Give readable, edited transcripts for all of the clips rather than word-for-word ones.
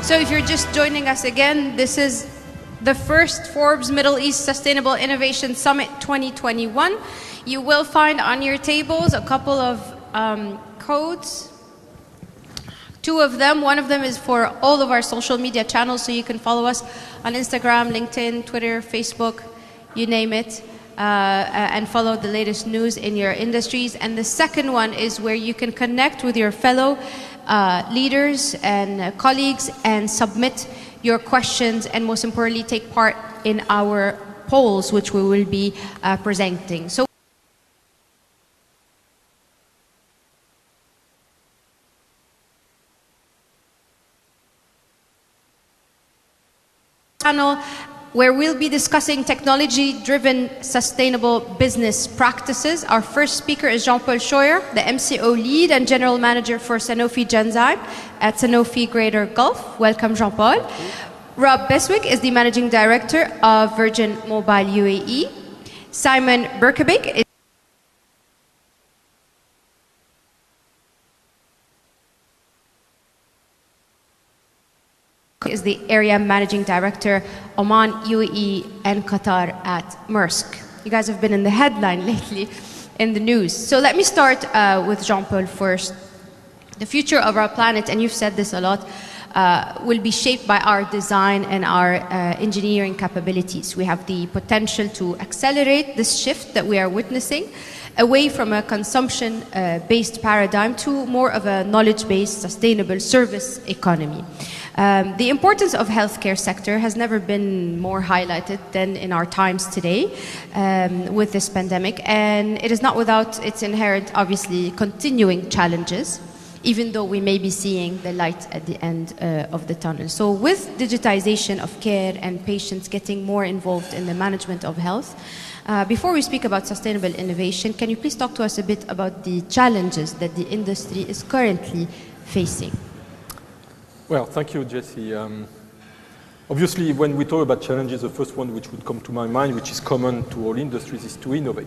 So if you're just joining us again, this is the first Forbes Middle East Sustainable Innovation Summit 2021. You will find on your tables a couple of codes. Two of them. One of them is for all of our social media channels, so you can follow us on Instagram, LinkedIn, Twitter, Facebook, you name it, and follow the latest news in your industries. And the second one is where you can connect with your fellow leaders and colleagues and submit your questions, and most importantly, take part in our polls, which we will be presenting. So channel where we'll be discussing technology-driven sustainable business practices. Our first speaker is Jean-Paul Scheuer, the MCO lead and general manager for Sanofi Genzyme at Sanofi Greater Gulf. Welcome, Jean-Paul. Rob Beswick is the managing director of Virgin Mobile UAE. Simon Berkebik is the area managing director, Oman, UAE, and Qatar at Maersk. You guys have been in the headline lately in the news. So let me start with Jean-Paul first. The future of our planet, and you've said this a lot, will be shaped by our design and our engineering capabilities. We have the potential to accelerate this shift that we are witnessing away from a consumption-based paradigm to more of a knowledge-based, sustainable service economy. The importance of healthcare sector has never been more highlighted than in our times today with this pandemic, and it is not without its inherent, obviously, continuing challenges, even though we may be seeing the light at the end of the tunnel. So with digitization of care and patients getting more involved in the management of health, before we speak about sustainable innovation, can you please talk to us a bit about the challenges that the industry is currently facing? Well, thank you, Jessie. Obviously, when we talk about challenges, the first one which would come to my mind, which is common to all industries, is to innovate.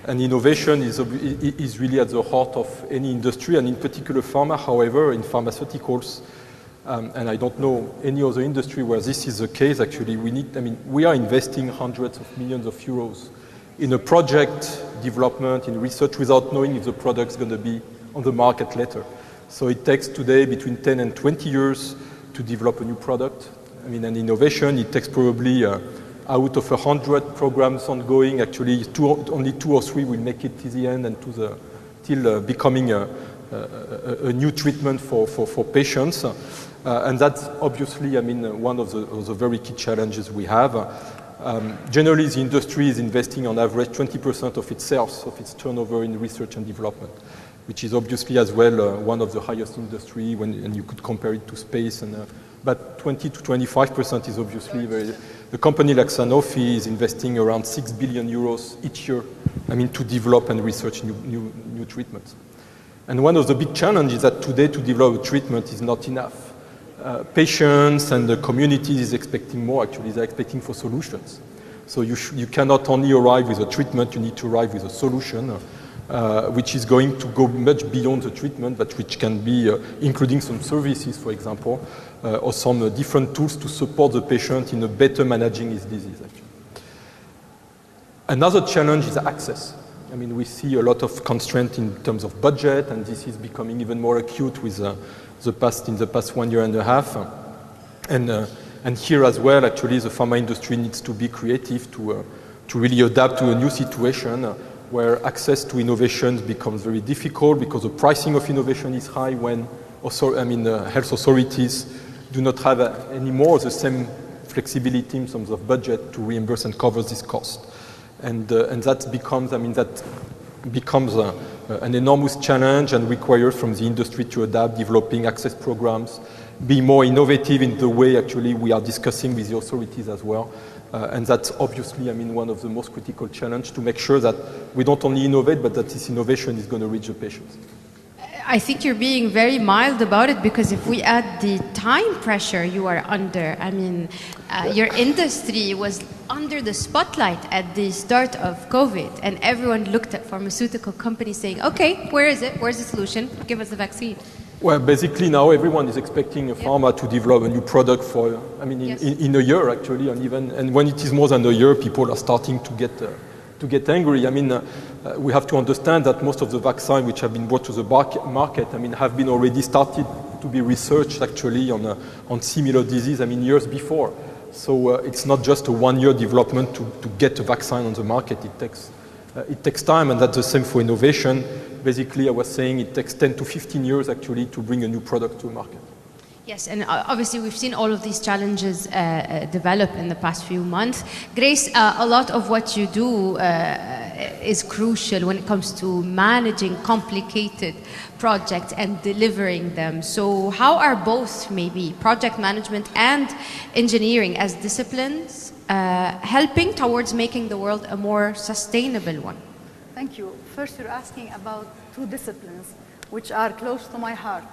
And innovation is really at the heart of any industry, and in particular pharma. However, in pharmaceuticals, and I don't know any other industry where this is the case, actually, we are investing hundreds of millions of euros in a project development, in research, without knowing if the product's going to be on the market later. So it takes today between 10 and 20 years to develop a new product. An innovation, it takes probably out of 100 programs ongoing, actually only 2 or 3 will make it to the end and till becoming a new treatment for patients. And that's obviously, one of the very key challenges we have. Generally, the industry is investing on average 20% of its sales, of its turnover in research and development, which is obviously as well one of the highest industry and you could compare it to space. But 20 to 25% is obviously a company like Sanofi is investing around 6 billion euros each year, to develop and research new treatments. And one of the big challenges is that today to develop a treatment is not enough. Patients and the community is expecting more, actually, they're expecting for solutions. So you cannot only arrive with a treatment, you need to arrive with a solution, which is going to go much beyond the treatment, but which can be including some services, for example, or some different tools to support the patient in a better managing his disease, actually. Another challenge is access. We see a lot of constraint in terms of budget, and this is becoming even more acute with in the past 1 year and a half. And here as well, actually, the pharma industry needs to be creative to really adapt to a new situation where access to innovations becomes very difficult because the pricing of innovation is high when health authorities do not have anymore the same flexibility in terms of budget to reimburse and cover this cost. And that becomes an enormous challenge and requires from the industry to adapt, developing access programs, be more innovative in the way actually we are discussing with the authorities as well. And that's obviously, one of the most critical challenges to make sure that we don't only innovate, but that this innovation is going to reach the patients. I think you're being very mild about it, because if we add the time pressure you are under, your industry was under the spotlight at the start of COVID, and everyone looked at pharmaceutical companies saying, okay, where is it? Where's the solution? Give us the vaccine. Well, basically now everyone is expecting a pharma to develop a new product for, I mean, in a year actually, and when it is more than a year, people are starting to get angry. I mean, we have to understand that most of the vaccines which have been brought to the market, I mean, have been already started to be researched actually on similar disease, I mean, years before. So it's not just a one-year development to get a vaccine on the market. It takes time, and that's the same for innovation. Basically, I was saying it takes 10 to 15 years actually to bring a new product to market. Yes, and obviously we've seen all of these challenges develop in the past few months. Grace, a lot of what you do is crucial when it comes to managing complicated projects and delivering them. So how are both, maybe, project management and engineering as disciplines helping towards making the world a more sustainable one? Thank you. First, you're asking about two disciplines which are close to my heart.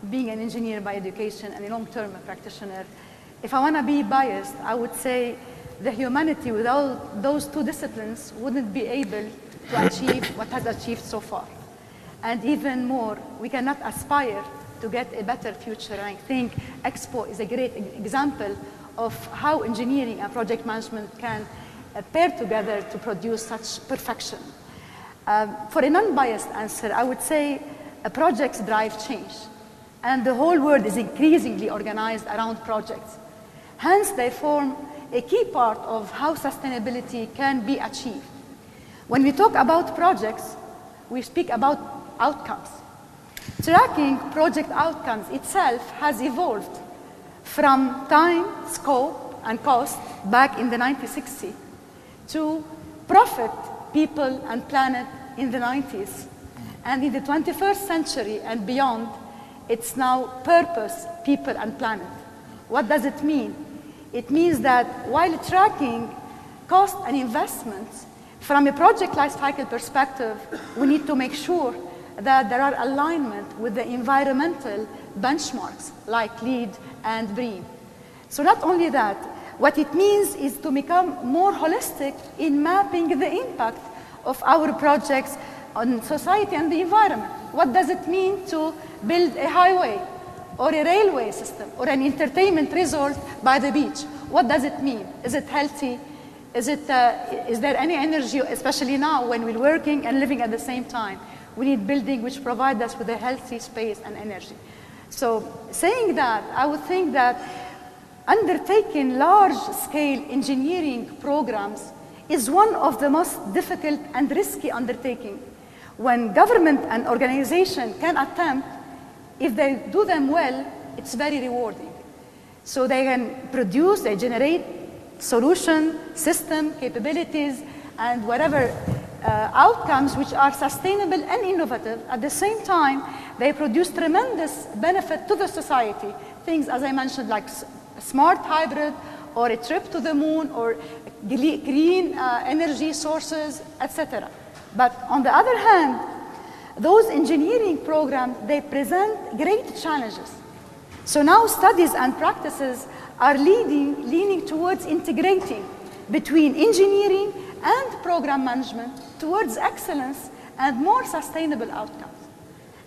Being an engineer by education and a long-term practitioner, if I want to be biased, I would say the humanity without those two disciplines wouldn't be able to achieve what has achieved so far. And even more, we cannot aspire to get a better future. And I think Expo is a great example of how engineering and project management can pair together to produce such perfection. For a non-biased answer, I would say projects drive change. And the whole world is increasingly organized around projects. Hence, they form a key part of how sustainability can be achieved. When we talk about projects, we speak about outcomes. Tracking project outcomes itself has evolved from time, scope, and cost back in the 1960s to profit, people, and planet in the 90s. And in the 21st century and beyond, it's now purpose, people, and planet. What does it mean? It means that while tracking cost and investments, from a project lifecycle perspective, we need to make sure that there are alignment with the environmental benchmarks like LEED and BREEAM. So not only that, what it means is to become more holistic in mapping the impact of our projects on society and the environment. What does it mean to build a highway or a railway system or an entertainment resort by the beach? What does it mean? Is it healthy? Is there any energy, especially now when we're working and living at the same time? We need building which provide us with a healthy space and energy. So saying that, I would think that undertaking large-scale engineering programs is one of the most difficult and risky undertakings. When government and organization can attempt, if they do them well, it's very rewarding. So they can produce, they generate solution, system, capabilities, and whatever outcomes which are sustainable and innovative. At the same time, they produce tremendous benefit to the society. Things, as I mentioned, like smart hybrid, or a trip to the moon, or green energy sources, etc. But on the other hand, those engineering programs, they present great challenges. So now studies and practices are leaning towards integrating between engineering and program management towards excellence and more sustainable outcomes.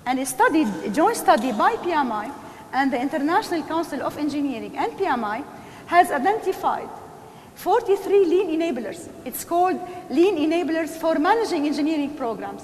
And a joint study by PMI and the International Council of Engineering and PMI has identified 43 lean enablers. It's called lean enablers for managing engineering programs,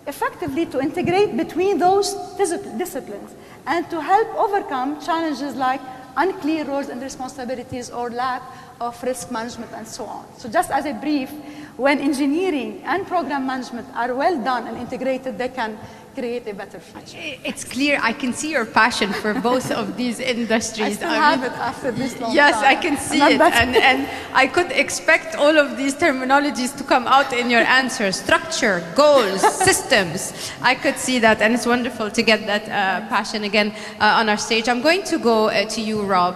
effectively to integrate between those disciplines and to help overcome challenges like unclear roles and responsibilities or lack of risk management and so on. So just as a brief, when engineering and program management are well done and integrated, they can create a better future. It's clear, I can see your passion for both of these industries. I still have it after this long yes, time. I can see it. And I could expect all of these terminologies to come out in your answers. Structure, goals, systems. I could see that, and it's wonderful to get that passion again on our stage. I'm going to go to you, Rob.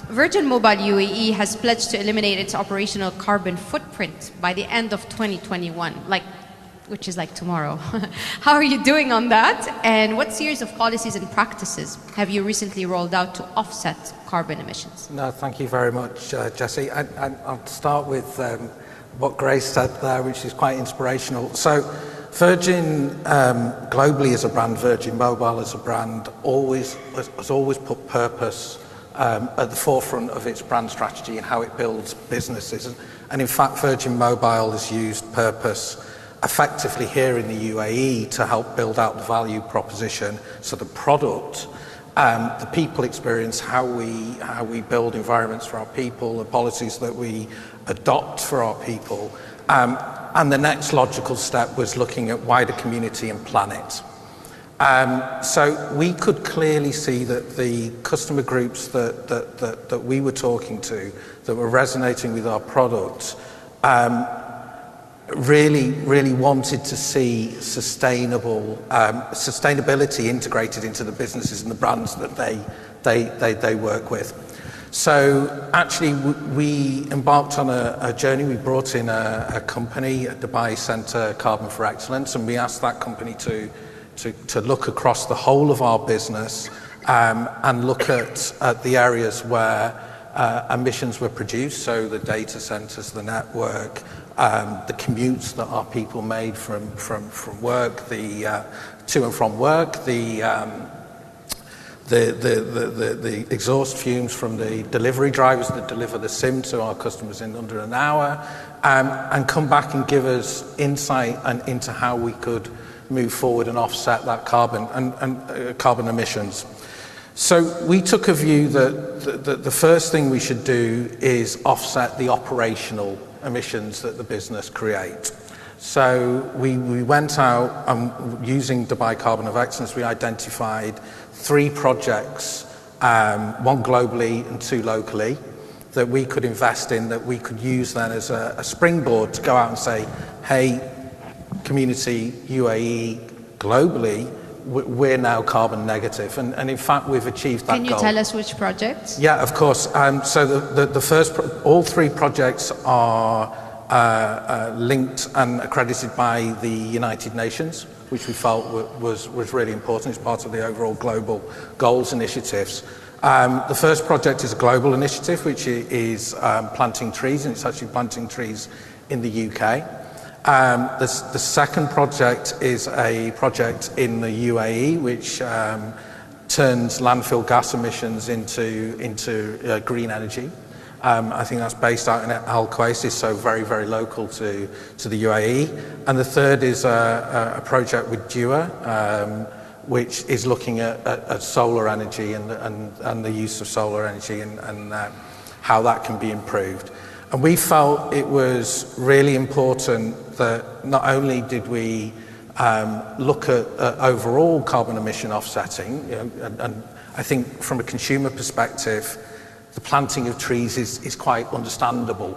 Virgin Mobile UAE has pledged to eliminate its operational carbon footprint by the end of 2021, which is like tomorrow. How are you doing on that? And what series of policies and practices have you recently rolled out to offset carbon emissions? No, thank you very much, Jessie. I'll start with what Grace said there, which is quite inspirational. So Virgin, globally as a brand, Virgin Mobile as a brand, has always put purpose at the forefront of its brand strategy and how it builds businesses. And in fact, Virgin Mobile has used purpose effectively here in the UAE to help build out the value proposition. So the product, the people experience, how we build environments for our people, the policies that we adopt for our people. And the next logical step was looking at wider community and planet. So we could clearly see that the customer groups that we were talking to, that were resonating with our product, really wanted to see sustainability integrated into the businesses and the brands that they work with. So actually, we embarked on a journey. We brought in a company, a Dubai Centre Carbon for Excellence, and we asked that company to look across the whole of our business and look at the areas where emissions were produced, so the data centres, the network, the commutes that our people made from work, the to and from work, the exhaust fumes from the delivery drivers that deliver the SIM to our customers in under an hour, and come back and give us insight into how we could move forward and offset that carbon and carbon emissions. So we took a view that the first thing we should do is offset the operational emissions that the business create. So we went out and using Dubai Carbon of Excellence, we identified 3 projects, one globally and 2 locally, that we could invest in, that we could use then as a springboard to go out and say, hey, community, UAE, globally, we're now carbon negative. And in fact, we've achieved that goal. Can you tell us which projects? Yeah, of course. So the first, all 3 projects are linked and accredited by the United Nations, which we felt was really important as part of the overall global goals initiatives. The first project is a global initiative, which is planting trees, and it's actually planting trees in the UK. The second project is a project in the UAE, which turns landfill gas emissions into green energy. I think that's based out in Al Quaisi, so very, very local to the UAE. And the third is a project with DUA, which is looking at solar energy and the use of solar energy and how that can be improved. And we felt it was really important that not only did we look at overall carbon emission offsetting, and I think from a consumer perspective, the planting of trees is quite understandable.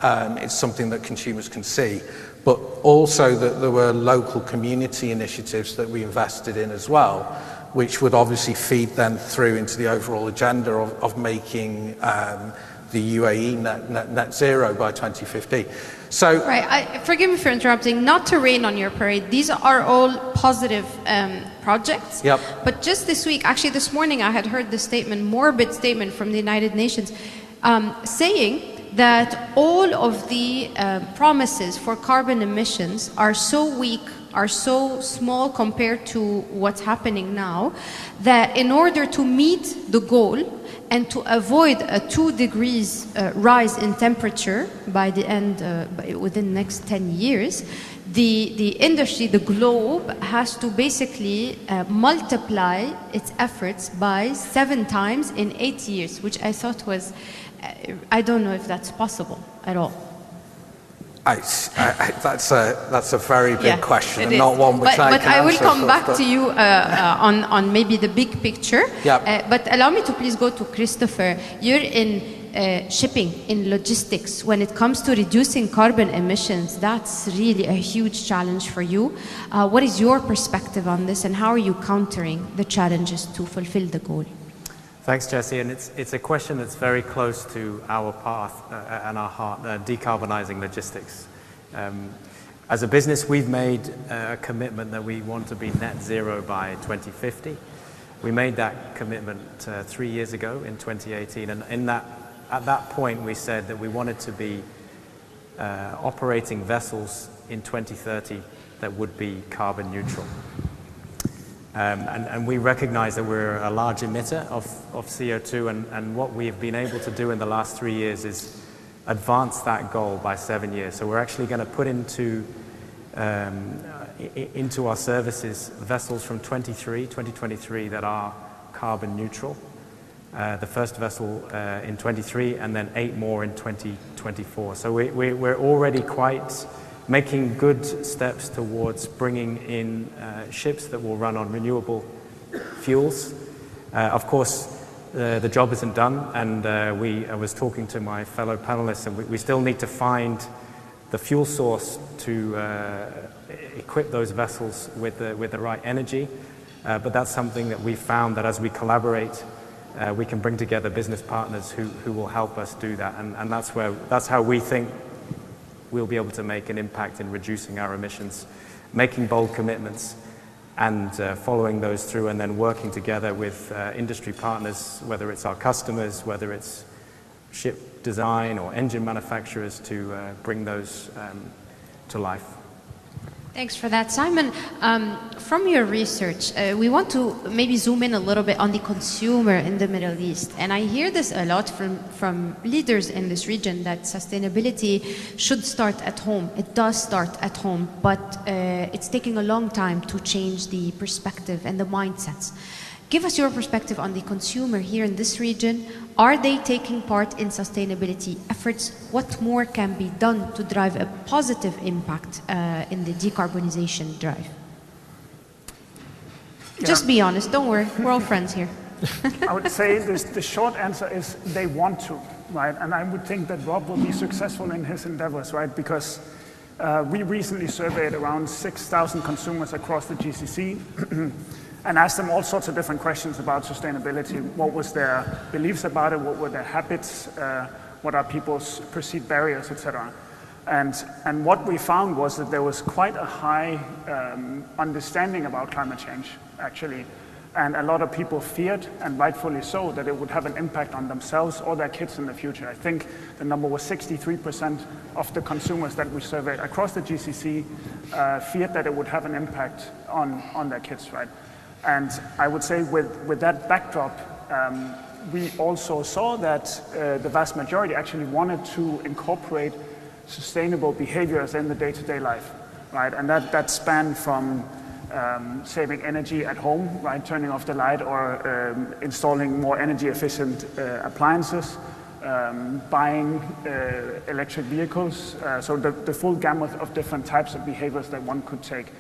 It's something that consumers can see, but also that there were local community initiatives that we invested in as well, which would obviously feed then through into the overall agenda of making the UAE net zero by 2050. So, right, forgive me for interrupting. Not to rain on your parade. These are all positive projects. Yep. But just this week, actually this morning, I had heard the statement, morbid statement from the United Nations, saying that all of the promises for carbon emissions are so weak, are so small compared to what's happening now, that in order to meet the goal and to avoid a 2 degrees rise in temperature by the end, within the next 10 years, the industry, the globe, has to basically multiply its efforts by 7 times in 8 years, which I thought was, I don't know if that's possible at all. That's a very big question, and not one which I can answer. But I will come back to you on maybe the big picture. Yeah. But allow me to please go to Christopher. You're in shipping, in logistics. When it comes to reducing carbon emissions, that's really a huge challenge for you. What is your perspective on this, and how are you countering the challenges to fulfill the goal? Thanks, Jesse. And it's a question that's very close to our path and our heart, decarbonizing logistics. As a business, we've made a commitment that we want to be net zero by 2050. We made that commitment 3 years ago in 2018. And at that point, we said that we wanted to be operating vessels in 2030 that would be carbon neutral. And we recognize that we're a large emitter of CO2, and what we have been able to do in the last 3 years is advance that goal by 7 years. So we're actually going to put into our services vessels from 2023 that are carbon neutral. The first vessel in 23, and then 8 more in 2024. So we're already quite making good steps towards bringing in ships that will run on renewable fuels. Of course, the job isn't done, and I was talking to my fellow panelists, and we still need to find the fuel source to equip those vessels with the right energy. But that's something that we found that as we collaborate, we can bring together business partners who will help us do that, and that's how we think we'll be able to make an impact in reducing our emissions, making bold commitments, and following those through, and then working together with industry partners, whether it's our customers, whether it's ship design or engine manufacturers, to bring those to life. Thanks for that, Simon. From your research, we want to maybe zoom in a little bit on the consumer in the Middle East. And I hear this a lot from leaders in this region, that sustainability should start at home. It does start at home, but it's taking a long time to change the perspective and the mindsets. Give us your perspective on the consumer here in this region. Are they taking part in sustainability efforts? What more can be done to drive a positive impact in the decarbonization drive? Yeah. Just be honest, don't worry, we're all friends here. I would say the short answer is they want to, right? And I would think that Rob will be successful in his endeavors, right? Because we recently surveyed around 6,000 consumers across the GCC and asked them all sorts of different questions about sustainability. What was their beliefs about it? What were their habits? What are people's perceived barriers, etc.? And what we found was that there was quite a high understanding about climate change, actually. And a lot of people feared, and rightfully so, that it would have an impact on themselves or their kids in the future. I think the number was 63% of the consumers that we surveyed across the GCC feared that it would have an impact on their kids, right? And I would say with that backdrop, we also saw that the vast majority actually wanted to incorporate sustainable behaviors in the day-to-day life, right? And that spanned from saving energy at home, right? Turning off the light, or installing more energy efficient appliances, buying electric vehicles. So the full gamut of different types of behaviors that one could take.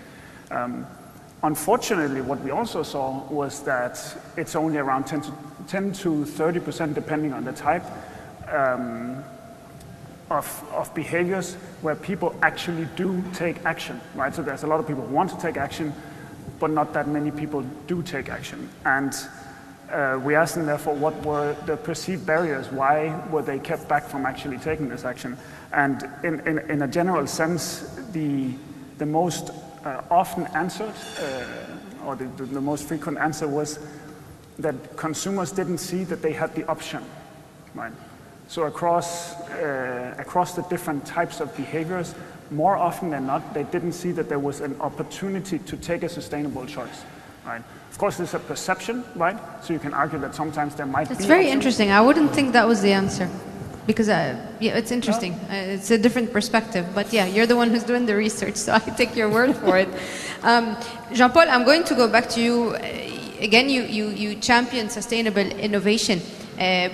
Unfortunately, what we also saw was that it's only around 10 to 30%, depending on the type, of behaviors where people actually do take action, right? So there's a lot of people who want to take action, but not that many people do take action. And we asked them, therefore, what were the perceived barriers? Why were they kept back from actually taking this action? And in a general sense, the most often answered, or the most frequent answer was that consumers didn't see that they had the option, right? So across the different types of behaviors, more often than not, they didn't see that there was an opportunity to take a sustainable choice, right? Of course, there's a perception, right? So you can argue that sometimes there might be... It's very interesting. I wouldn't think that was the answer. Because, yeah, it's interesting. It's a different perspective. But yeah, you're the one who's doing the research, so I take your word for it. Jean-Paul, I'm going to go back to you. Again, you champion sustainable innovation,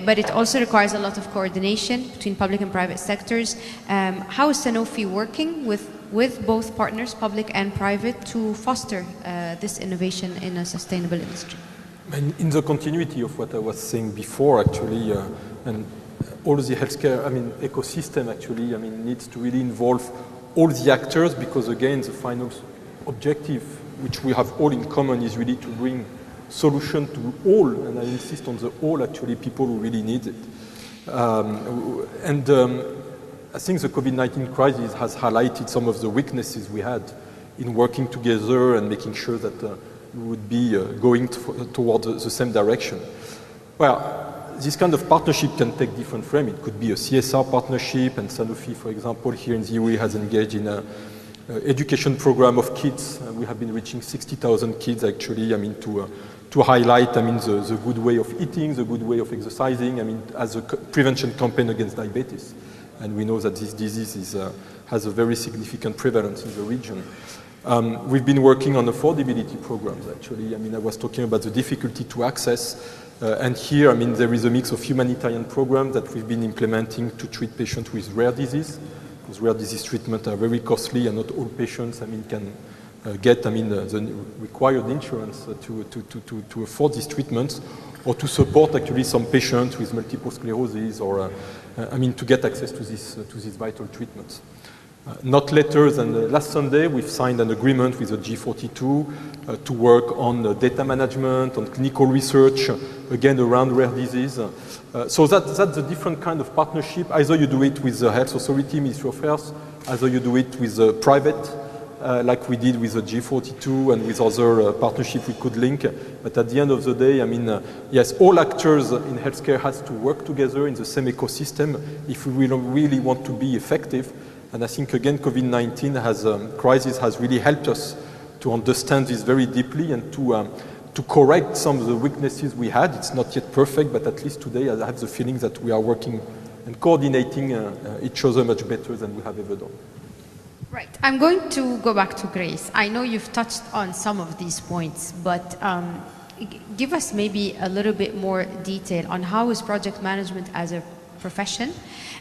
but it also requires a lot of coordination between public and private sectors. How is Sanofi working with both partners, public and private, to foster this innovation in a sustainable industry? In the continuity of what I was saying before, actually, and all the healthcare, ecosystem actually, needs to really involve all the actors, because again, the final objective, which we have all in common, is really to bring solution to all, and I insist on the all, actually, people who really need it. I think the COVID-19 crisis has highlighted some of the weaknesses we had in working together and making sure that we would be going toward the same direction. Well, this kind of partnership can take different frame. It could be a CSR partnership, and Sanofi, for example, here in the UAE has engaged in education program of kids. We have been reaching 60,000 kids actually, to highlight, the good way of eating, the good way of exercising, as a prevention campaign against diabetes. And we know that this disease has a very significant prevalence in the region. We've been working on affordability programs, actually. I was talking about the difficulty to access, and here, there is a mix of humanitarian programs that we've been implementing to treat patients with rare disease, because rare disease treatments are very costly, and not all patients, can get, the required insurance to afford these treatments, or to support actually some patients with multiple sclerosis, or to get access to these vital treatments. Not later than last Sunday, we've signed an agreement with the G42 to work on data management, on clinical research, again around rare disease. So that's a different kind of partnership. Either you do it with the Health Authority, Ministry of Health, either you do it with the private, like we did with the G42 and with other partnerships we could link. But at the end of the day, yes, all actors in healthcare has to work together in the same ecosystem if we really want to be effective. And I think, again, COVID-19 crisis has really helped us to understand this very deeply and to correct some of the weaknesses we had. It's not yet perfect, but at least today I have the feeling that we are working and coordinating each other much better than we have ever done. Right. I'm going to go back to Grace. I know you've touched on some of these points, but give us maybe a little bit more detail on how is project management as a profession,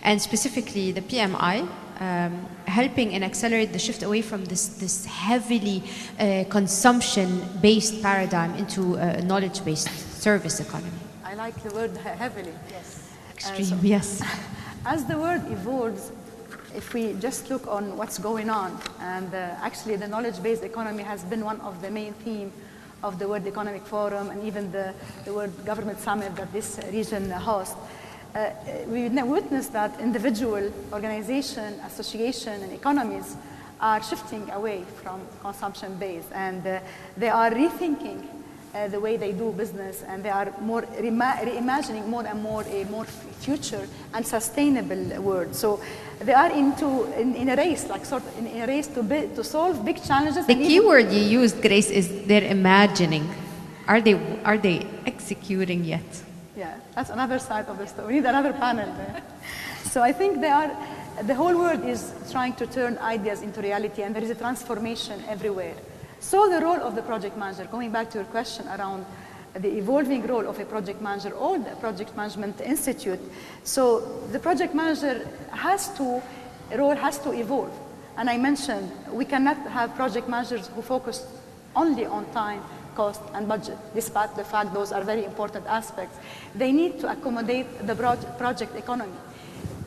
and specifically the PMI, helping and accelerate the shift away from this heavily consumption-based paradigm into a knowledge-based service economy. I like the word heavily. Yes. Extreme, yes. As the world evolves, if we just look on what's going on, and actually the knowledge-based economy has been one of the main themes of the World Economic Forum and even the World Government Summit that this region hosts. We witnessed that individual, organization, association, and economies are shifting away from consumption-based, and they are rethinking the way they do business, and they are more reimagining more and more a more future and sustainable world. So they are in a race, in a race to solve big challenges. The key word you used, Grace, is they're imagining. Are they executing yet? Yeah, that's another side of the story. We need another panel there. So I think the whole world is trying to turn ideas into reality, and there is a transformation everywhere. So the role of the project manager, going back to your question around the evolving role of a project manager or the project management institute. So the project manager role has to evolve. And I mentioned we cannot have project managers who focus only on time, cost, and budget, despite the fact those are very important aspects. They need to accommodate the project economy,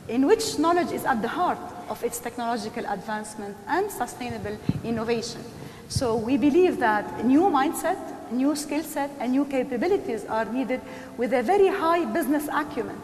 in which knowledge is at the heart of its technological advancement and sustainable innovation. So we believe that a new mindset, new skill set, and new capabilities are needed with a very high business acumen,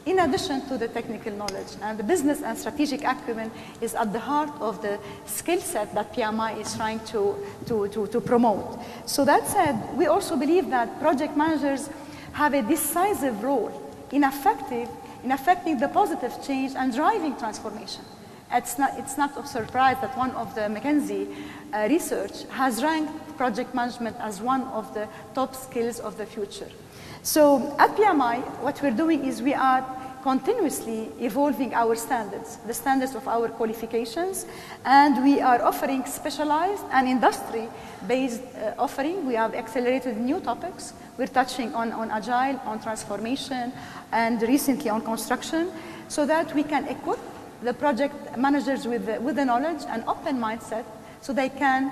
in addition to the technical knowledge. And the business and strategic acumen is at the heart of the skill set that PMI is trying to promote. So that said, we also believe that project managers have a decisive role in affecting the positive change and driving transformation. It's not a surprise that one of the McKinsey research has ranked project management as one of the top skills of the future. So at PMI, what we're doing is we are continuously evolving our standards, the standards of our qualifications, and we are offering specialized and industry-based offering. We have accelerated new topics. We're touching on agile, on transformation, and recently on construction, so that we can equip the project managers with the knowledge and open mindset so they can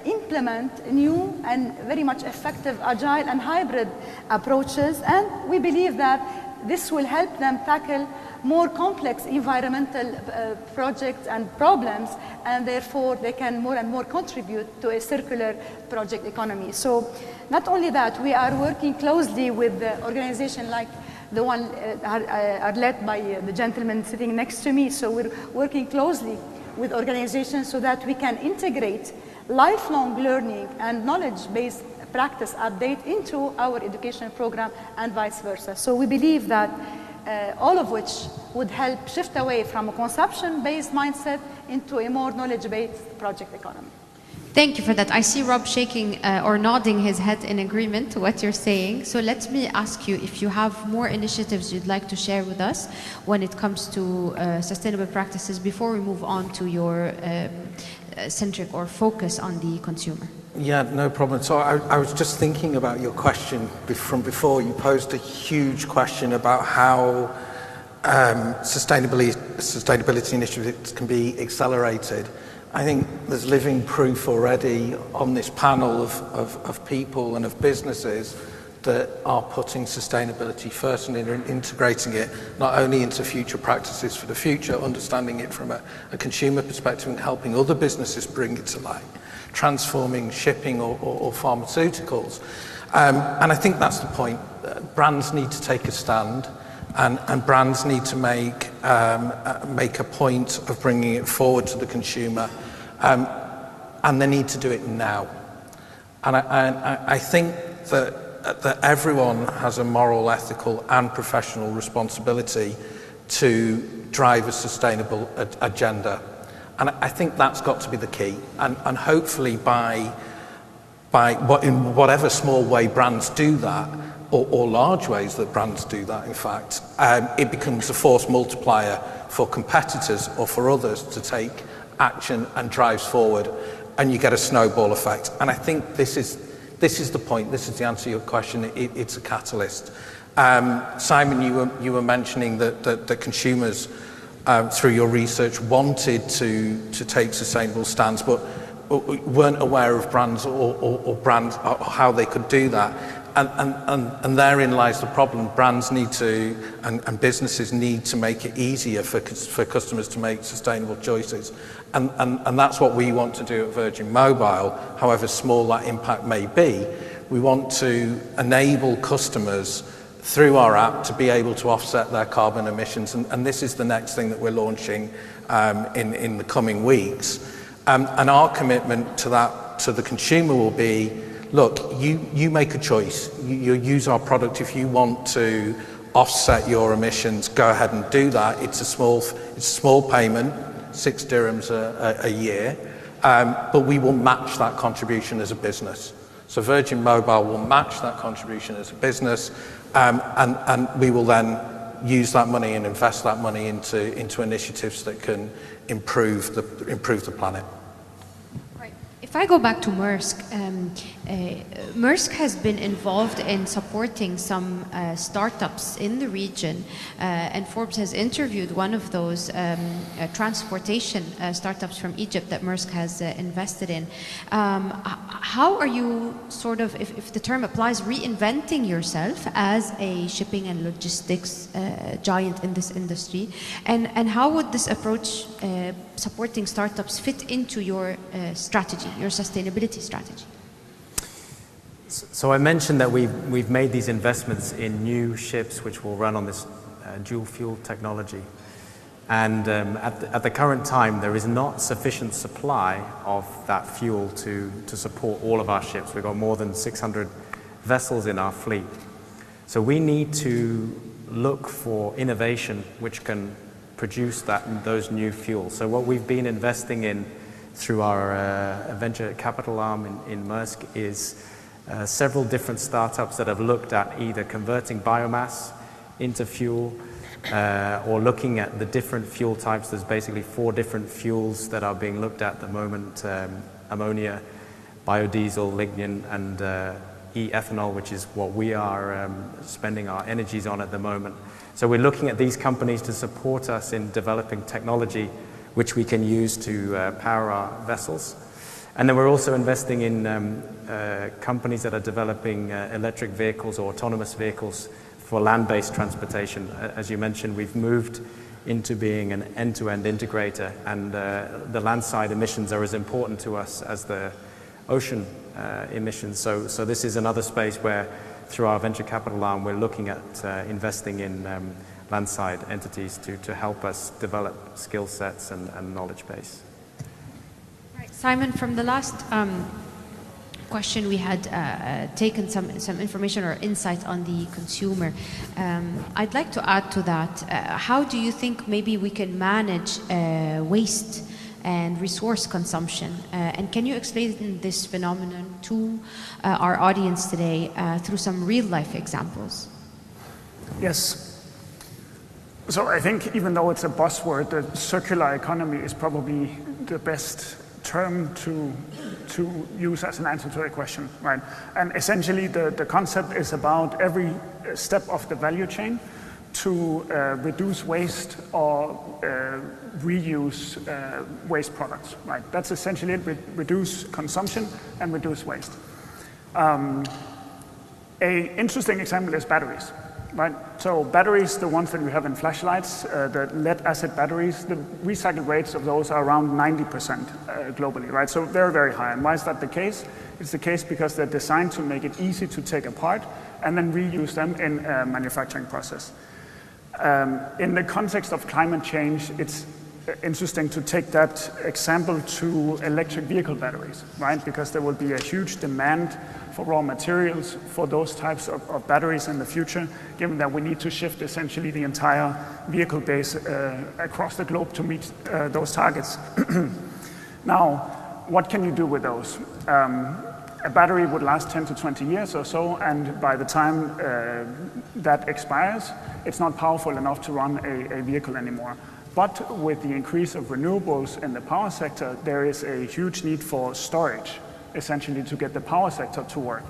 implement new and very much effective agile and hybrid approaches. And we believe that this will help them tackle more complex environmental projects and problems, and therefore they can more and more contribute to a circular project economy. So not only that, we are working closely with the organization like the one are led by the gentleman sitting next to me. So we're working closely with organizations so that we can integrate lifelong learning and knowledge-based practice update into our education program and vice versa. So we believe that all of which would help shift away from a consumption-based mindset into a more knowledge-based project economy. Thank you for that. I see Rob shaking or nodding his head in agreement to what you're saying. So let me ask you if you have more initiatives you'd like to share with us when it comes to sustainable practices before we move on to your centric or focus on the consumer. Yeah, no problem. So I was just thinking about your question from before. You posed a huge question about how sustainability initiatives can be accelerated. I think there's living proof already on this panel of people and of businesses that are putting sustainability first and integrating it not only into future practices for the future, understanding it from a consumer perspective and helping other businesses bring it to light, transforming shipping or pharmaceuticals. And I think that's the point. Brands need to take a stand, and brands need to make a point of bringing it forward to the consumer, and they need to do it now. And I think that everyone has a moral, ethical and professional responsibility to drive a sustainable agenda. And I think that's got to be the key. And hopefully in whatever small way brands do that, or large ways that brands do that, in fact, it becomes a force multiplier for competitors or for others to take action and drives forward, and you get a snowball effect. And I think this is the point. This is the answer to your question. It's a catalyst. Simon, you were mentioning that consumers, through your research, wanted to take sustainable stands, but weren't aware of brands or brands or how they could do that. And therein lies the problem. Brands need to, and businesses need to make it easier for customers to make sustainable choices. And that's what we want to do at Virgin Mobile, however small that impact may be. We want to enable customers through our app to be able to offset their carbon emissions. And this is the next thing that we're launching in the coming weeks. And our commitment to the consumer will be, look, you make a choice. You use our product. If you want to offset your emissions, go ahead and do that. It's a small payment, 6 dirhams a year, but we will match that contribution as a business. So Virgin Mobile will match that contribution as a business, and we will then use that money and invest that money into initiatives that can improve the planet. If I go back to Maersk, Maersk has been involved in supporting some startups in the region, and Forbes has interviewed one of those transportation startups from Egypt that Maersk has invested in. How are you sort of, if the term applies, reinventing yourself as a shipping and logistics giant in this industry? And how would this approach supporting startups fit into your strategy, your sustainability strategy? So I mentioned that we've made these investments in new ships which will run on this dual fuel technology. And at the current time, there is not sufficient supply of that fuel to support all of our ships. We've got more than 600 vessels in our fleet. So we need to look for innovation which can produce those new fuels. So what we've been investing in through our venture capital arm in Maersk is several different startups that have looked at either converting biomass into fuel or looking at the different fuel types. There's basically 4 different fuels that are being looked at the moment: ammonia, biodiesel, lignin, and e-ethanol, which is what we are spending our energies on at the moment. So we're looking at these companies to support us in developing technology which we can use to power our vessels. And then we're also investing in companies that are developing electric vehicles or autonomous vehicles for land-based transportation. As you mentioned, we've moved into being an end-to-end integrator, and the land-side emissions are as important to us as the ocean emissions. So this is another space where, through our venture capital arm, we're looking at investing in land-side entities to help us develop skill sets and knowledge base. Right. Simon, from the last question, we had taken some information or insight on the consumer. I'd like to add to that. How do you think maybe we can manage waste and resource consumption? And can you explain this phenomenon to our audience today through some real-life examples? Yes. So I think even though it's a buzzword, the circular economy is probably the best term to use as an answer to a question, right? And essentially the concept is about every step of the value chain to reduce waste or reuse waste products, right? That's essentially it, reduce consumption and reduce waste. An interesting example is batteries. Right, so batteries, the ones that we have in flashlights, the lead acid batteries, the recycled rates of those are around 90% globally, right? So very, very high. And why is that the case? It's the case because they're designed to make it easy to take apart and then reuse them in a manufacturing process. In the context of climate change, it's interesting to take that example to electric vehicle batteries, right? Because there will be a huge demand for raw materials for those types of batteries in the future, given that we need to shift essentially the entire vehicle base across the globe to meet those targets. Now, what can you do with those? A battery would last 10 to 20 years or so, and by the time that expires, it's not powerful enough to run a vehicle anymore. But with the increase of renewables in the power sector, there is a huge need for storage, essentially to get the power sector to work.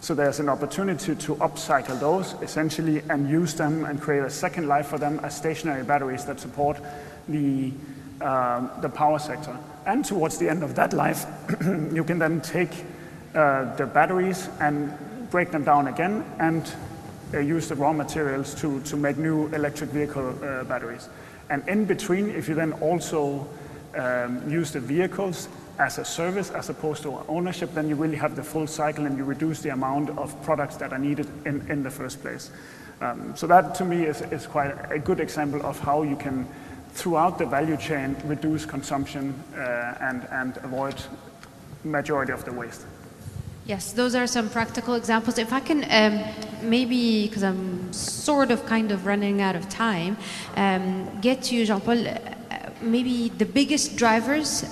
So there's an opportunity to upcycle those essentially and use them and create a second life for them as stationary batteries that support the power sector. And towards the end of that life, you can then take the batteries and break them down again and use the raw materials to make new electric vehicle batteries. And in between, if you then also use the vehicles as a service as opposed to ownership, then you really have the full cycle and you reduce the amount of products that are needed in the first place. So that to me is quite a good example of how you can, throughout the value chain, reduce consumption and avoid majority of the waste. Yes, those are some practical examples. If I can maybe, because I'm sort of kind of running out of time, get to you, Jean-Paul, maybe the biggest drivers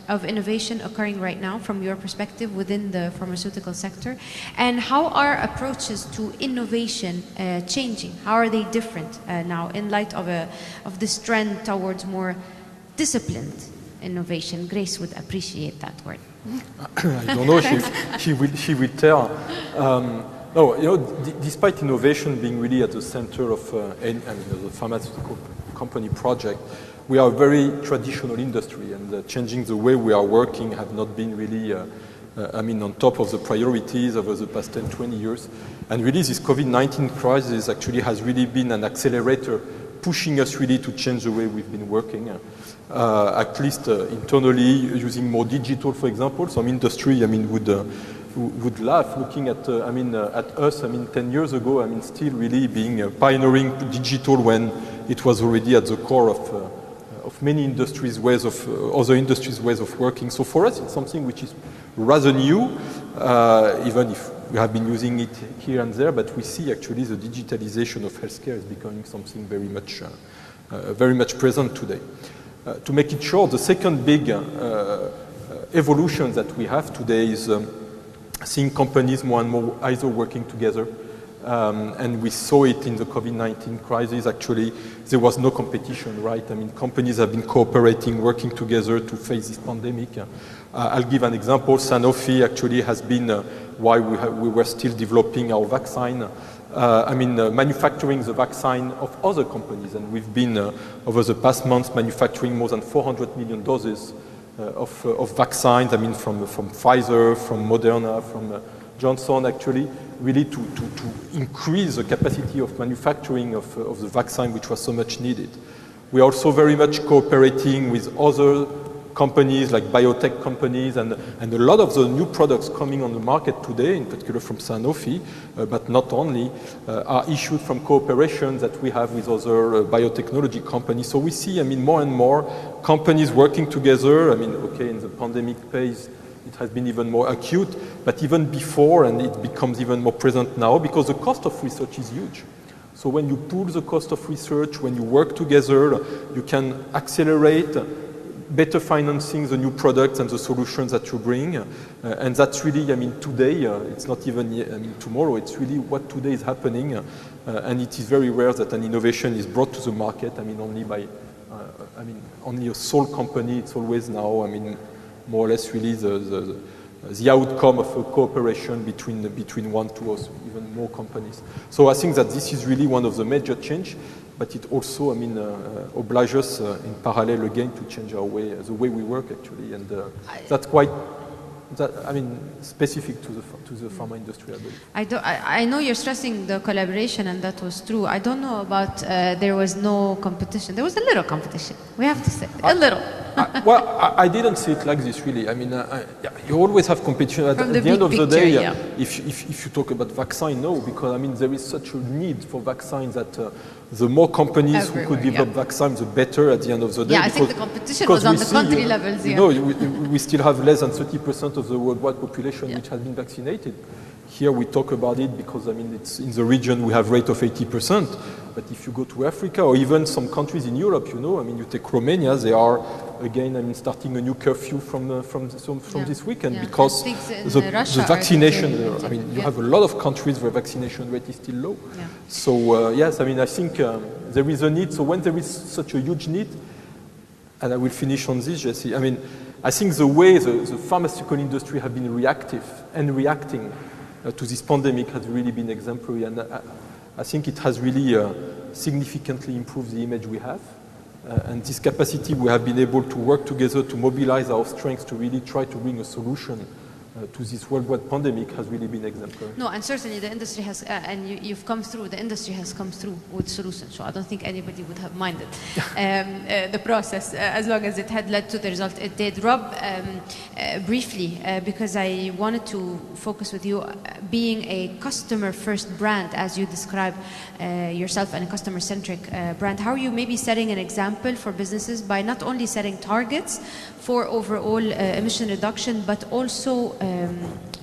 of innovation occurring right now from your perspective within the pharmaceutical sector, and how are approaches to innovation changing? How are they different now in light of this trend towards more disciplined innovation? Grace would appreciate that word. I don't know, she will tell. No, you know, despite innovation being really at the center of the pharmaceutical company project, we are a very traditional industry, and changing the way we are working have not been really, on top of the priorities over the past 10, 20 years. And really this COVID-19 crisis actually has really been an accelerator, pushing us really to change the way we've been working. At least internally, using more digital, for example. Some industry, would laugh looking at, at us, 10 years ago, still really being pioneering digital when it was already at the core of many industries' ways of, other industries' ways of working. So for us, it's something which is rather new, even if we have been using it here and there, but we see actually the digitalization of healthcare is becoming something very much present today. To make it short, the second big evolution that we have today is seeing companies more and more either working together, and we saw it in the COVID-19 crisis. Actually, there was no competition, right? Companies have been cooperating, working together to face this pandemic. I'll give an example. Sanofi actually has been, while we were still developing our vaccine, manufacturing the vaccine of other companies, and we've been over the past months manufacturing more than 400 million doses of vaccines. From Pfizer, from Moderna, from Johnson, actually, really to increase the capacity of manufacturing of the vaccine, which was so much needed. We are also very much cooperating with other companies like biotech companies, and a lot of the new products coming on the market today, in particular from Sanofi, but not only, are issued from cooperation that we have with other biotechnology companies. So we see, more and more companies working together. In the pandemic phase, it has been even more acute, but even before, and it becomes even more present now, because the cost of research is huge. So when you pool the cost of research, when you work together, you can accelerate better financing the new products and the solutions that you bring. And that's really, I mean, today, it's not even, I mean, tomorrow, it's really what today is happening. And it is very rare that an innovation is brought to the market, I mean, only by, only a sole company. It's always now, I mean, more or less really the outcome of a cooperation between one, two, or even more companies. So I think that this is really one of the major change, but it also, I mean, obliges us in parallel again to change our way, the way we work actually, and that's quite, specific to the pharma industry, I believe. I know you're stressing the collaboration, and that was true. I don't know about there was no competition. There was a little competition. We have to say a little. I didn't see it like this really. I mean, you always have competition. At the end of the day, if you talk about vaccine, no, because I mean there is such a need for vaccines that the more companies who could develop vaccines, the better at the end of the day. Yeah, I think the competition was on the country levels. You know, we still have less than 30% of the worldwide population which has been vaccinated. Here we talk about it because, I mean, it's in the region we have rate of 80%. But if you go to Africa or even some countries in Europe, you know, I mean, you take Romania, they are, again, I mean, starting a new curfew from this weekend because the vaccination, I mean, you have a lot of countries where vaccination rate is still low. Yeah. So, yes, I mean, I think there is a need. So when there is such a huge need, and I will finish on this, Jesse, I mean, I think the way the pharmaceutical industry have been reactive and reacting to this pandemic has really been exemplary, and I think it has really significantly improved the image we have, and this capacity we have been able to work together to mobilize our strengths to really try to bring a solution to this worldwide pandemic has really been exemplary. No, and certainly the industry has, and you've come through, the industry has come through with solutions, so I don't think anybody would have minded the process as long as it had led to the result it did. Rob, briefly, because I wanted to focus with you, being a customer-first brand, as you describe yourself, and a customer-centric brand, how are you maybe setting an example for businesses by not only setting targets for overall emission reduction, but also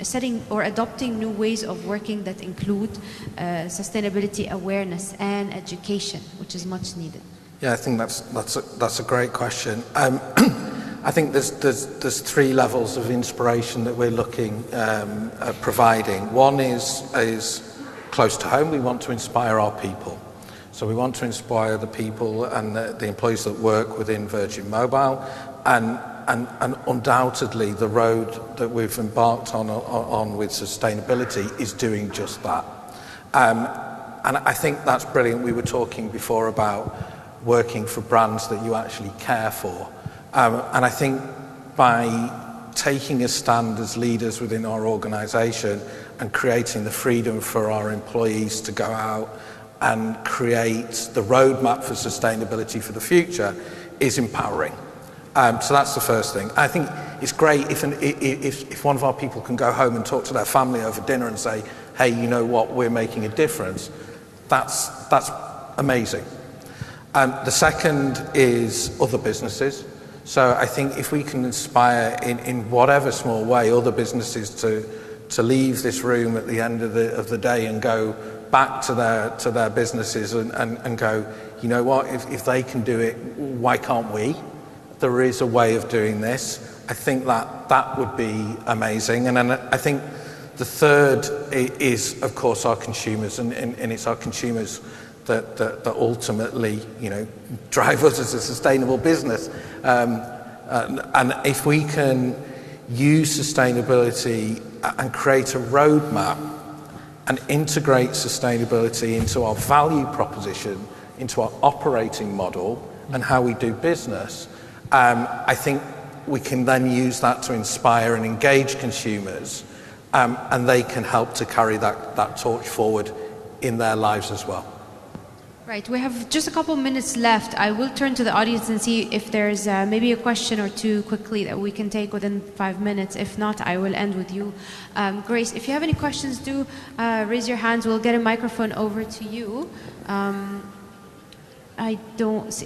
setting or adopting new ways of working that include sustainability awareness and education, which is much needed? Yeah, I think that's a great question. I think there's three levels of inspiration that we're looking at providing. One is close to home. We want to inspire our people. So we want to inspire the people and the employees that work within Virgin Mobile, and undoubtedly the road that we've embarked on with sustainability is doing just that. And I think that's brilliant. We were talking before about working for brands that you actually care for. And I think by taking a stand as leaders within our organisation and creating the freedom for our employees to go out and create the roadmap for sustainability for the future is empowering. So that's the first thing. I think it's great if one of our people can go home and talk to their family over dinner and say, hey, you know what, we're making a difference. That's amazing. The second is other businesses. So I think if we can inspire in whatever small way other businesses to leave this room at the end of the day and go back to their businesses and go, you know what, if they can do it, why can't we? There is a way of doing this. I think that would be amazing. And then I think the third is, of course, our consumers, and it's our consumers that ultimately, you know, drive us as a sustainable business. And if we can use sustainability and create a roadmap and integrate sustainability into our value proposition, into our operating model and how we do business, I think we can then use that to inspire and engage consumers, and they can help to carry that torch forward in their lives as well. Right, we have just a couple minutes left. I will turn to the audience and see if there's maybe a question or two quickly that we can take within 5 minutes. If not, I will end with you. Grace, if you have any questions, do raise your hands. We'll get a microphone over to you. I don't see,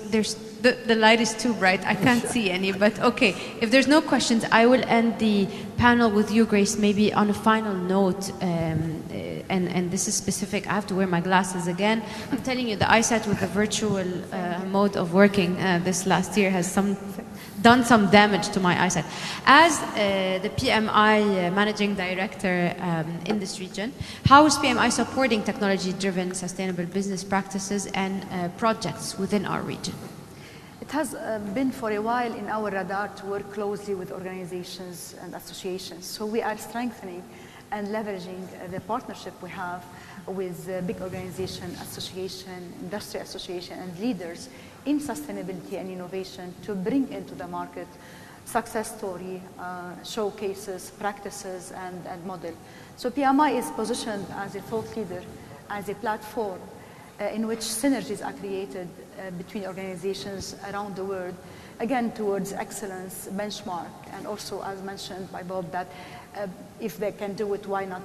the light is too bright. I can't see any, but okay. If there's no questions, I will end the panel with you, Grace, maybe on a final note. And this is specific. I have to wear my glasses again. I'm telling you, the ISAT with the virtual mode of working this last year has done some damage to my eyesight. As the PMI Managing Director in this region, how is PMI supporting technology-driven sustainable business practices and projects within our region? It has been for a while in our radar to work closely with organizations and associations. So we are strengthening and leveraging the partnership we have with big organization, association, industry association, and leaders in sustainability and innovation to bring into the market success story, showcases, practices, and model. So PMI is positioned as a thought leader, as a platform in which synergies are created between organizations around the world, again, towards excellence, benchmark, and also, as mentioned by Bob, that if they can do it, why not?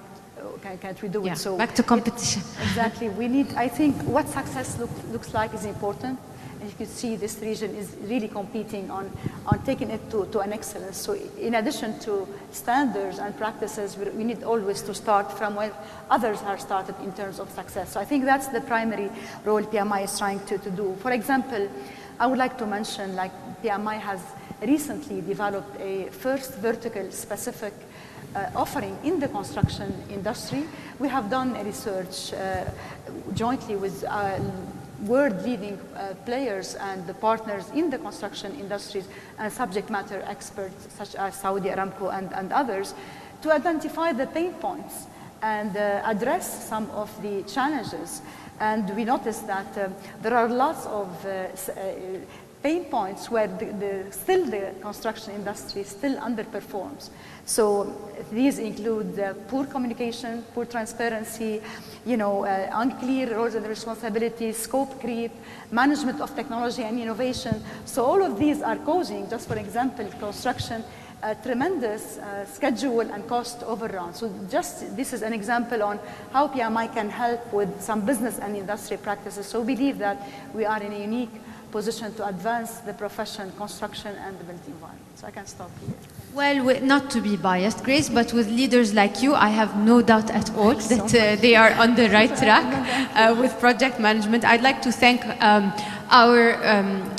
Can't we do it? So back to competition. Exactly. We need, I think, what success looks like is important. And you can see this region is really competing on taking it to an excellence. So in addition to standards and practices, we need always to start from where others have started in terms of success. So I think that's the primary role PMI is trying to do. For example, I would like to mention, like, PMI has recently developed a first vertical specific offering in the construction industry. We have done a research jointly with world-leading players and the partners in the construction industries and subject matter experts such as Saudi Aramco and others to identify the pain points and address some of the challenges. And we noticed that there are lots of pain points where still the construction industry still underperforms. So these include poor communication, poor transparency, unclear roles and responsibilities, scope creep, management of technology and innovation. So all of these are causing, just for example, construction, tremendous schedule and cost overrun. So just this is an example on how PMI can help with some business and industry practices. So we believe that we are in a unique position to advance the profession, construction, and the built environment. So I can stop here. Well, not to be biased, Grace, but with leaders like you, I have no doubt at all that they are on the right track with project management. I'd like to thank our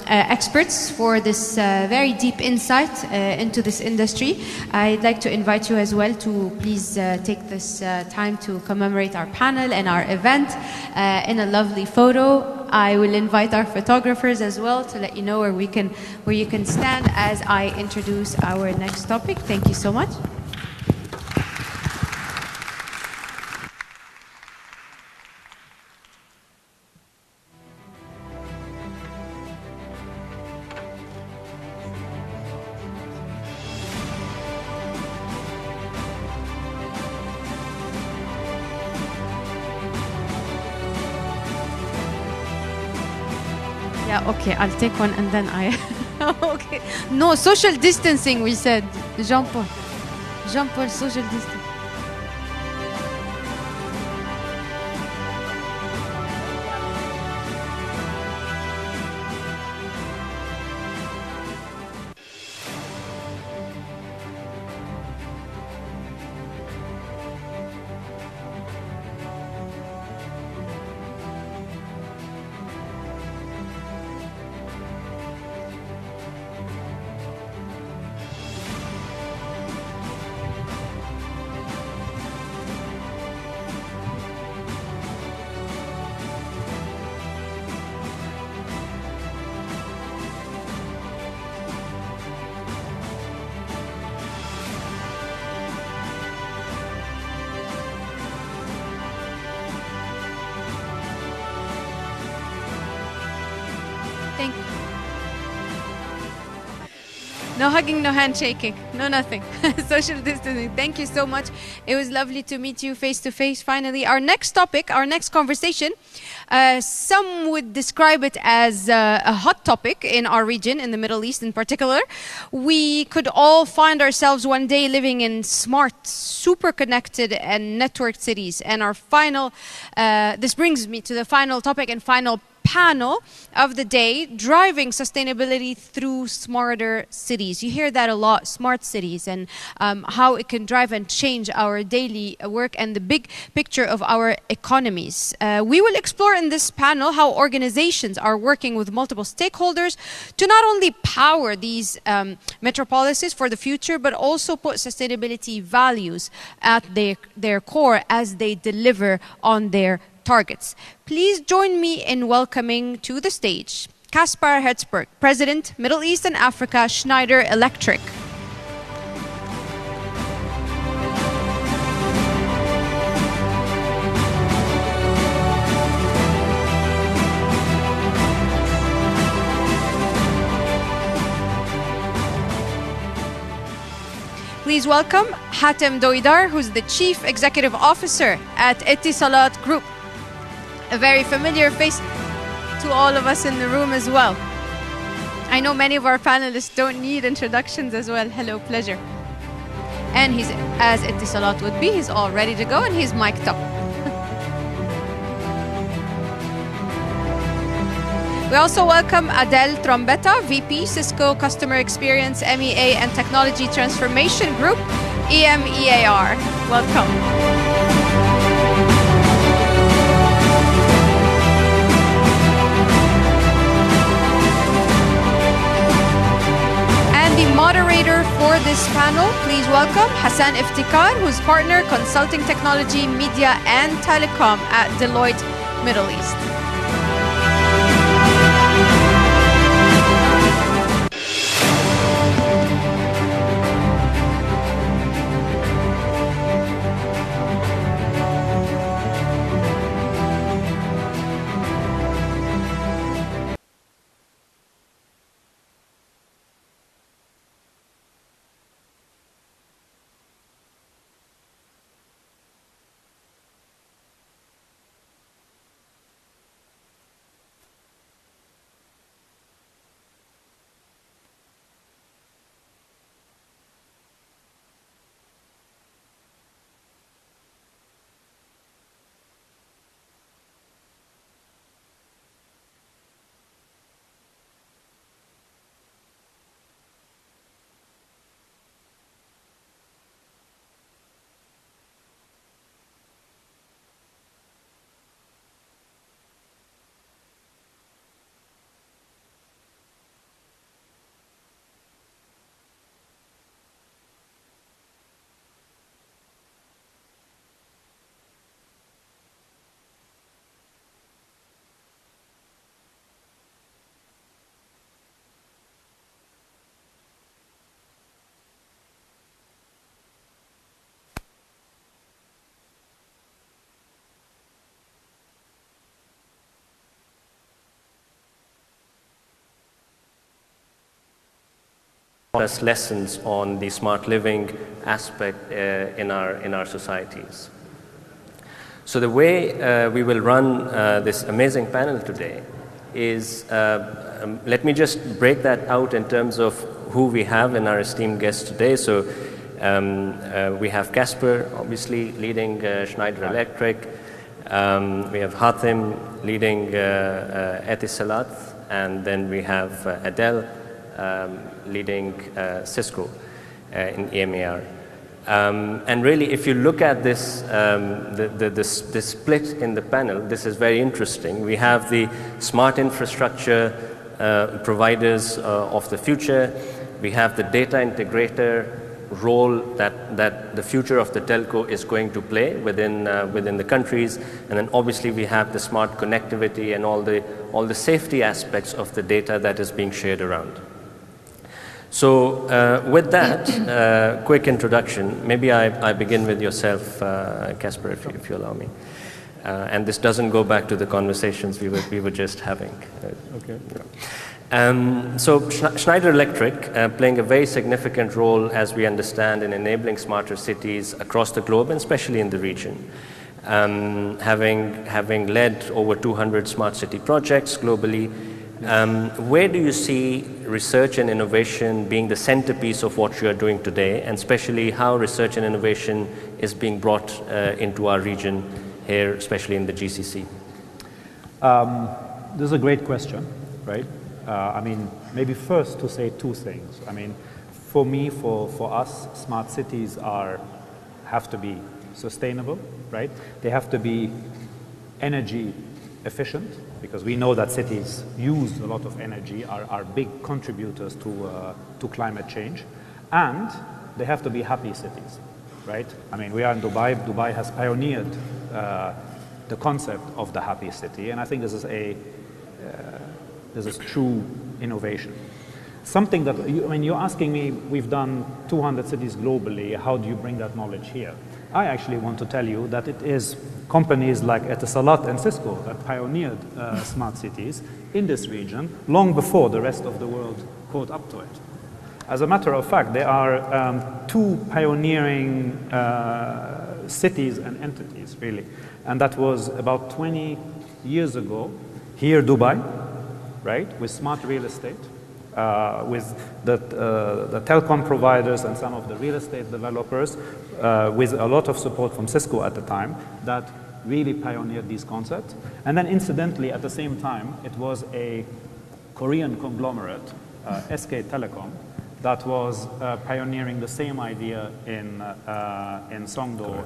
experts for this very deep insight into this industry. I'd like to invite you as well to please take this time to commemorate our panel and our event in a lovely photo. I will invite our photographers as well to let you know where you can stand as I introduce our next topic. Thank you so much. Yeah, okay, I'll take one and then I... Okay. No, social distancing, we said. Jean-Paul, social distancing. No hugging, no handshaking, no nothing. Social distancing. Thank you so much. It was lovely to meet you face to face. Finally, our next topic, our next conversation, some would describe it as a hot topic in our region, in the Middle East in particular. We could all find ourselves one day living in smart, super connected and networked cities. And our final, this brings me to the final topic and final panel of the day, driving sustainability through smarter cities. You hear that a lot, smart cities, and how it can drive and change our daily work and the big picture of our economies. We will explore in this panel how organizations are working with multiple stakeholders to not only power these metropolises for the future, but also put sustainability values at their core as they deliver on their targets. Please join me in welcoming to the stage Kaspar Hertzberg, President, Middle East and Africa, Schneider Electric. Please welcome Hatem Doidar, who's the Chief Executive Officer at Etisalat Group. A very familiar face to all of us in the room as well. I know many of our panelists don't need introductions as well. Hello, pleasure. And he's, as Etisalat would be, he's all ready to go and he's mic'd up. We also welcome Adele Trombetta, VP, Cisco Customer Experience, MEA and Technology Transformation Group, EMEAR. Welcome. The moderator for this panel, please welcome Hassan Iftikhar, who's partner consulting technology, media and telecom at Deloitte Middle East. Us lessons on the smart living aspect in our societies. So the way we will run this amazing panel today is, let me just break that out in terms of who we have in our esteemed guests today. So we have Kaspar, obviously leading Schneider Electric. We have Hatem leading Etisalat, and then we have Adele leading Cisco in EMEAR. And really, if you look at this, the split in the panel, this is very interesting. We have the smart infrastructure providers of the future. We have the data integrator role that the future of the telco is going to play within the countries. And then obviously we have the smart connectivity and all the safety aspects of the data that is being shared around. So with that quick introduction, maybe I begin with yourself, Kaspar, if you allow me. And this doesn't go back to the conversations we were just having. Okay. So Schneider Electric playing a very significant role, as we understand, in enabling smarter cities across the globe, and especially in the region. Having led over 200 smart city projects globally, where do you see research and innovation being the centerpiece of what you are doing today, and especially how research and innovation is being brought into our region here, especially in the GCC? This is a great question, right? I mean, maybe first to say two things. I mean, for me, for us, smart cities have to be sustainable, right? They have to be energy efficient, because we know that cities use a lot of energy, are big contributors to climate change, and they have to be happy cities, right? I mean, we are in Dubai. Dubai has pioneered the concept of the happy city, and I think this is true innovation. Something that, I mean, you're asking me, we've done 200 cities globally, how do you bring that knowledge here? I actually want to tell you that it is companies like Etisalat and Cisco that pioneered smart cities in this region long before the rest of the world caught up to it. As a matter of fact, there are two pioneering cities and entities, really. And that was about 20 years ago, here Dubai, right, with smart real estate, with the telecom providers and some of the real estate developers, with a lot of support from Cisco at the time, that really pioneered these concepts. And then incidentally, at the same time, it was a Korean conglomerate, SK Telecom, that was pioneering the same idea in Songdo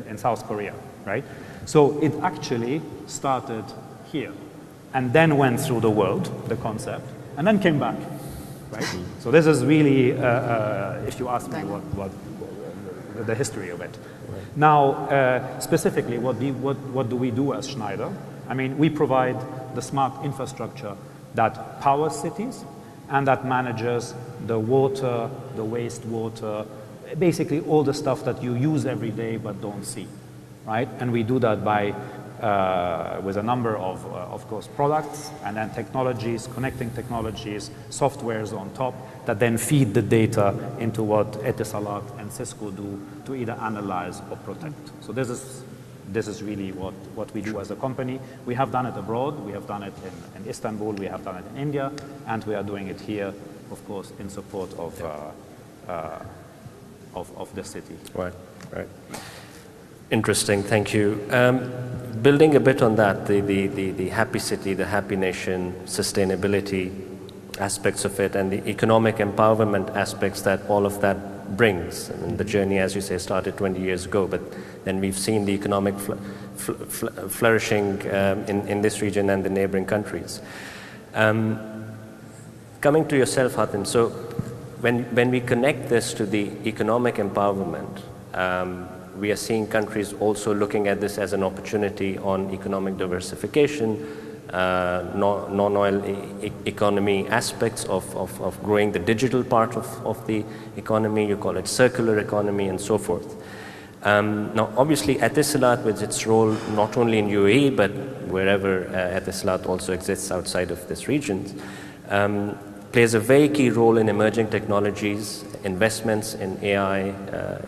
in South Korea, right? So it actually started here and then went through the world, the concept, and then came back, right? So this is really, if you ask me what the history of it. Now, specifically, what do we do as Schneider? I mean, we provide the smart infrastructure that powers cities and that manages the water, the wastewater, basically all the stuff that you use every day but don't see, right? And we do that by with a number of course, products and then technologies, connecting technologies, softwares on top that then feed the data into what Etisalat and Cisco do to either analyze or protect. So this is really what we do as a company. We have done it abroad. We have done it in Istanbul. We have done it in India, and we are doing it here, of course, in support of the city. Right. Interesting, thank you. Building a bit on that, the happy city, the happy nation, sustainability aspects of it, and the economic empowerment aspects that all of that brings. And the journey, as you say, started 20 years ago, but then we've seen the economic flourishing in this region and the neighboring countries. Coming to yourself, Hatem, so when we connect this to the economic empowerment, we are seeing countries also looking at this as an opportunity on economic diversification, non-oil economy aspects of growing the digital part of the economy. You call it circular economy and so forth. Now, obviously, Etisalat, with its role not only in UAE, but wherever Etisalat also exists outside of this region, plays a very key role in emerging technologies, investments in AI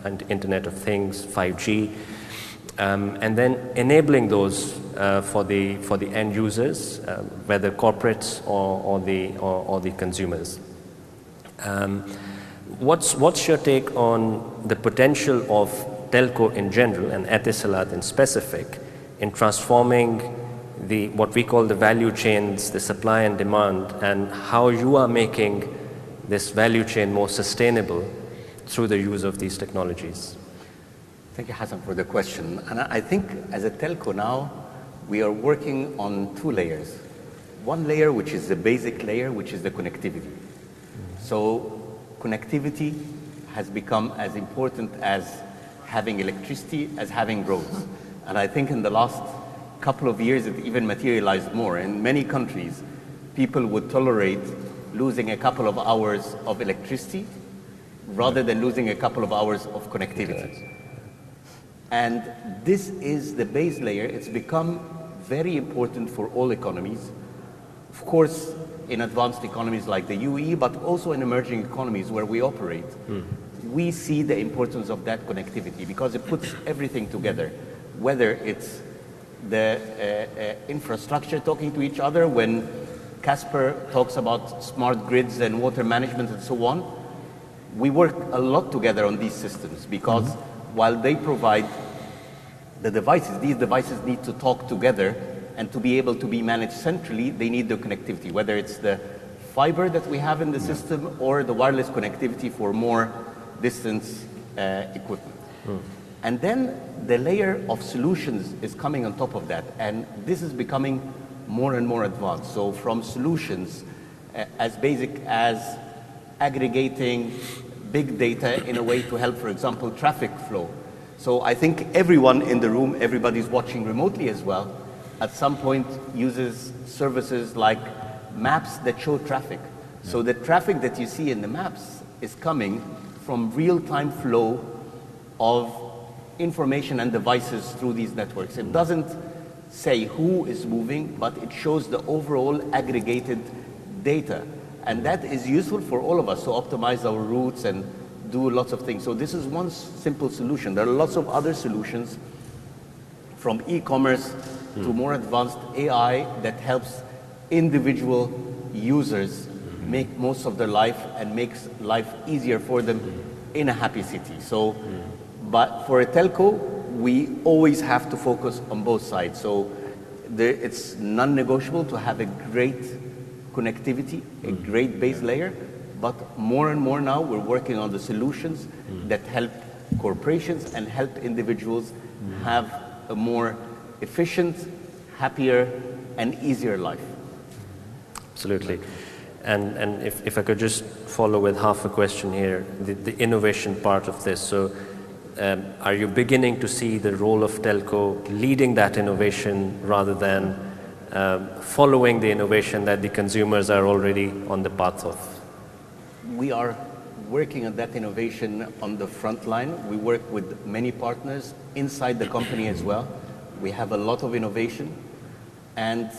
and Internet of Things, 5G, and then enabling those for the end users, whether corporates or the consumers. What's your take on the potential of telco in general and Etisalat in specific in transforming what we call the value chains, the supply and demand, and how you are making this value chain more sustainable through the use of these technologies? Thank you, Hassan, for the question. And I think as a telco now, we are working on two layers. One layer, which is the basic layer, which is the connectivity. So connectivity has become as important as having electricity, as having roads. And I think in the last couple of years, it even materialized more. In many countries, people would tolerate losing a couple of hours of electricity rather than losing a couple of hours of connectivity. And this is the base layer. It's become very important for all economies. Of course, in advanced economies like the UAE, but also in emerging economies where we operate, we see the importance of that connectivity because it puts everything together, whether it's the infrastructure talking to each other. When Casper talks about smart grids and water management and so on, we work a lot together on these systems because while they provide the devices, these devices need to talk together and to be able to be managed centrally, they need the connectivity, whether it's the fiber that we have in the system or the wireless connectivity for more distance equipment. And then the layer of solutions is coming on top of that, and this is becoming more and more advanced. So from solutions as basic as aggregating big data in a way to help, for example, traffic flow. So I think everyone in the room, everybody's watching remotely as well, at some point uses services like maps that show traffic. So the traffic that you see in the maps is coming from real-time flow of information and devices through these networks. It doesn't say who is moving, but it shows the overall aggregated data. And that is useful for all of us to optimize our routes and do lots of things. So this is one simple solution. There are lots of other solutions, from e-commerce to more advanced AI, that helps individual users make most of their life and makes life easier for them in a happy city. So, but for a telco, we always have to focus on both sides. So it's non-negotiable to have a great connectivity, a great base layer, but more and more now we're working on the solutions that help corporations and help individuals have a more efficient, happier, and easier life. Absolutely. And if I could just follow with half a question here, the innovation part of this. So are you beginning to see the role of telco leading that innovation rather than following the innovation that the consumers are already on the path of? We are working on that innovation on the front line. We work with many partners inside the company as well. We have a lot of innovation, and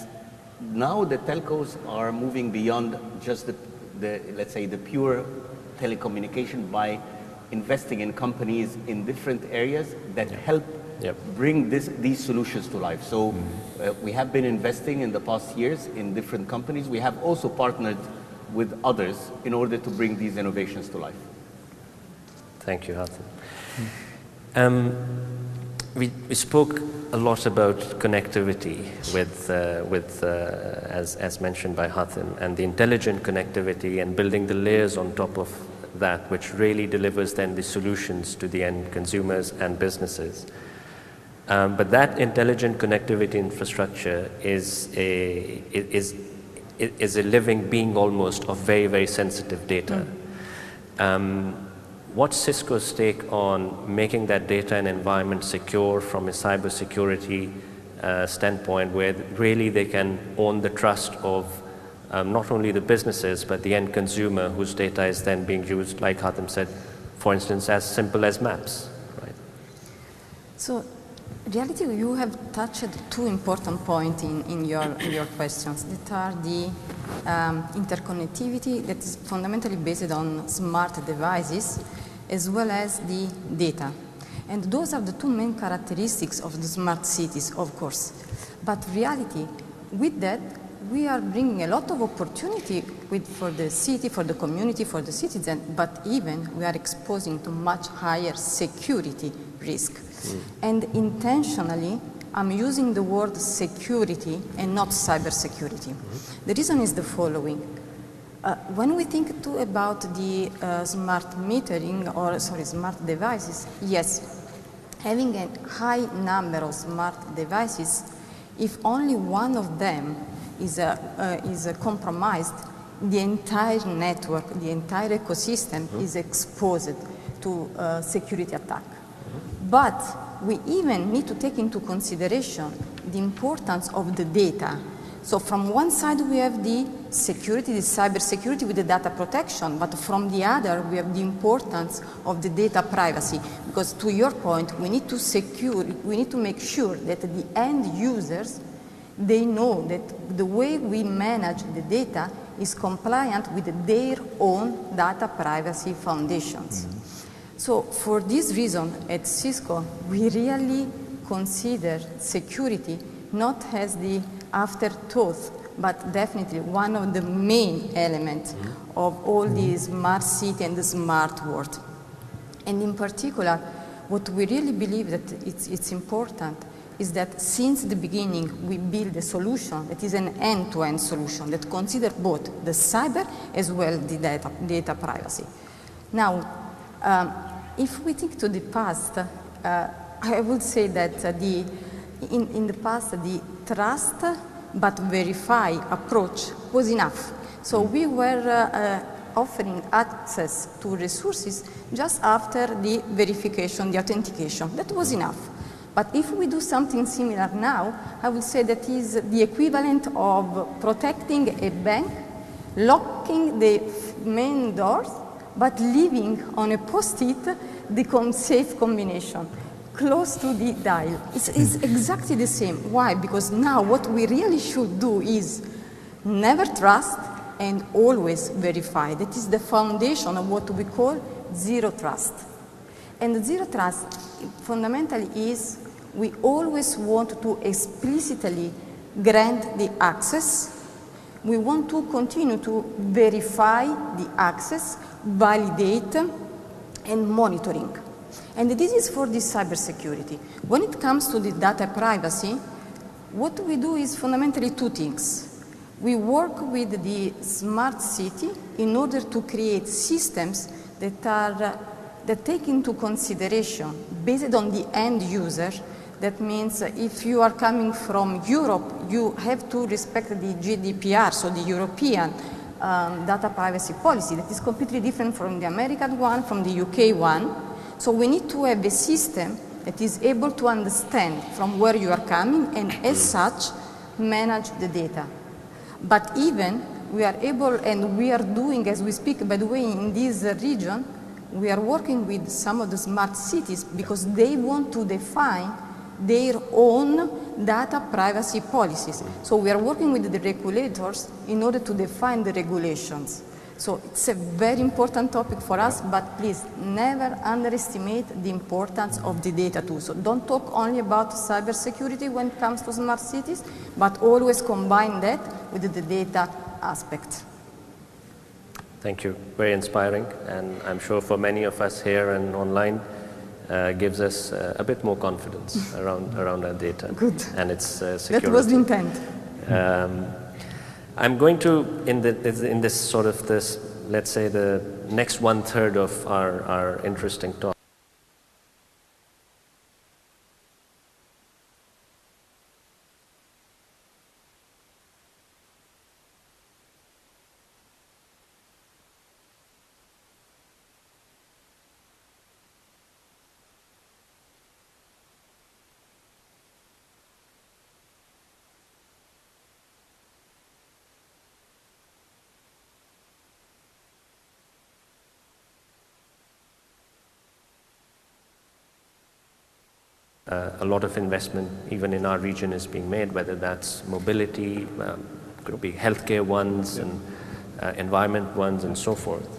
now the telcos are moving beyond just the let's say the pure telecommunication by investing in companies in different areas that help bring these solutions to life. So we have been investing in the past years in different companies. We have also partnered with others in order to bring these innovations to life. Thank you, Hatem. We spoke a lot about connectivity as mentioned by Hatem, and the intelligent connectivity and building the layers on top of that, which really delivers then the solutions to the end consumers and businesses. But that intelligent connectivity infrastructure is a living being almost of very, very sensitive data. What's Cisco's take on making that data and environment secure from a cybersecurity standpoint, where really they can own the trust of not only the businesses, but the end consumer whose data is then being used, like Hatem said, for instance, as simple as maps, right? So, reality, you have touched two important points in your questions, that are the interconnectivity that is fundamentally based on smart devices, as well as the data. And those are the two main characteristics of the smart cities, of course. But reality, with that, we are bringing a lot of opportunity for the city, for the community, for the citizen, but even we are exposing to much higher security risk. And intentionally, I'm using the word security and not cybersecurity. The reason is the following. When we think too about the smart metering, or smart devices, yes, having a high number of smart devices, if only one of them is compromised, the entire network, the entire ecosystem is exposed to security attack. But we even need to take into consideration the importance of the data. So from one side we have the security, the cybersecurity with the data protection, but from the other we have the importance of the data privacy. Because to your point, we need to make sure that the end users, they know that the way we manage the data is compliant with their own data privacy foundations. So for this reason, at Cisco, we really consider security not as the afterthought, but definitely one of the main elements of all the smart city and the smart world. And in particular, what we really believe that it's important is that since the beginning we build a solution that is an end-to-end solution that considers both the cyber as well the data privacy. Now, if we think to the past, I would say that in the past the trust but verify approach was enough. So we were offering access to resources just after the verification, the authentication. That was enough. But if we do something similar now, I would say that is the equivalent of protecting a bank, locking the main doors, but leaving on a post-it the safe combination close to the dial. It's exactly the same. Why? Because now what we really should do is never trust and always verify. That is the foundation of what we call zero trust. And zero trust fundamentally is we always want to explicitly grant the access. We want to continue to verify the access, validate, and monitoring. And this is for the cybersecurity. When it comes to the data privacy, what we do is fundamentally two things. We work with the smart city in order to create systems that take into consideration, based on the end user. That means if you are coming from Europe, you have to respect the GDPR, so the European data privacy policy that is completely different from the American one, from the UK one. So we need to have a system that is able to understand from where you are coming and as such manage the data. But even we are able, and we are doing as we speak, by the way, in this region, we are working with some of the smart cities because they want to define their own data privacy policies. So we are working with the regulators in order to define the regulations. So it's a very important topic for us, but please never underestimate the importance of the data too. So don't talk only about cybersecurity when it comes to smart cities, but always combine that with the data aspect. Thank you. Very inspiring, and I'm sure for many of us here and online, gives us a bit more confidence around our data. Good. And its security. That was the intent. I'm going to, in this sort of this, let's say the next 1/3 of our interesting talk, a lot of investment, even in our region, is being made, whether that's mobility, could be healthcare ones, and environment ones, and so forth.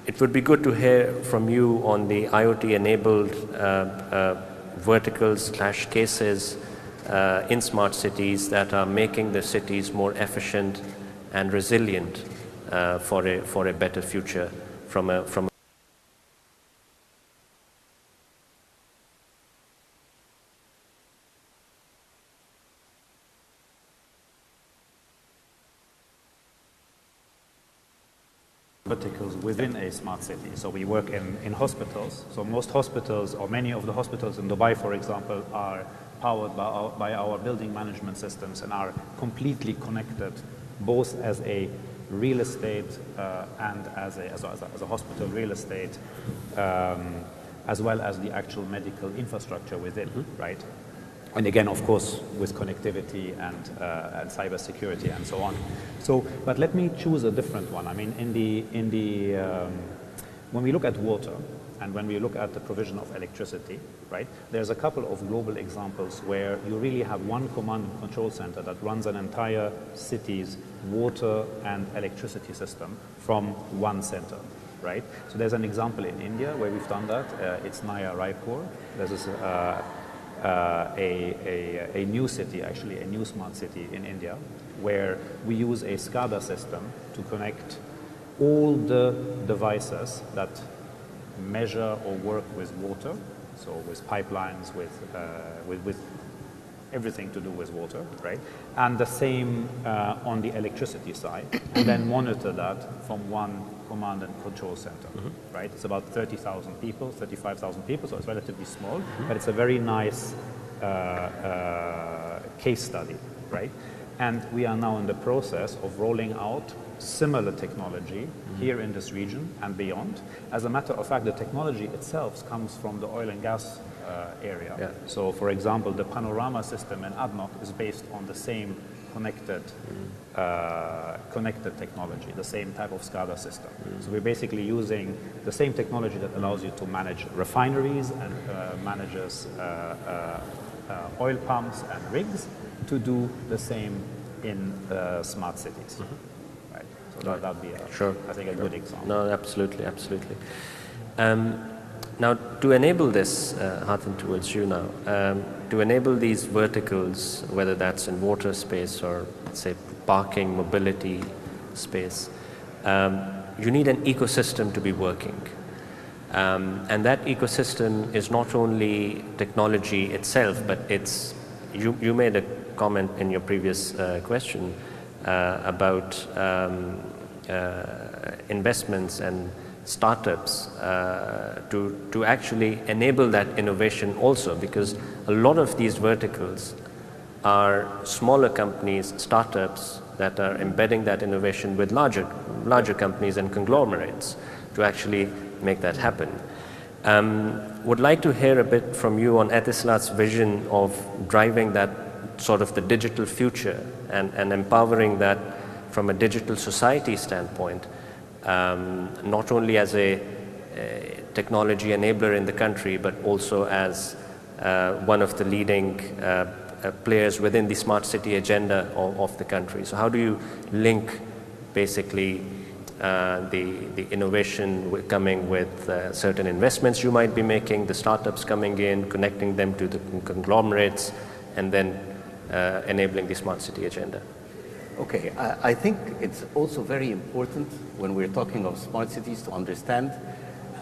It would be good to hear from you on the IoT-enabled verticals/cases in smart cities that are making the cities more efficient and resilient for a better future from verticals within a smart city. So we work in hospitals. So most hospitals, or many of the hospitals in Dubai, for example, are powered by our building management systems and are completely connected, both as a real estate and as a hospital real estate, as well as the actual medical infrastructure within, right? And again, of course, with connectivity and cybersecurity and so on. So, but let me choose a different one. I mean, when we look at water and when we look at the provision of electricity, right? There's a couple of global examples where you really have one command and control center that runs an entire city's water and electricity system from one center, right? So there's an example in India where we've done that. It's Naya Raipur. There's this, a new city, actually, a new smart city in India, where we use a SCADA system to connect all the devices that measure or work with water. so with pipelines, with everything to do with water, right? And the same on the electricity side, and then monitor that from one command and control center, right? It's about 30,000 people, 35,000 people, so it's relatively small, but it's a very nice case study, right? And we are now in the process of rolling out similar technology here in this region and beyond. As a matter of fact, the technology itself comes from the oil and gas area. Yeah. So, for example, the panorama system in ADNOC is based on the same connected technology, the same type of SCADA system. So we're basically using the same technology that allows you to manage refineries and manages oil pumps and rigs to do the same in smart cities. Right. So that'd be, I think, a good example. No, absolutely, absolutely. Now, to enable this, Hatem, towards you now, to enable these verticals, whether that's in water space or, let's say, parking, mobility space, you need an ecosystem to be working. And that ecosystem is not only technology itself, but it's, you made a comment in your previous question about investments and startups to actually enable that innovation also, because a lot of these verticals are smaller companies, startups that are embedding that innovation with larger companies and conglomerates to actually make that happen. Would like to hear a bit from you on Etislat's vision of driving that sort of the digital future and empowering that from a digital society standpoint, not only as a technology enabler in the country, but also as one of the leading players within the smart city agenda of the country. So how do you link basically the innovation coming with certain investments you might be making, the startups coming in, connecting them to the conglomerates, and then enabling the smart city agenda? Okay, I think it's also very important when we're talking of smart cities to understand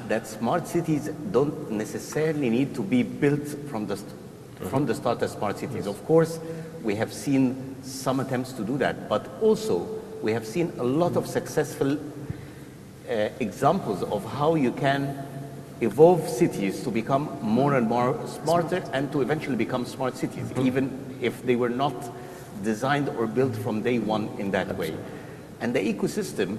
that smart cities don't necessarily need to be built from the start as smart cities. Of course, we have seen some attempts to do that, but also we have seen a lot of successful examples of how you can evolve cities to become more and more smarter and to eventually become smart cities, even if they were not designed or built from day one in that way. And the ecosystem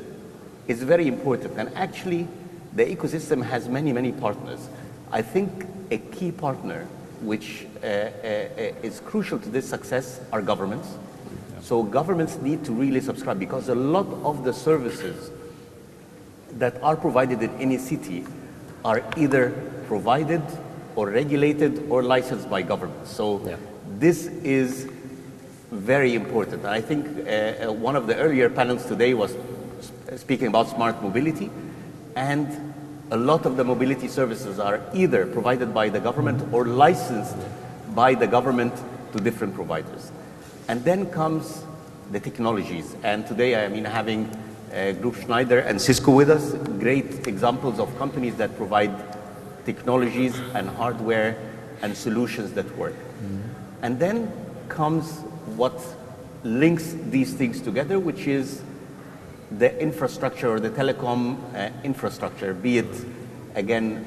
is very important. And actually, the ecosystem has many, many partners. I think a key partner which is crucial to this success are governments. So governments need to really subscribe, because a lot of the services that are provided in any city are either provided or regulated or licensed by governments. So this is very important. I think one of the earlier panels today was speaking about smart mobility, and a lot of the mobility services are either provided by the government or licensed by the government to different providers. And then comes the technologies. And today, I mean, having Group Schneider and Cisco with us, great examples of companies that provide technologies and hardware and solutions that work. And then comes what links these things together, which is the infrastructure or the telecom infrastructure, be it, again,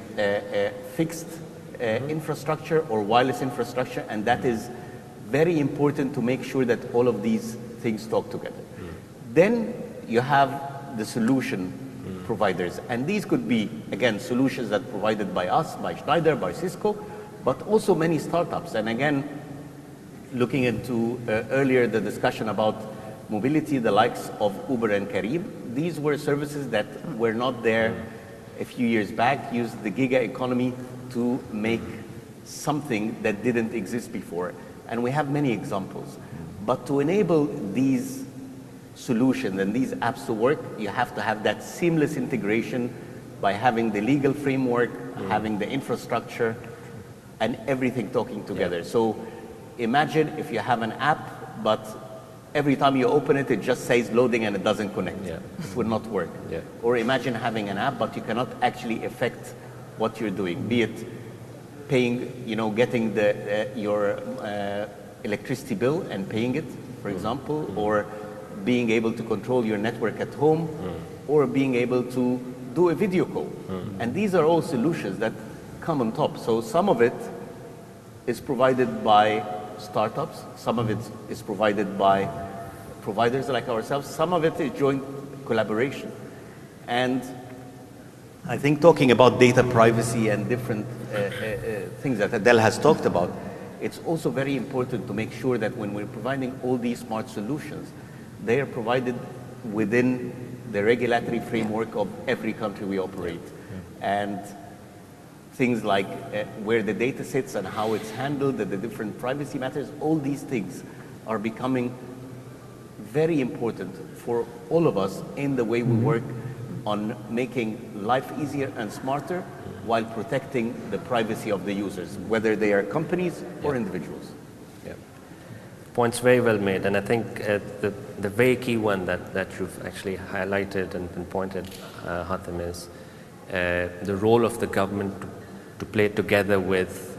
fixed infrastructure or wireless infrastructure, and that is very important to make sure that all of these things talk together. Then you have the solution providers, and these could be, again, solutions that are provided by us, by Schneider, by Cisco, but also many startups. And again, looking into earlier the discussion about mobility, the likes of Uber and Careem, these were services that were not there a few years back, used the giga economy to make something that didn't exist before. And we have many examples. But to enable these solutions and these apps to work, you have to have that seamless integration by having the legal framework, having the infrastructure, and everything talking together. So imagine if you have an app, but every time you open it, it just says loading and it doesn't connect. It would not work. Or imagine having an app, but you cannot actually affect what you're doing, be it paying, getting your electricity bill and paying it, for example, or being able to control your network at home, or being able to do a video call. And these are all solutions that come on top. So some of it is provided by startups, some of it is provided by providers like ourselves, some of it is joint collaboration. And I think talking about data privacy and different things that Adele has talked about, it's also very important to make sure that when we're providing all these smart solutions, they are provided within the regulatory framework of every country we operate. And things like where the data sits and how it's handled, the different privacy matters, all these things are becoming very important for all of us in the way we work on making life easier and smarter while protecting the privacy of the users, whether they are companies or individuals. Yeah. Points very well made, and I think the very key one that you've actually highlighted and pointed, Hatem, is the role of the government to play together with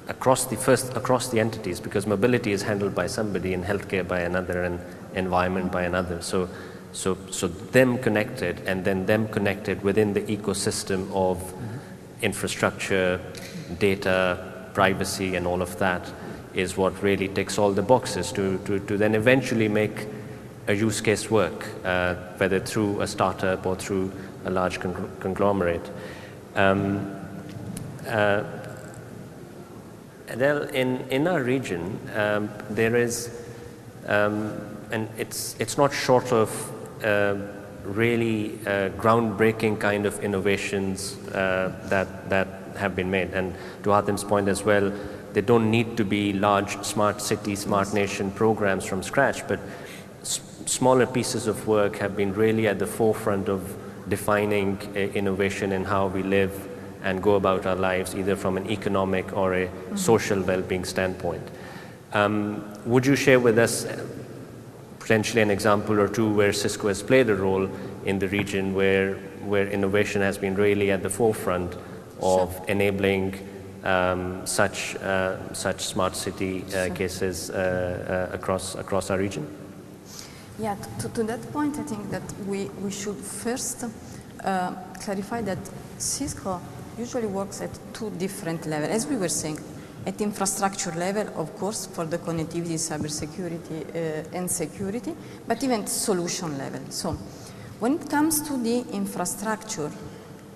across the entities, because mobility is handled by somebody, and healthcare by another, and environment by another. So them connected, and then them connected within the ecosystem of infrastructure, data, privacy, and all of that is what really ticks all the boxes to then eventually make a use case work, whether through a startup or through a large conglomerate. Adele, in our region, there is, and it's not short of really groundbreaking kind of innovations that have been made. And to Hatem's point as well, they don't need to be large smart city, smart nation programs from scratch, but smaller pieces of work have been really at the forefront of defining innovation in how we live and go about our lives, either from an economic or a social well-being standpoint. Would you share with us potentially an example or two where Cisco has played a role in the region where innovation has been really at the forefront of enabling such smart city cases across our region? Yeah, to that point, I think that we should first clarify that Cisco usually works at two different levels, as we were saying. At infrastructure level, of course, for the connectivity, cybersecurity, and security, but even solution level. So when it comes to the infrastructure,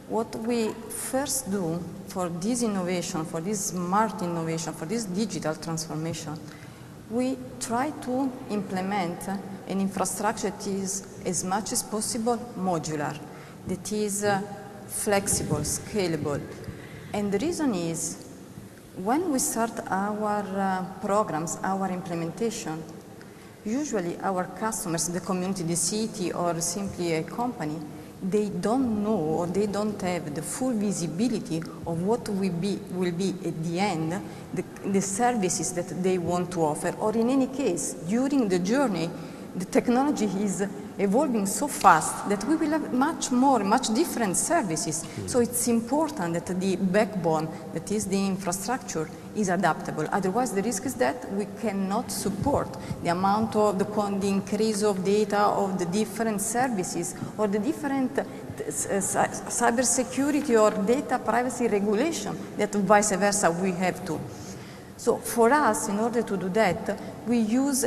what we first do for this innovation, for this smart innovation, for this digital transformation, we try to implement an infrastructure that is as much as possible modular, that is flexible, scalable. And the reason is, when we start our programs, our implementation, usually our customers, the community, the city, or simply a company, they don't know or they don't have the full visibility of what will be at the end, the services that they want to offer. Or in any case, during the journey, the technology is evolving so fast that we will have much different services. So it's important that the backbone, that is the infrastructure, is adaptable. Otherwise, the risk is that we cannot support the amount of the increase of data of the different services or the different cybersecurity or data privacy regulation that vice versa we have to. So for us, in order to do that, we use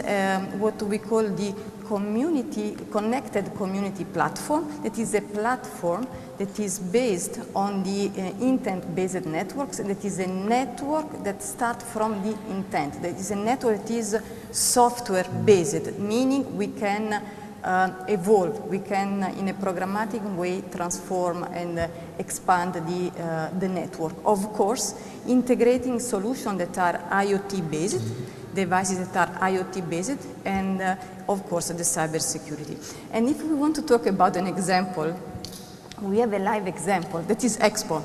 what we call the connected community platform. That is a platform that is based on the intent-based networks. That is a network that starts from the intent. That is a network that is software-based, meaning we can evolve. We can, in a programmatic way, transform and expand the network. Of course, integrating solutions that are IoT-based, devices that are IoT-based, and of course, the cybersecurity. And if we want to talk about an example, we have a live example that is Expo.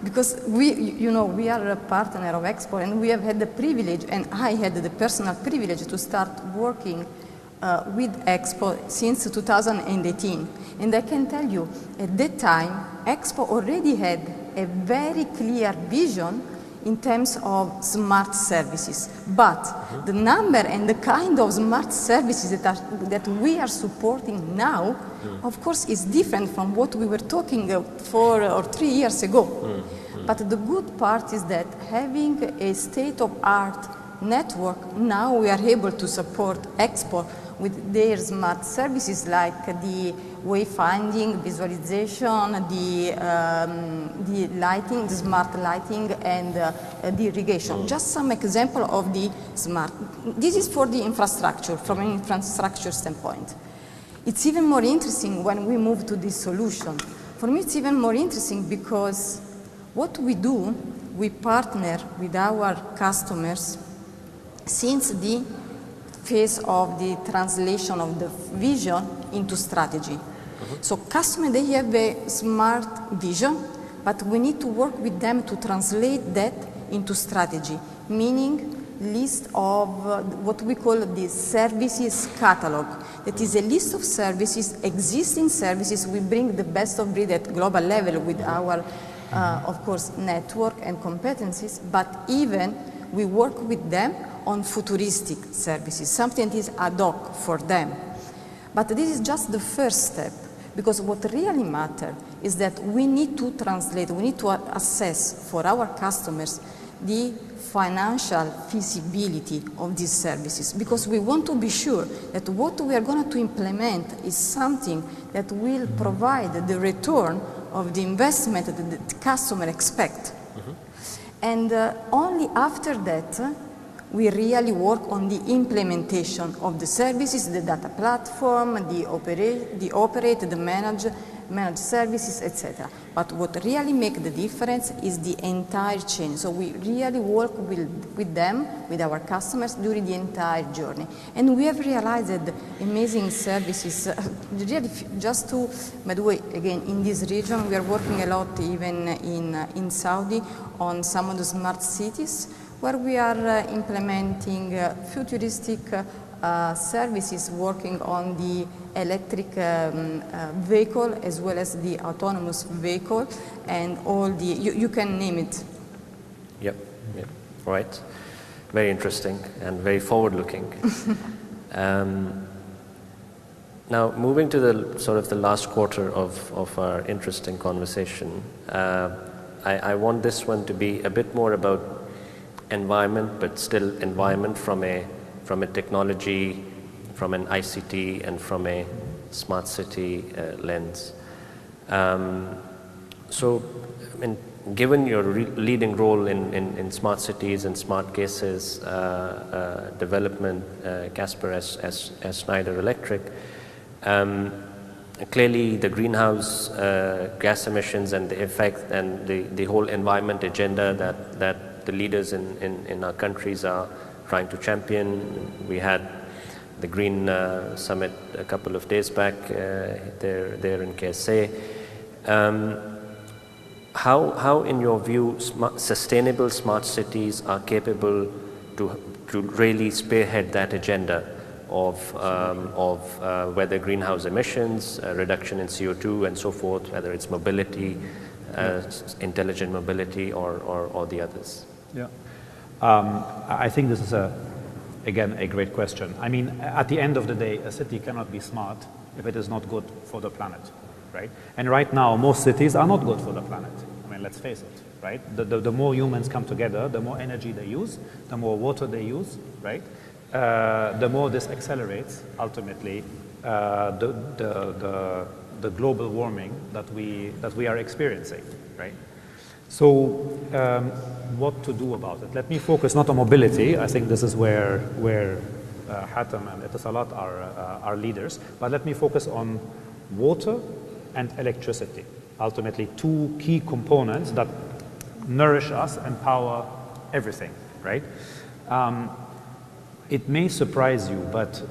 Because we are a partner of Expo, and we have had the privilege, and I had the personal privilege to start working with Expo since 2018. And I can tell you, at that time, Expo already had a very clear vision in terms of smart services. But the number and the kind of smart services that we are supporting now, of course, is different from what we were talking 4 or 3 years ago. But the good part is that having a state-of-art network, now we are able to support export with their smart services like the wayfinding, visualization, the lighting, the smart lighting, and the irrigation. Just some example of the smart. This is for the infrastructure, from an infrastructure standpoint. It's even more interesting when we move to this solution. For me, it's even more interesting because what we do, we partner with our customers since the phase of the translation of the vision into strategy. So customers, they have a smart vision, but we need to work with them to translate that into strategy, meaning list of what we call the services catalog. That is a list of services, existing services. We bring the best of breed at global level with our, of course, network and competencies, but even we work with them on futuristic services, something that is ad hoc for them. But this is just the first step, because what really matters is that we need to translate, we need to assess for our customers the financial feasibility of these services, because we want to be sure that what we are going to implement is something that will provide the return of the investment that the customer expects. And only after that, we really work on the implementation of the services, the data platform, the operate, the manage services, etc. But what really makes the difference is the entire chain. So we really work with them, with our customers, during the entire journey. And we have realized that amazing services, really just to, by the way, again, in this region, we are working a lot even in Saudi on some of the smart cities, where we are implementing futuristic services working on the electric vehicle as well as the autonomous vehicle and all the, you can name it. Yep, right. Very interesting and very forward-looking. Now, moving to the sort of the last quarter of our interesting conversation, I want this one to be a bit more about environment, but still environment from a technology, from an ICT, and from a smart city lens. So, I mean, given your leading role in smart cities and smart cases development, Casper as Schneider Electric, clearly the greenhouse gas emissions and the effect and the whole environment agenda that the leaders in our countries are trying to champion. We had the Green Summit a couple of days back there in KSA. How, in your view, sustainable smart cities are capable to really spearhead that agenda of whether greenhouse emissions, reduction in CO2 and so forth, whether it's mobility, intelligent mobility or the others? Yeah, I think this is again a great question. I mean, at the end of the day, a city cannot be smart if it is not good for the planet, right? And right now, most cities are not good for the planet. I mean, let's face it, right? The more humans come together, the more energy they use, the more water they use, right? The more this accelerates ultimately the global warming that we are experiencing, right? So what to do about it? Let me focus not on mobility. I think this is where Hatem and Etisalat are leaders, but let me focus on water and electricity. Ultimately, two key components that nourish us and power everything, right? It may surprise you, but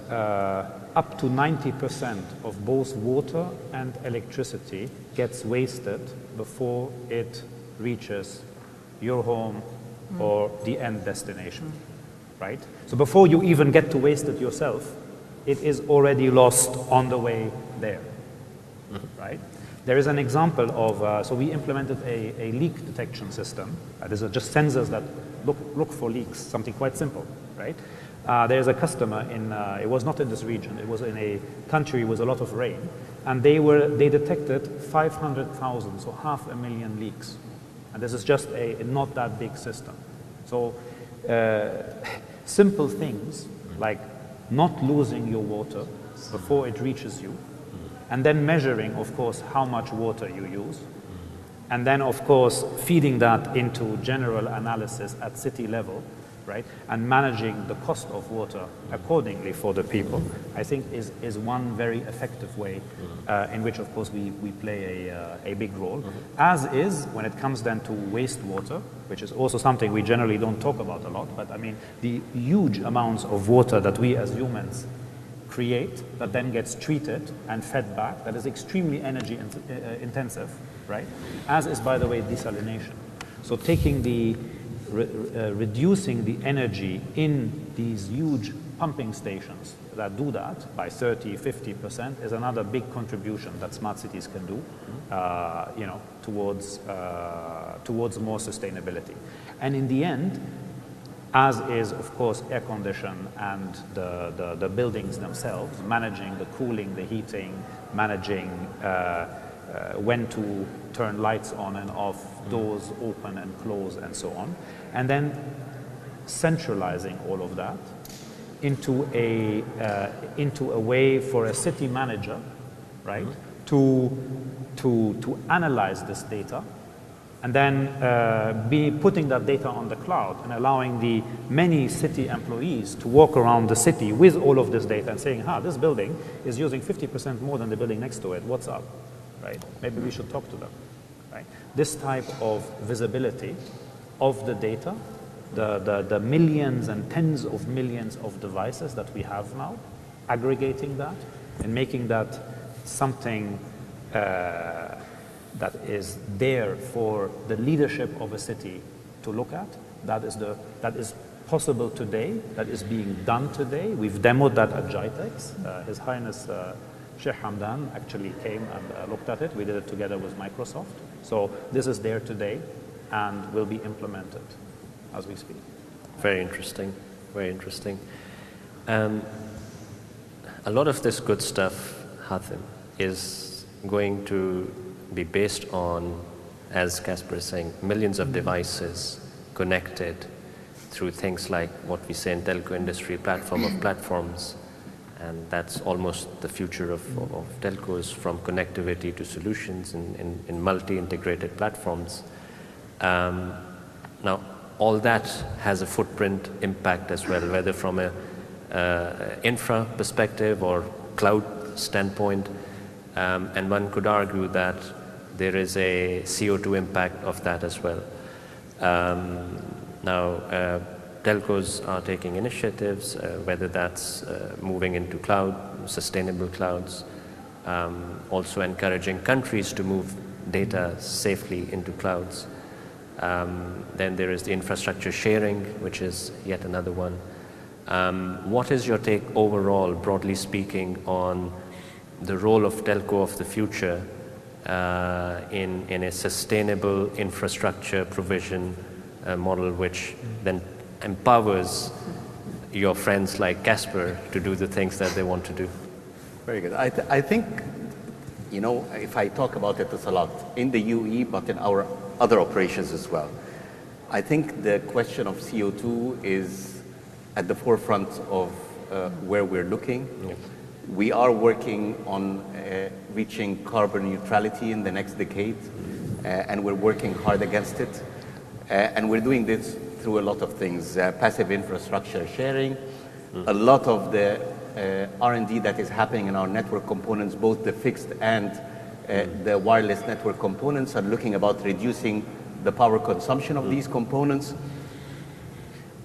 up to 90% of both water and electricity gets wasted before it reaches your home or the end destination, right? So before you even get to waste it yourself, it is already lost on the way there, right? There is an example of, so we implemented a leak detection system. These are just sensors that look for leaks, something quite simple, right? There's a customer in, it was not in this region, it was in a country with a lot of rain, and they detected 500,000, so 500,000 leaks. And this is just a not that big system. So simple things like not losing your water before it reaches you, and then measuring, of course, how much water you use, and then, of course, feeding that into general analysis at city level, right, and managing the cost of water accordingly for the people, I think is one very effective way in which, of course, we play a big role. As is, when it comes then to wastewater, which is also something we generally don't talk about a lot, but I mean, the huge amounts of water that we as humans create that then gets treated and fed back, that is extremely energy intensive, right? As is, by the way, desalination. So taking reducing the energy in these huge pumping stations that do that by 30–50% is another big contribution that smart cities can do, you know, towards more sustainability. And in the end, as is, of course, air condition and the buildings themselves, managing the cooling, the heating, managing when to turn lights on and off, doors open and close, and so on. And then centralizing all of that into a way for a city manager, right, to analyze this data, and then be putting that data on the cloud and allowing the many city employees to walk around the city with all of this data and saying, this building is using 50% more than the building next to it, what's up, right? Maybe we should talk to them, right? This type of visibility of the data, the millions and tens of millions of devices that we have now, aggregating that and making that something that is there for the leadership of a city to look at. That is possible today. That is being done today. We've demoed that at GITEX. His Highness Sheikh Hamdan actually came and looked at it. We did it together with Microsoft. So this is there today and will be implemented as we speak. Very interesting. Very interesting. A lot of this good stuff, Hathim, is going to be based on, as Casper is saying, millions of devices connected through things like what we say in telco industry, platform of platforms, and that's almost the future of telcos, from connectivity to solutions in multi-integrated platforms. Now, all that has a footprint impact as well, whether from a infra perspective or cloud standpoint, and one could argue that there is a CO2 impact of that as well. Now, telcos are taking initiatives, whether that's moving into cloud, sustainable clouds, also encouraging countries to move data safely into clouds. Then there is the infrastructure sharing, which is yet another one. What is your take overall, broadly speaking, on the role of telco of the future in a sustainable infrastructure provision model, which then empowers your friends like Casper to do the things that they want to do? Very good. I think, you know, if I talk about it a lot in the UAE, but in our other operations as well, I think the question of CO2 is at the forefront of where we're looking. Yep. We are working on reaching carbon neutrality in the next decade, and we're working hard against it. And we're doing this through a lot of things, passive infrastructure sharing, a lot of the R&D that is happening in our network components, both the fixed and the wireless network components, are looking about reducing the power consumption of these components.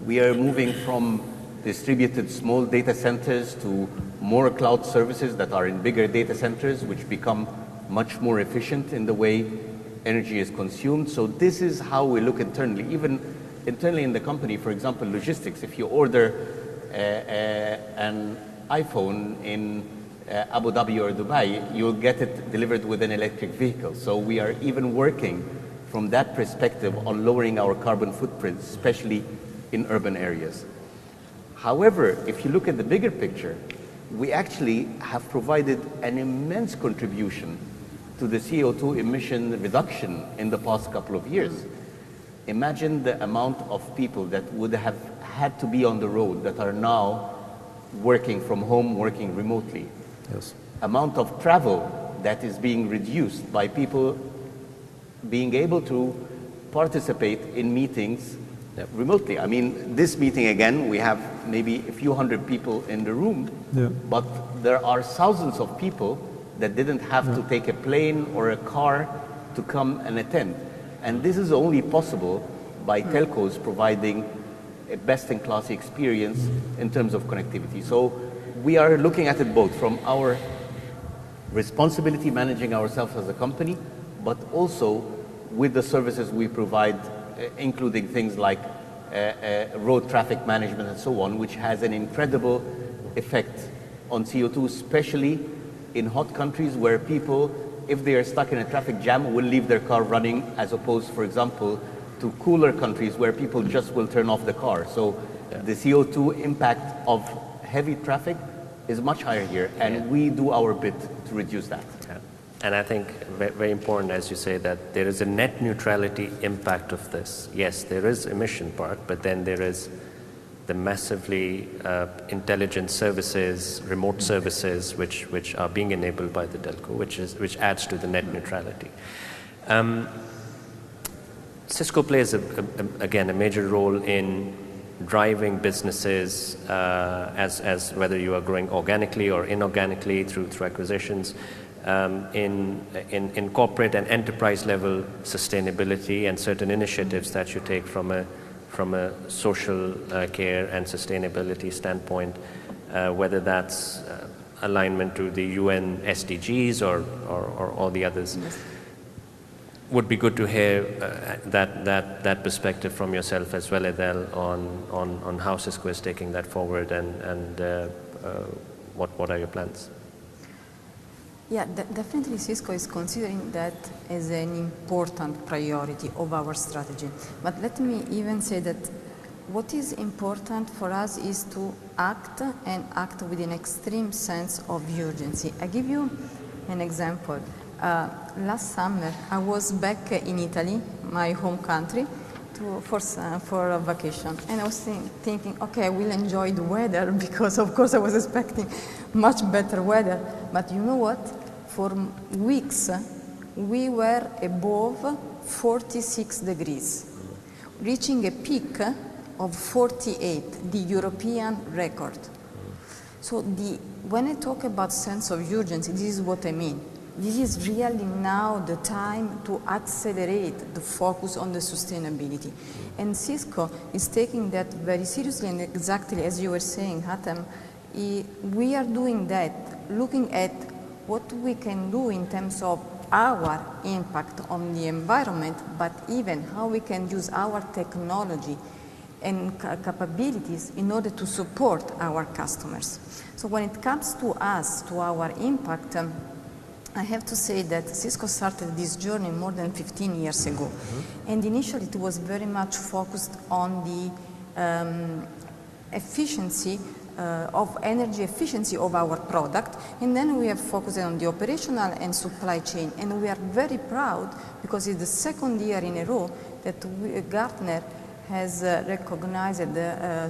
We are moving from distributed small data centers to more cloud services that are in bigger data centers, which become much more efficient in the way energy is consumed. So this is how we look internally, even internally in the company. For example, logistics, if you order an iPhone in Abu Dhabi or Dubai, you'll get it delivered with an electric vehicle. So we are even working from that perspective on lowering our carbon footprint, especially in urban areas. However, if you look at the bigger picture, we actually have provided an immense contribution to the CO2 emission reduction in the past couple of years. Imagine the amount of people that would have had to be on the road that are now working from home, working remotely. Yes. Amount of travel that is being reduced by people being able to participate in meetings remotely. I mean, this meeting again, we have maybe a few hundred people in the room, but there are thousands of people that didn't have to take a plane or a car to come and attend. And this is only possible by telcos providing a best-in-class experience in terms of connectivity. So we are looking at it both from our responsibility managing ourselves as a company, but also with the services we provide, including things like road traffic management and so on, which has an incredible effect on CO2, especially in hot countries where people, if they are stuck in a traffic jam, will leave their car running, as opposed, for example, to cooler countries where people just will turn off the car. So the CO2 impact of heavy traffic is much higher here, and we do our bit to reduce that. And I think very important, as you say, that there is a net neutrality impact of this. Yes, there is emission part, but then there is the massively intelligent services, remote services, which are being enabled by the telco, which adds to the net neutrality. Cisco plays again a major role in driving businesses as whether you are growing organically or inorganically through acquisitions. In corporate and enterprise level sustainability and certain initiatives that you take from a social care and sustainability standpoint, whether that's alignment to the UN SDGs or all the others. Yes. Would be good to hear that perspective from yourself as well, Adele, on how Cisco is taking that forward and what are your plans? Yeah, definitely Cisco is considering that as an important priority of our strategy. But let me even say that what is important for us is to act and act with an extreme sense of urgency. I give you an example. Last summer, I was back in Italy, my home country, for a vacation. And I was thinking, okay, I will enjoy the weather because, of course, I was expecting much better weather. But you know what? For weeks, we were above 46 degrees, reaching a peak of 48, the European record. So when I talk about sense of urgency, this is what I mean. This is really now the time to accelerate the focus on the sustainability. And Cisco is taking that very seriously, and exactly as you were saying, Hatem, we are doing that, looking at what we can do in terms of our impact on the environment, but even how we can use our technology and capabilities in order to support our customers. So when it comes to us, to our impact, I have to say that Cisco started this journey more than 15 years ago. And initially it was very much focused on the efficiency of energy efficiency of our product, and then we have focused on the operational and supply chain. And we are very proud because it's the second year in a row that Gartner has recognized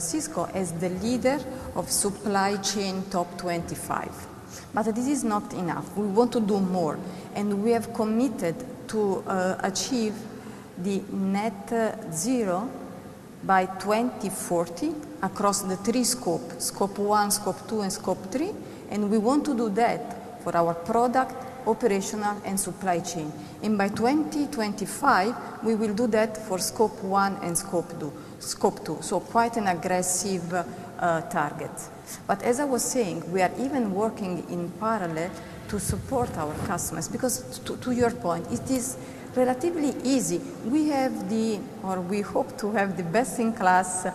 Cisco as the leader of supply chain top 25. But this is not enough. We want to do more, and we have committed to achieve the net zero by 2040 across the three scopes, scope 1, scope 2, and scope 3, and we want to do that for our product, operational, and supply chain. And by 2025, we will do that for scope 1 and scope 2, so quite an aggressive target. But as I was saying, we are even working in parallel to support our customers, because to your point, it is relatively easy. We have we hope to have the best-in-class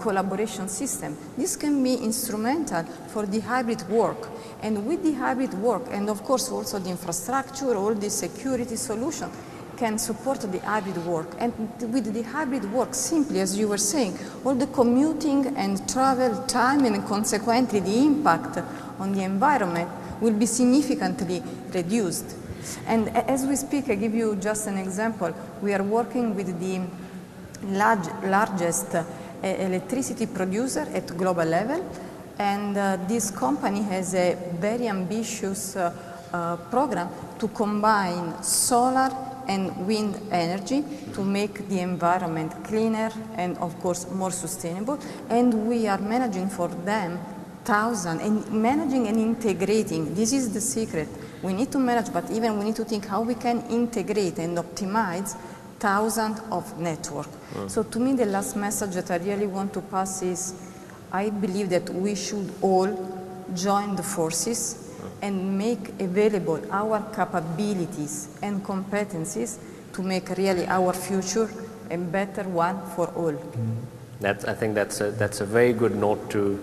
collaboration system. This can be instrumental for the hybrid work. And with the hybrid work, and of course also the infrastructure, all the security solution can support the hybrid work. And with the hybrid work, simply as you were saying, all the commuting and travel time and consequently the impact on the environment will be significantly reduced. And as we speak, I give you just an example. We are working with the largest electricity producer at global level, and this company has a very ambitious program to combine solar and wind energy to make the environment cleaner and of course more sustainable. And we are managing for them thousands, and managing and integrating, this is the secret. We need to manage, but even we need to think how we can integrate and optimize thousands of network. So to me, the last message that I really want to pass is, I believe that we should all join the forces and make available our capabilities and competencies to make really our future a better one for all. I think that's a very good note to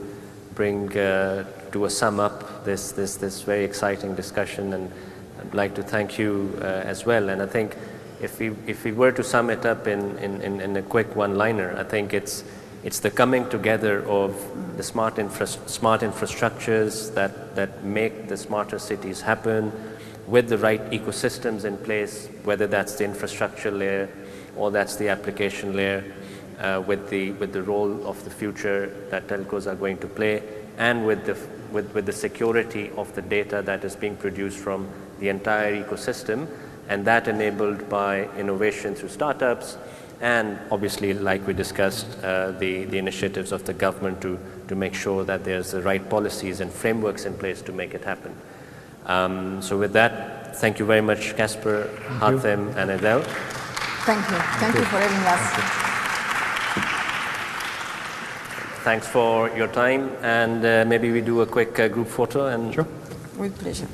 bring to a sum up this very exciting discussion, and I'd like to thank you as well. And I think if we were to sum it up in a quick one-liner, I think it's the coming together of the smart infrastructures that make the smarter cities happen, with the right ecosystems in place, whether that's the infrastructure layer or that's the application layer, with the role of the future that telcos are going to play, and with the security of the data that is being produced from the entire ecosystem, and that enabled by innovation through startups, and obviously, like we discussed, the initiatives of the government to make sure that there's the right policies and frameworks in place to make it happen. So with that, thank you very much, Casper, Hatem, and Adele. Thank you. Thank you for having us. Thanks for your time, and maybe we do a quick group photo. And Sure. With pleasure.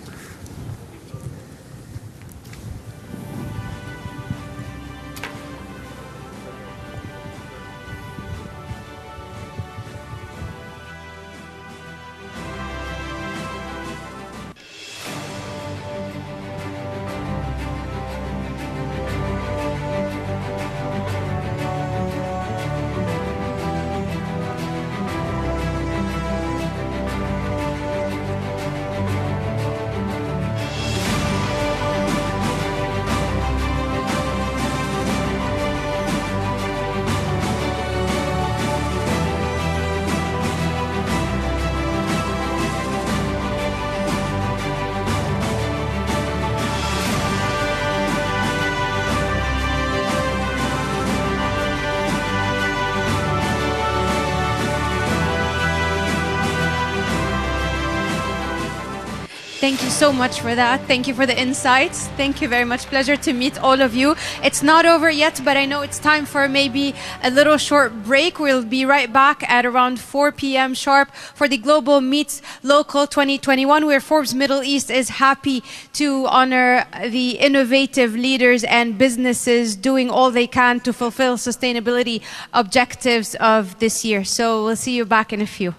Thank you so much for that. Thank you for the insights. Thank you very much. Pleasure to meet all of you. It's not over yet, but I know it's time for maybe a little short break. We'll be right back at around 4 p.m. sharp for the Global Meets Local 2021, where Forbes Middle East is happy to honor the innovative leaders and businesses doing all they can to fulfill sustainability objectives of this year. So we'll see you back in a few.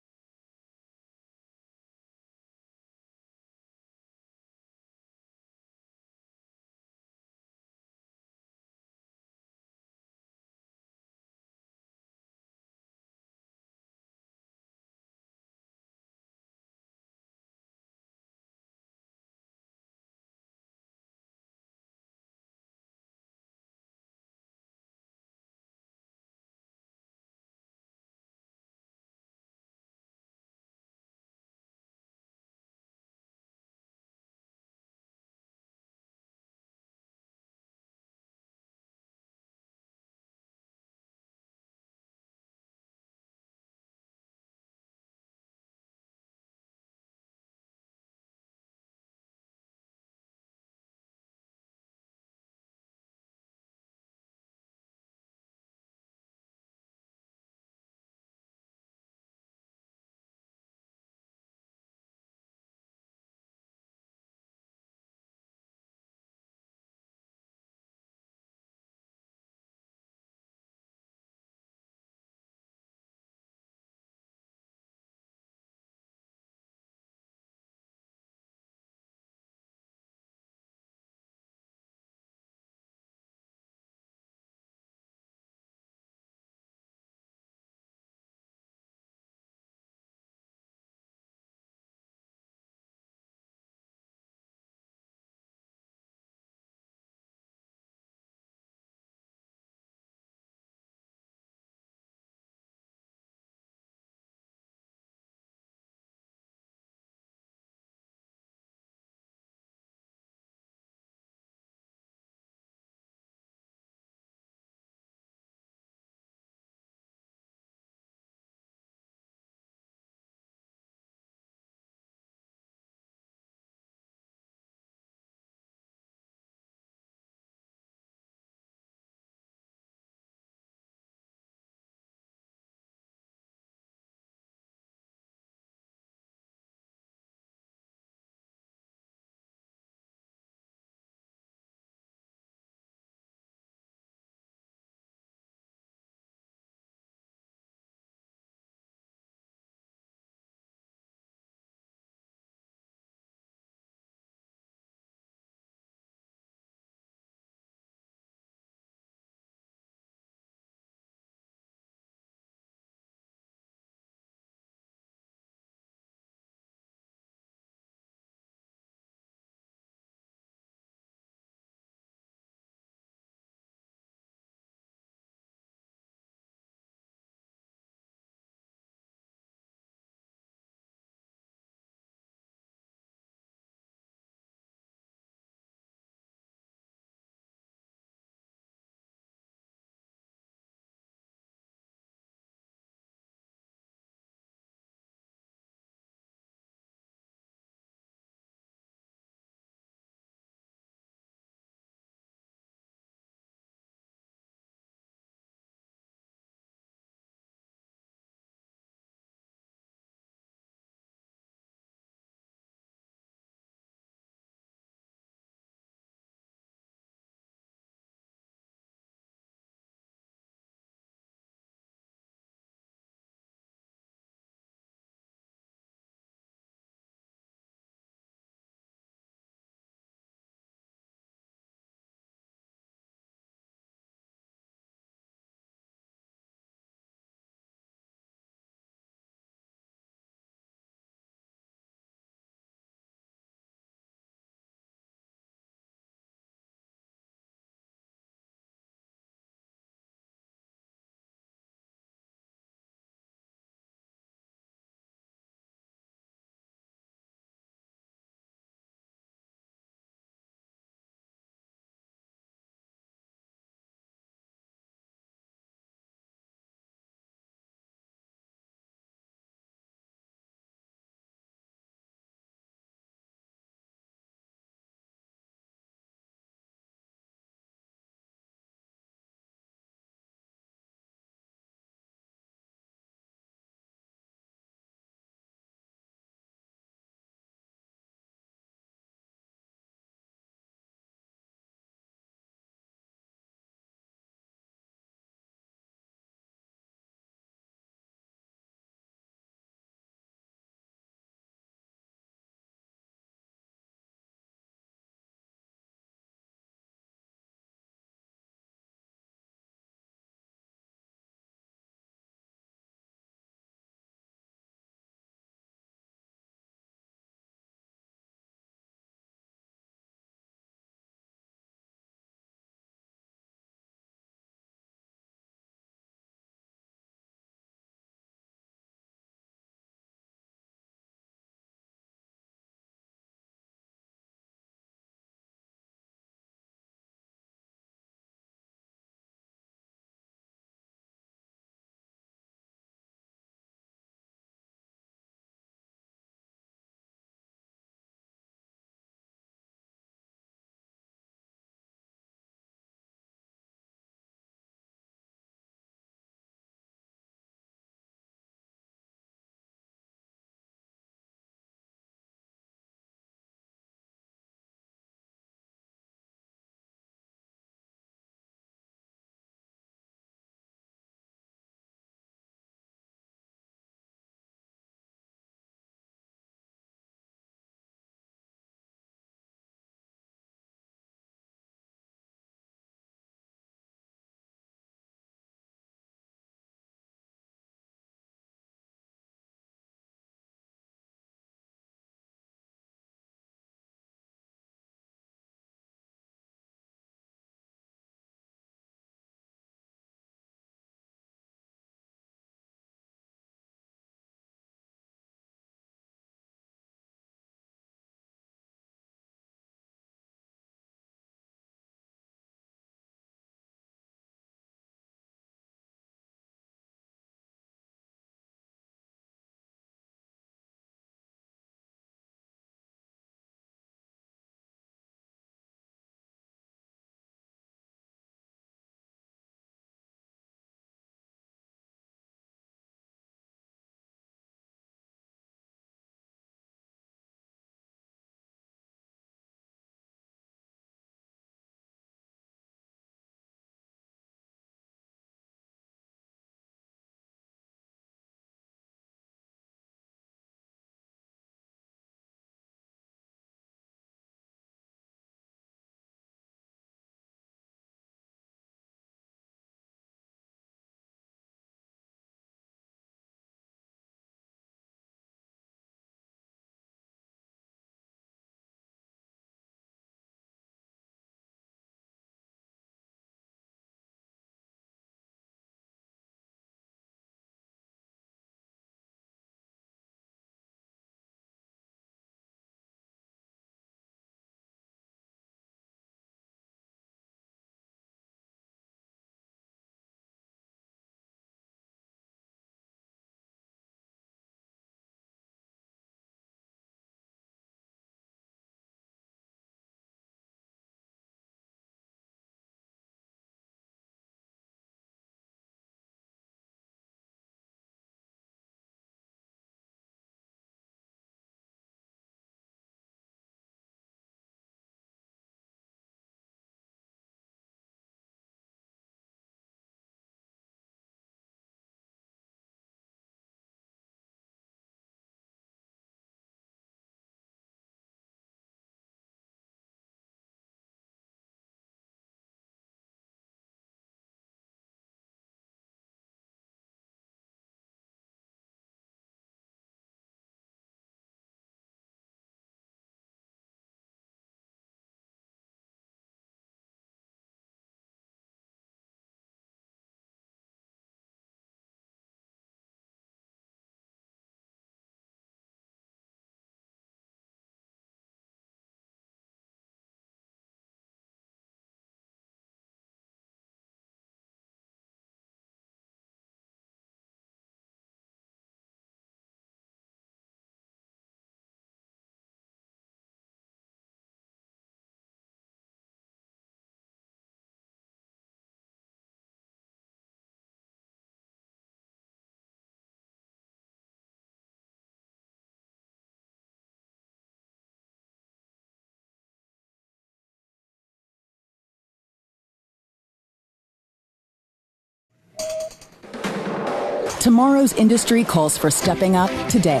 Tomorrow's industry calls for stepping up today.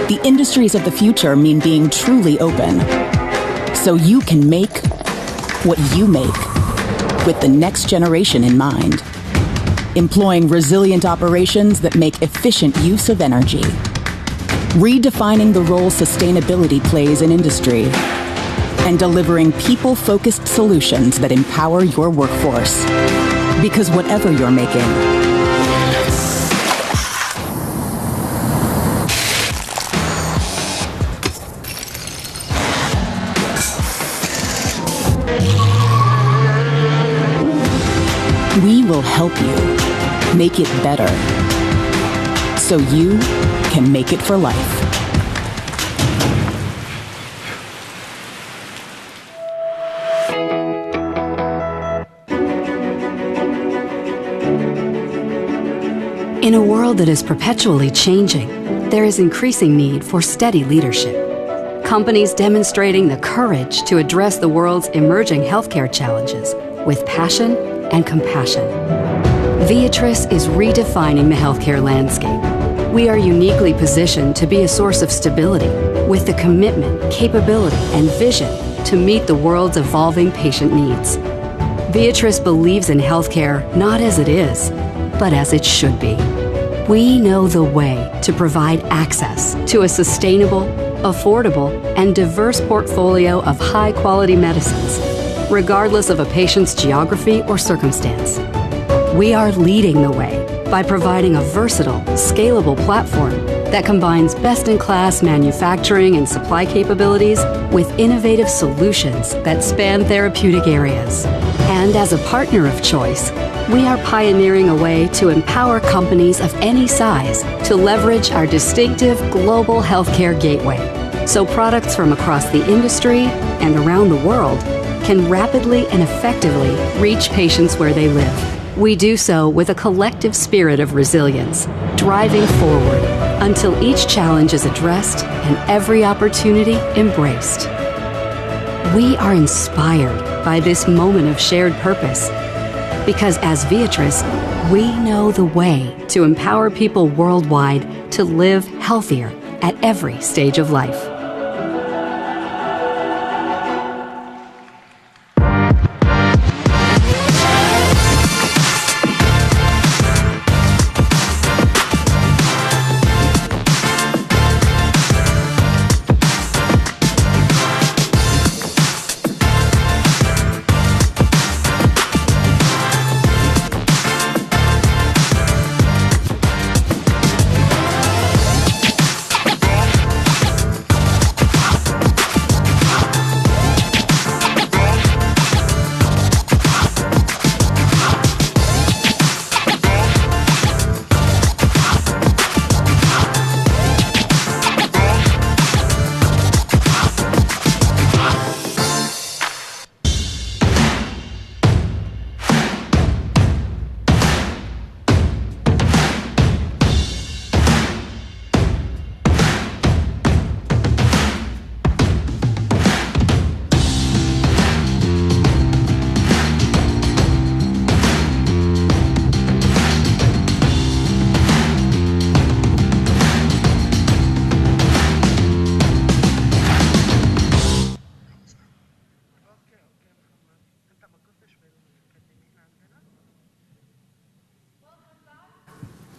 The industries of the future mean being truly open, so you can make what you make with the next generation in mind, employing resilient operations that make efficient use of energy, redefining the role sustainability plays in industry, and delivering people-focused solutions that empower your workforce. Because whatever you're making, we will help you make it better so you can make it for life. In a world that is perpetually changing, there is increasing need for steady leadership. Companies demonstrating the courage to address the world's emerging healthcare challenges with passion and compassion. Viatris is redefining the healthcare landscape. We are uniquely positioned to be a source of stability with the commitment, capability, and vision to meet the world's evolving patient needs. Viatris believes in healthcare not as it is, but as it should be. We know the way to provide access to a sustainable, affordable, and diverse portfolio of high-quality medicines, regardless of a patient's geography or circumstance. We are leading the way by providing a versatile, scalable platform that combines best-in-class manufacturing and supply capabilities with innovative solutions that span therapeutic areas. And as a partner of choice, we are pioneering a way to empower companies of any size to leverage our distinctive global healthcare gateway, so products from across the industry and around the world can rapidly and effectively reach patients where they live. We do so with a collective spirit of resilience, driving forward until each challenge is addressed and every opportunity embraced. We are inspired by this moment of shared purpose, because as Viatris, we know the way to empower people worldwide to live healthier at every stage of life.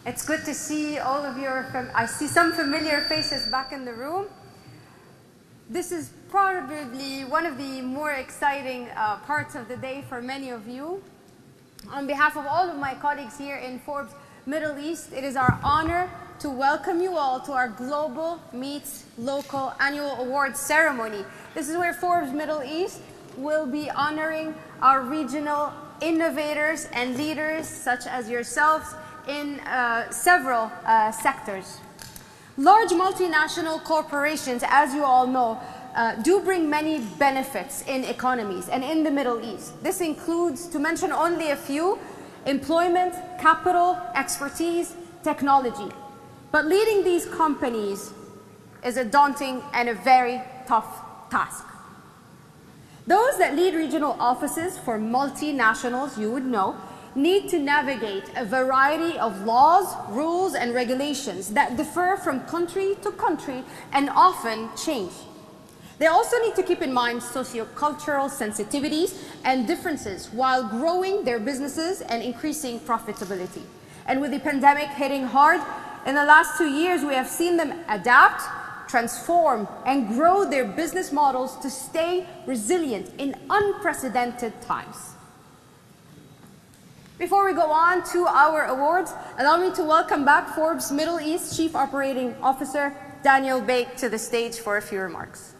It's good to see all of I see some familiar faces back in the room. This is probably one of the more exciting parts of the day for many of you. On behalf of all of my colleagues here in Forbes Middle East, it is our honor to welcome you all to our Global Meets Local Annual Awards Ceremony. This is where Forbes Middle East will be honoring our regional innovators and leaders such as yourselves in several sectors. Large multinational corporations, as you all know, do bring many benefits in economies and in the Middle East. This includes, to mention only a few, employment, capital, expertise, technology. But leading these companies is a daunting and a very tough task. Those that lead regional offices for multinationals, you would know, need to navigate a variety of laws, rules, and regulations that differ from country to country and often change. They also need to keep in mind sociocultural sensitivities and differences while growing their businesses and increasing profitability. And with the pandemic hitting hard, in the last 2 years, we have seen them adapt, transform, and grow their business models to stay resilient in unprecedented times. Before we go on to our awards, allow me to welcome back Forbes Middle East Chief Operating Officer Daniel Bake to the stage for a few remarks.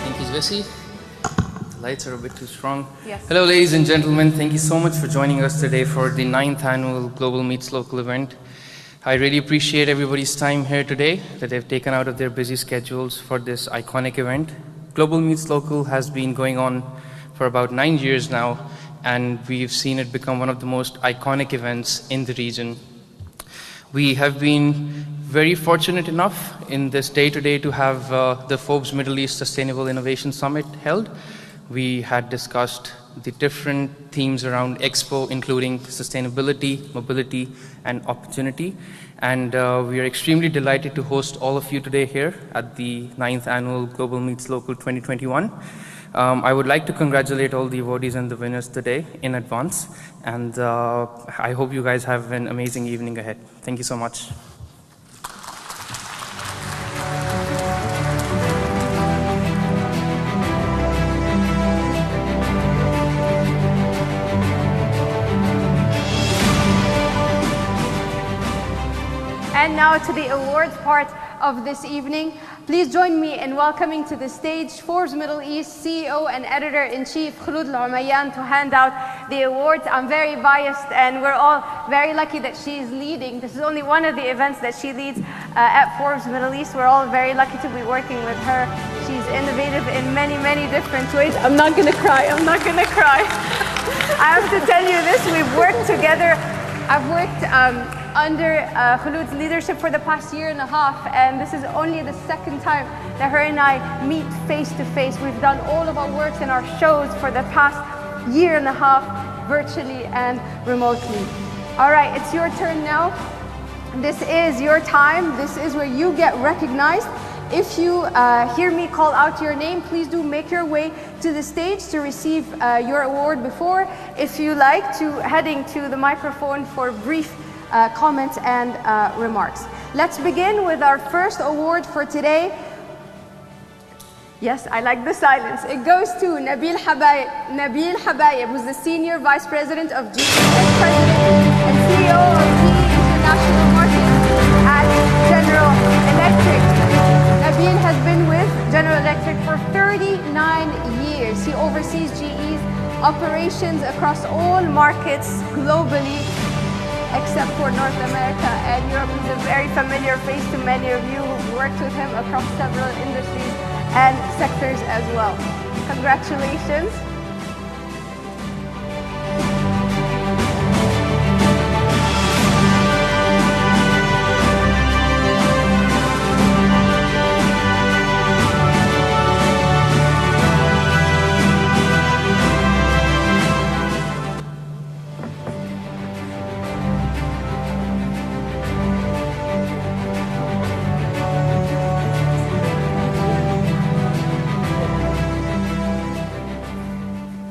Thank you, Jesse. Lights are a bit too strong. Yes. Hello, ladies and gentlemen. Thank you so much for joining us today for the 9th annual Global Meets Local event. I really appreciate everybody's time here today that they've taken out of their busy schedules for this iconic event. Global Meets Local has been going on for about 9 years now, and we've seen it become one of the most iconic events in the region. We have been very fortunate enough in this day today to have the Forbes Middle East Sustainable Innovation Summit held. We had discussed the different themes around Expo, including sustainability, mobility, and opportunity. And we are extremely delighted to host all of you today here at the 9th Annual Global Meets Local 2021. I would like to congratulate all the awardees and the winners today in advance. And I hope you guys have an amazing evening ahead. Thank you so much. And now to the awards part of this evening. Please join me in welcoming to the stage Forbes Middle East CEO and Editor-in-Chief Khulud Al-Umayyan to hand out the awards. I'm very biased and we're all very lucky that she's leading. This is only one of the events that she leads at Forbes Middle East. We're all very lucky to be working with her. She's innovative in many, many different ways. I'm not gonna cry, I'm not gonna cry. I have to tell you this, we've worked together. I've worked under Khulud's leadership for the past year and a half, and this is only the second time that her and I meet face to face. We've done all of our works and our shows for the past year and a half, virtually and remotely. All right, it's your turn now. This is your time. This is where you get recognized. If you hear me call out your name, please do make your way to the stage to receive your award before. If you like, heading to the microphone for brief comments and remarks. Let's begin with our first award for today. Yes, I like the silence. It goes to Nabil Habayeb, who's the Senior Vice President of GE and President and CEO of GE International Markets at General Electric. Nabil has been with General Electric for 39 years. He oversees GE's operations across all markets globally, except for North America and Europe. He's a very familiar face to many of you who've worked with him across several industries and sectors as well. Congratulations.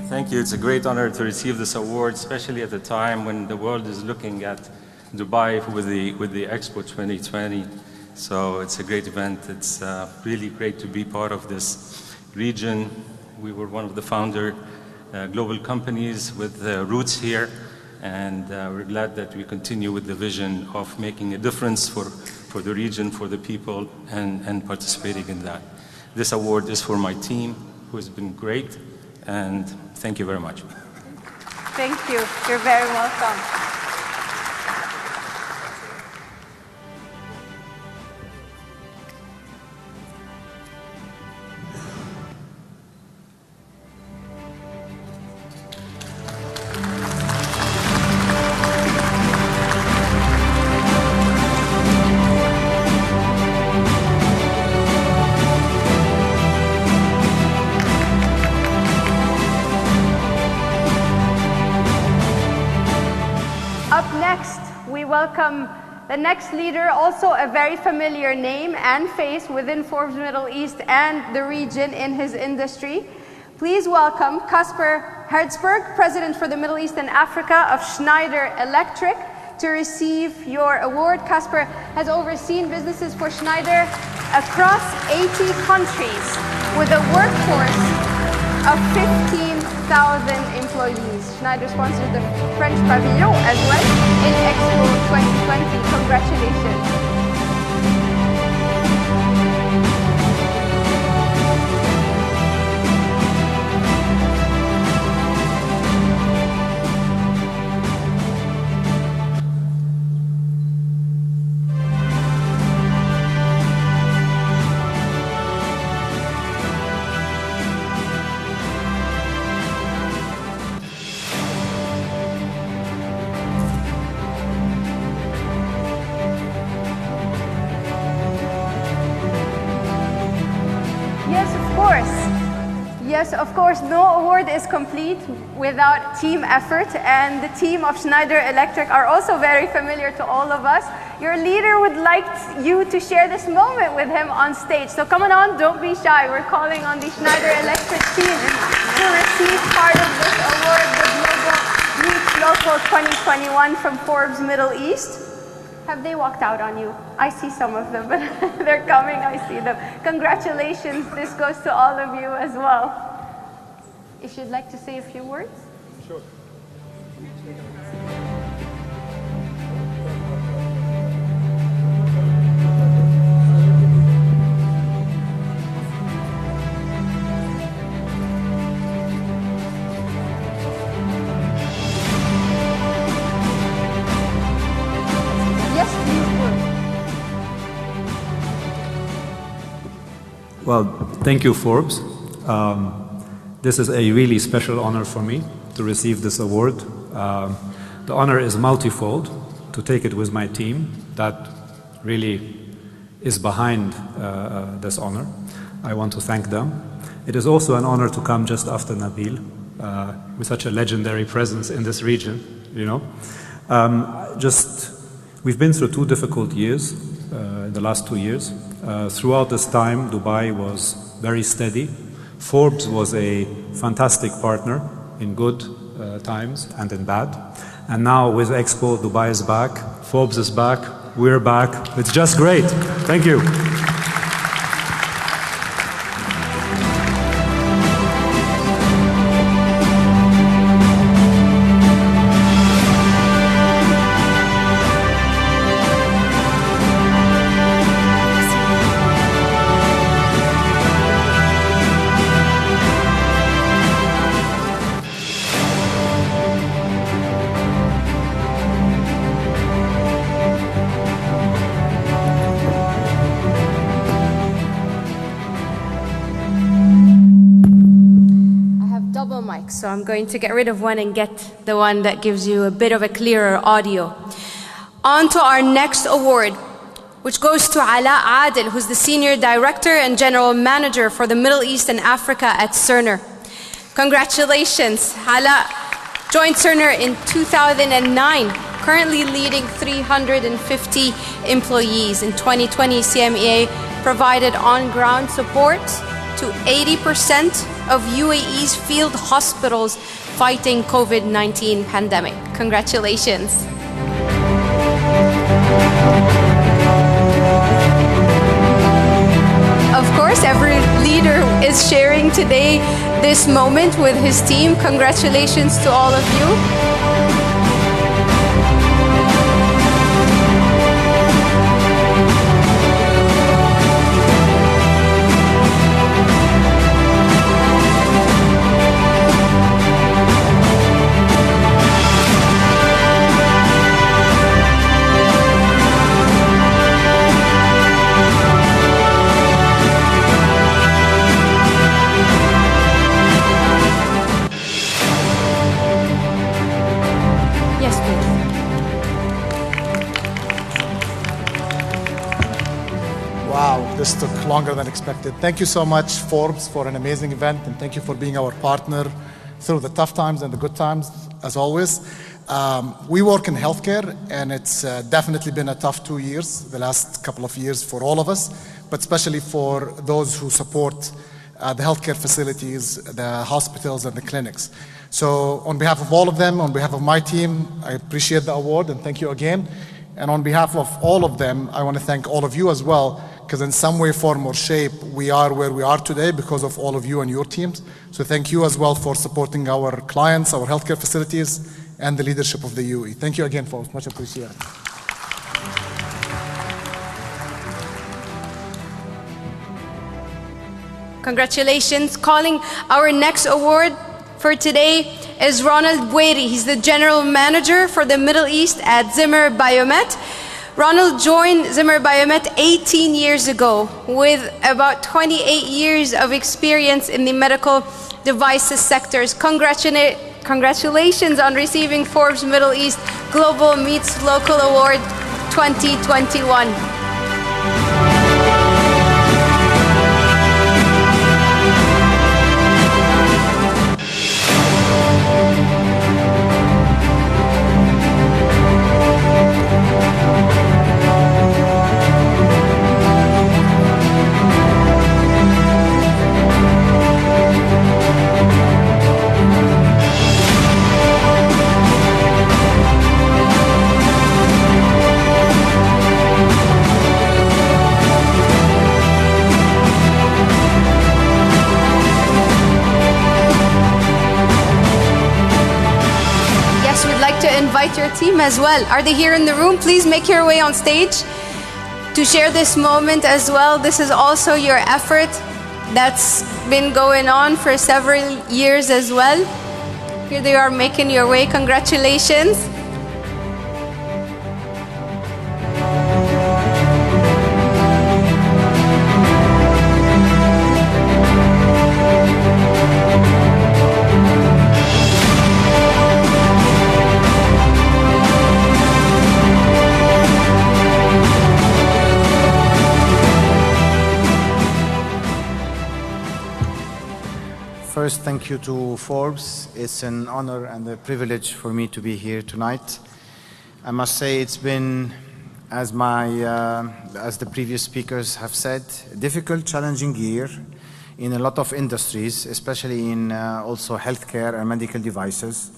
Thank you. It's a great honor to receive this award, especially at a time when the world is looking at Dubai with the Expo 2020. So it's a great event. It's really great to be part of this region. We were one of the founder global companies with roots here, and we're glad that we continue with the vision of making a difference for the region, for the people, and participating in that. This award is for my team, who has been great, and thank you very much. Thank you. You're very welcome. welcome the next leader, also a very familiar name and face within Forbes Middle East and the region in his industry. Please welcome Kasper Hertzberg, President for the Middle East and Africa of Schneider Electric, to receive your award. Kasper has overseen businesses for Schneider across 80 countries with a workforce of 15,000 employees. Schneider sponsors the French Pavilion as well in Expo 2020. Congratulations. Yes, of course, no award is complete without team effort, and the team of Schneider Electric are also very familiar to all of us. Your leader would like you to share this moment with him on stage. So come on, don't be shy. We're calling on the Schneider Electric team to receive part of this award, the Global Meets Local 2021 from Forbes Middle East. Have they walked out on you? I see some of them, but they're coming, I see them. Congratulations, this goes to all of you as well. If you'd like to say a few words? Sure. Well, thank you, Forbes. This is a really special honor for me to receive this award. The honor is multifold. To take it with my team that really is behind this honor. I want to thank them. It is also an honor to come just after Nabil, with such a legendary presence in this region, you know. We've been through 2 difficult years in the last 2 years. Throughout this time, Dubai was very steady. Forbes was a fantastic partner in good times and in bad. And now with Expo, Dubai is back, Forbes is back, we're back. It's just great. Thank you. So I'm going to get rid of one and get the one that gives you a bit of a clearer audio. On to our next award, which goes to Ala Adel, who's the Senior Director and General Manager for the Middle East and Africa at Cerner. Congratulations. Ala joined Cerner in 2009, currently leading 350 employees. In 2020, CMEA provided on-ground support to 80% of UAE's field hospitals fighting COVID-19 pandemic. Congratulations. Of course, every leader is sharing today this moment with his team. Congratulations to all of you. This took longer than expected. Thank you so much, Forbes, for an amazing event, and thank you for being our partner through the tough times and the good times, as always. We work in healthcare, and it's definitely been a tough 2 years, the last couple of years for all of us, but especially for those who support the healthcare facilities, the hospitals, and the clinics. So on behalf of all of them, on behalf of my team, I appreciate the award and thank you again. And on behalf of all of them, I want to thank all of you as well, because in some way, form, or shape, we are where we are today because of all of you and your teams. So thank you as well for supporting our clients, our healthcare facilities, and the leadership of the UAE. Thank you again, folks. Much appreciated. Congratulations. Calling our next award for today is Ronald Boueri. He's the General Manager for the Middle East at Zimmer Biomet. Ronald joined Zimmer Biomet 18 years ago with about 28 years of experience in the medical devices sectors. Congratulations on receiving Forbes Middle East Global Meets Local Award 2021. Invite your team as well. Are they here in the room? Please make your way on stage to share this moment as well. This is also your effort that's been going on for several years as well. Here they are making your way. Congratulations. First, thank you to Forbes. It's an honor and a privilege for me to be here tonight. I must say it's been, as the previous speakers have said, a difficult, challenging year in a lot of industries, especially in also healthcare and medical devices.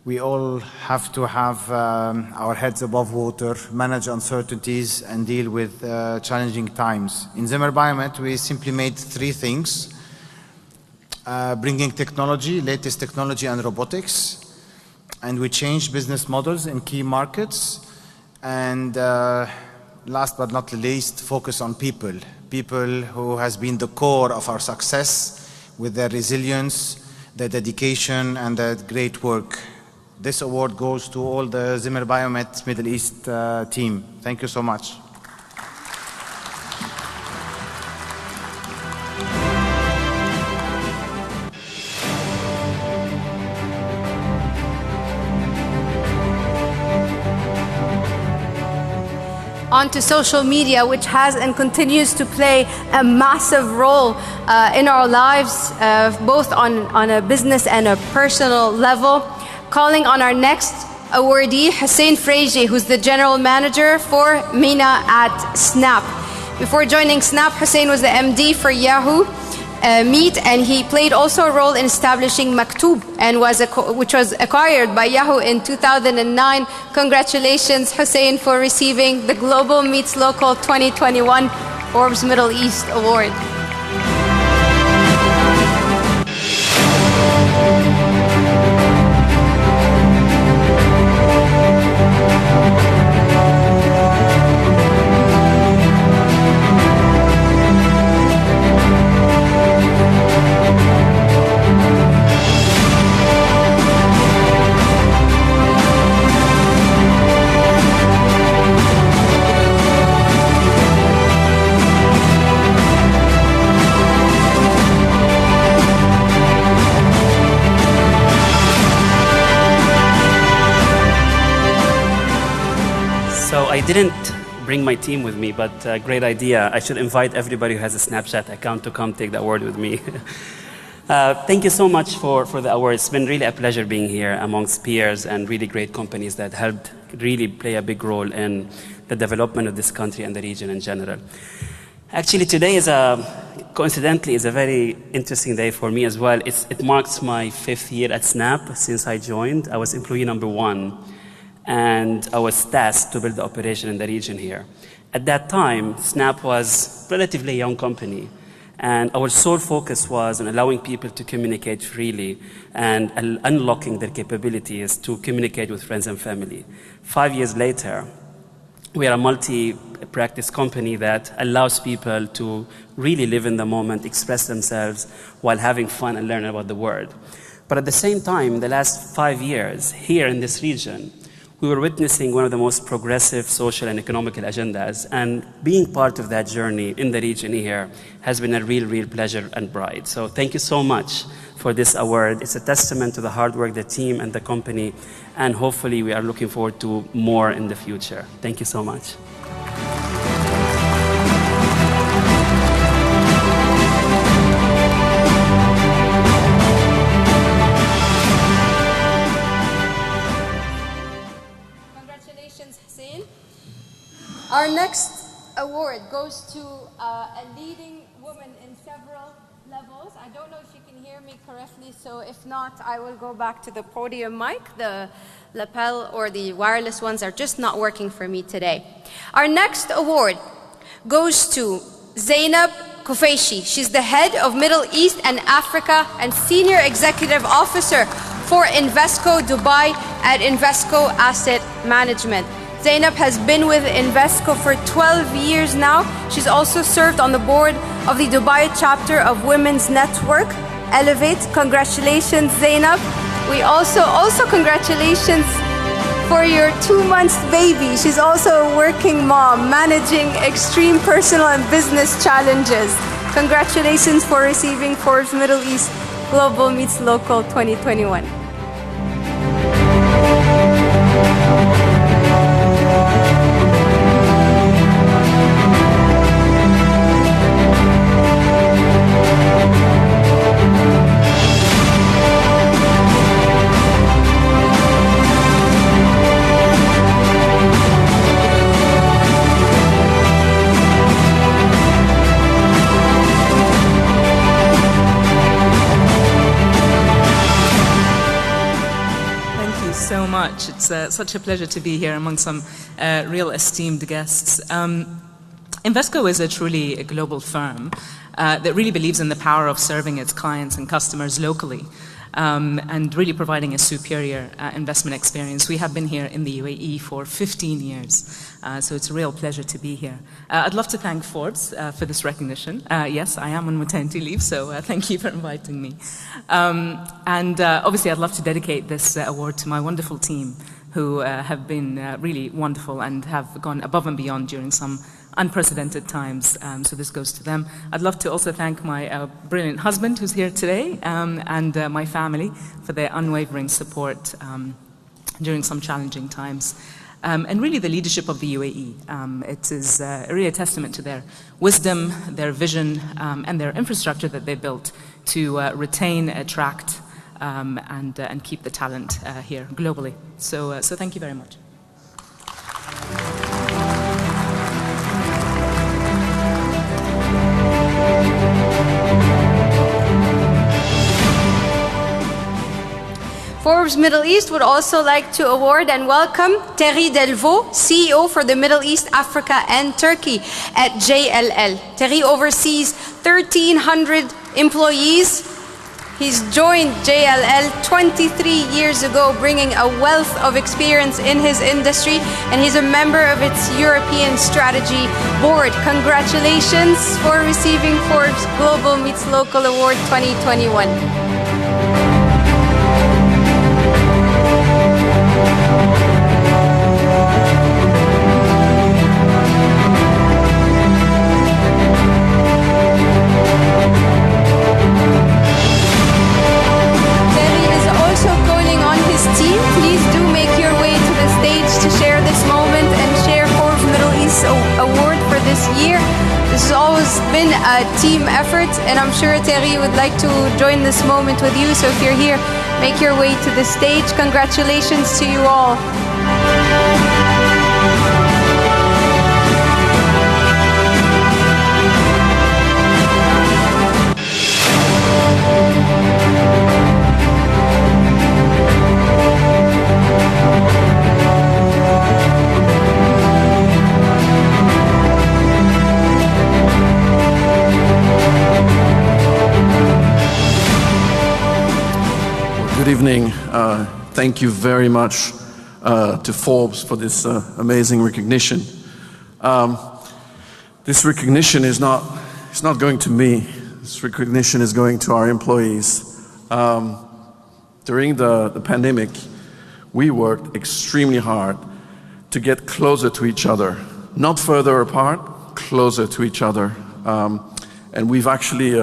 We all have to have our heads above water, manage uncertainties, and deal with challenging times. In Zimmer Biomet, we simply made three things. Bringing technology, latest technology and robotics, and we changed business models in key markets, and last but not least, focus on people who has been the core of our success with their resilience, their dedication, and their great work. This award goes to all the Zimmer Biomet Middle East team. Thank you so much. Onto social media, which has and continues to play a massive role in our lives, both on a business and a personal level. Calling on our next awardee, Hussein Freiji, who's the General Manager for MENA at Snap. Before joining Snap, Hussein was the MD for Yahoo Meet, and he played also a role in establishing Maktoob, and which was acquired by Yahoo in 2009. Congratulations, Hussein, for receiving the Global Meets Local 2021 Forbes Middle East Award. I didn't bring my team with me, but great idea. I should invite everybody who has a Snapchat account to come take the award with me. Thank you so much for the award. It's been really a pleasure being here amongst peers and really great companies that helped really play a big role in the development of this country and the region in general. Actually, today coincidentally, is a very interesting day for me as well. It marks my 5th year at Snap since I joined. I was employee number 1, and I was tasked to build the operation in the region here. At that time, Snap was a relatively young company, and our sole focus was on allowing people to communicate freely and unlocking their capabilities to communicate with friends and family. 5 years later, we are a multi-practice company that allows people to really live in the moment, express themselves while having fun and learn about the world. But at the same time, the last 5 years here in this region, we were witnessing one of the most progressive social and economical agendas, and being part of that journey in the region here has been a real pleasure and pride. So thank you so much for this award. It's a testament to the hard work, the team and the company, and hopefully we are looking forward to more in the future. Thank you so much. Our next award goes to a leading woman in several levels. I don't know if you can hear me correctly, so if not, I will go back to the podium mic. The lapel or the wireless ones are just not working for me today. Our next award goes to Zainab Kufaishi. She's the head of Middle East and Africa and Senior Executive Officer for Invesco Dubai at Invesco Asset Management. Zainab has been with Invesco for 12 years now. She's also served on the board of the Dubai chapter of Women's Network, Elevate. Congratulations, Zainab. We also congratulations for your 2-month baby. She's also a working mom, managing extreme personal and business challenges. Congratulations for receiving Forbes Middle East Global Meets Local 2021. So much. It's such a pleasure to be here among some real esteemed guests. Invesco is a truly global firm that really believes in the power of serving its clients and customers locally and really providing a superior investment experience. We have been here in the UAE for 15 years, so it's a real pleasure to be here. I'd love to thank Forbes for this recognition. Yes, I am on maternity leave, so thank you for inviting me. And obviously, I'd love to dedicate this award to my wonderful team who have been really wonderful and have gone above and beyond during some unprecedented times, so this goes to them. I'd love to also thank my brilliant husband who's here today and my family for their unwavering support during some challenging times. And really the leadership of the UAE. It is really a testament to their wisdom, their vision, and their infrastructure that they built to retain, attract, and keep the talent here globally. So thank you very much. Forbes Middle East would also like to award and welcome Thierry Delvaux, CEO for the Middle East, Africa and Turkey at JLL. Thierry oversees 1,300 employees. He's joined JLL 23 years ago, bringing a wealth of experience in his industry, and he's a member of its European Strategy Board. Congratulations for receiving Forbes Global Meets Local Award 2021. Team, please do make your way to the stage to share this moment and share Forbes Middle East Award for this year. This has always been a team effort, and I'm sure Thierry would like to join this moment with you. So if you're here, make your way to the stage. Congratulations to you all. Good evening. Thank you very much to Forbes for this amazing recognition. This recognition is not going to me. This recognition is going to our employees. During the pandemic, we worked extremely hard to get closer to each other, not further apart, closer to each other. And we've actually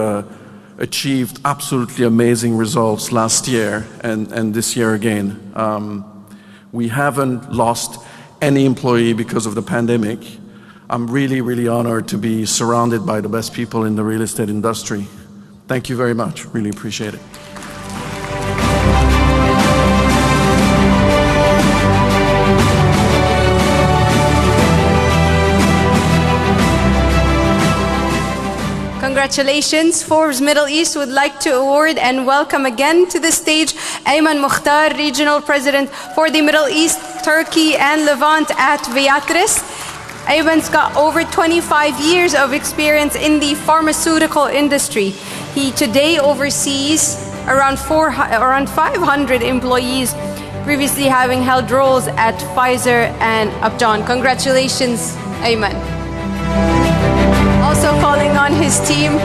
achieved absolutely amazing results last year and this year again. We haven't lost any employee because of the pandemic. I'm really, really honored to be surrounded by the best people in the real estate industry. Thank you very much. Really appreciate it. Congratulations. Forbes Middle East would like to award and welcome again to the stage Ayman Mukhtar, Regional President for the Middle East, Turkey and Levant at Beatrice. Ayman's got over 25 years of experience in the pharmaceutical industry. He today oversees around 500 employees, previously having held roles at Pfizer and Upjohn. Congratulations, Ayman. Also calling on his team,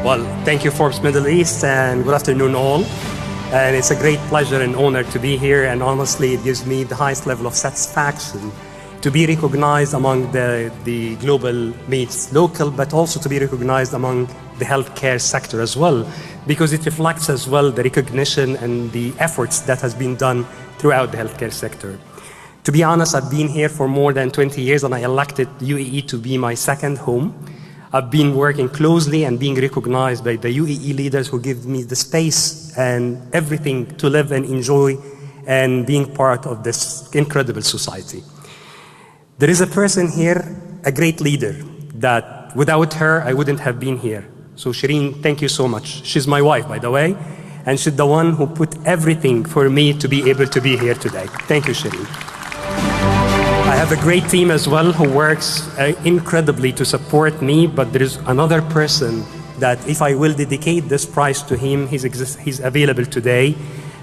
Well, thank you, Forbes Middle East, and good afternoon all. And it's a great pleasure and honor to be here, and honestly, it gives me the highest level of satisfaction to be recognized among the global meets local, but also to be recognized among the healthcare sector as well, because it reflects as well the recognition and the efforts that has been done throughout the healthcare sector. To be honest, I've been here for more than 20 years, and I elected UAE to be my second home. I've been working closely and being recognized by the UAE leaders who give me the space and everything to live and enjoy and being part of this incredible society. There is a person here, a great leader, that without her, I wouldn't have been here. So Shireen, thank you so much. She's my wife, by the way, and she's the one who put everything for me to be able to be here today. Thank you, Shireen. I have a great team as well who works incredibly to support me, but there is another person that if I will dedicate this prize to him, he's available today,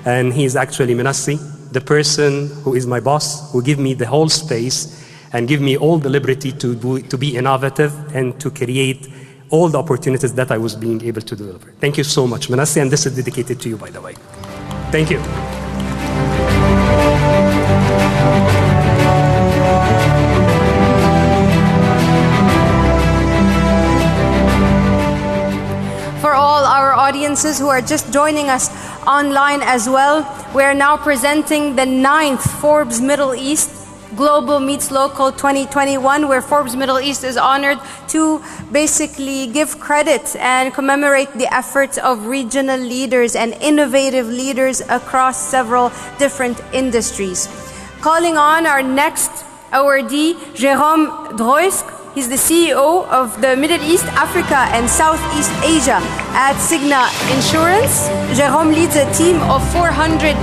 and he's actually Menassi, the person who is my boss, who give me the whole space and give me all the liberty to be innovative and to create all the opportunities that I was being able to deliver. Thank you so much, Menassi, and this is dedicated to you, by the way. Thank you. for all our audiences who are just joining us online as well, we are now presenting the 9th Forbes Middle East Global Meets Local 2021, where Forbes Middle East is honored to basically give credit and commemorate the efforts of regional leaders and innovative leaders across several different industries. Calling on our next awardee, Jérôme Droysk. He's the CEO of the Middle East, Africa, and Southeast Asia at Cigna Insurance. Jérôme leads a team of 400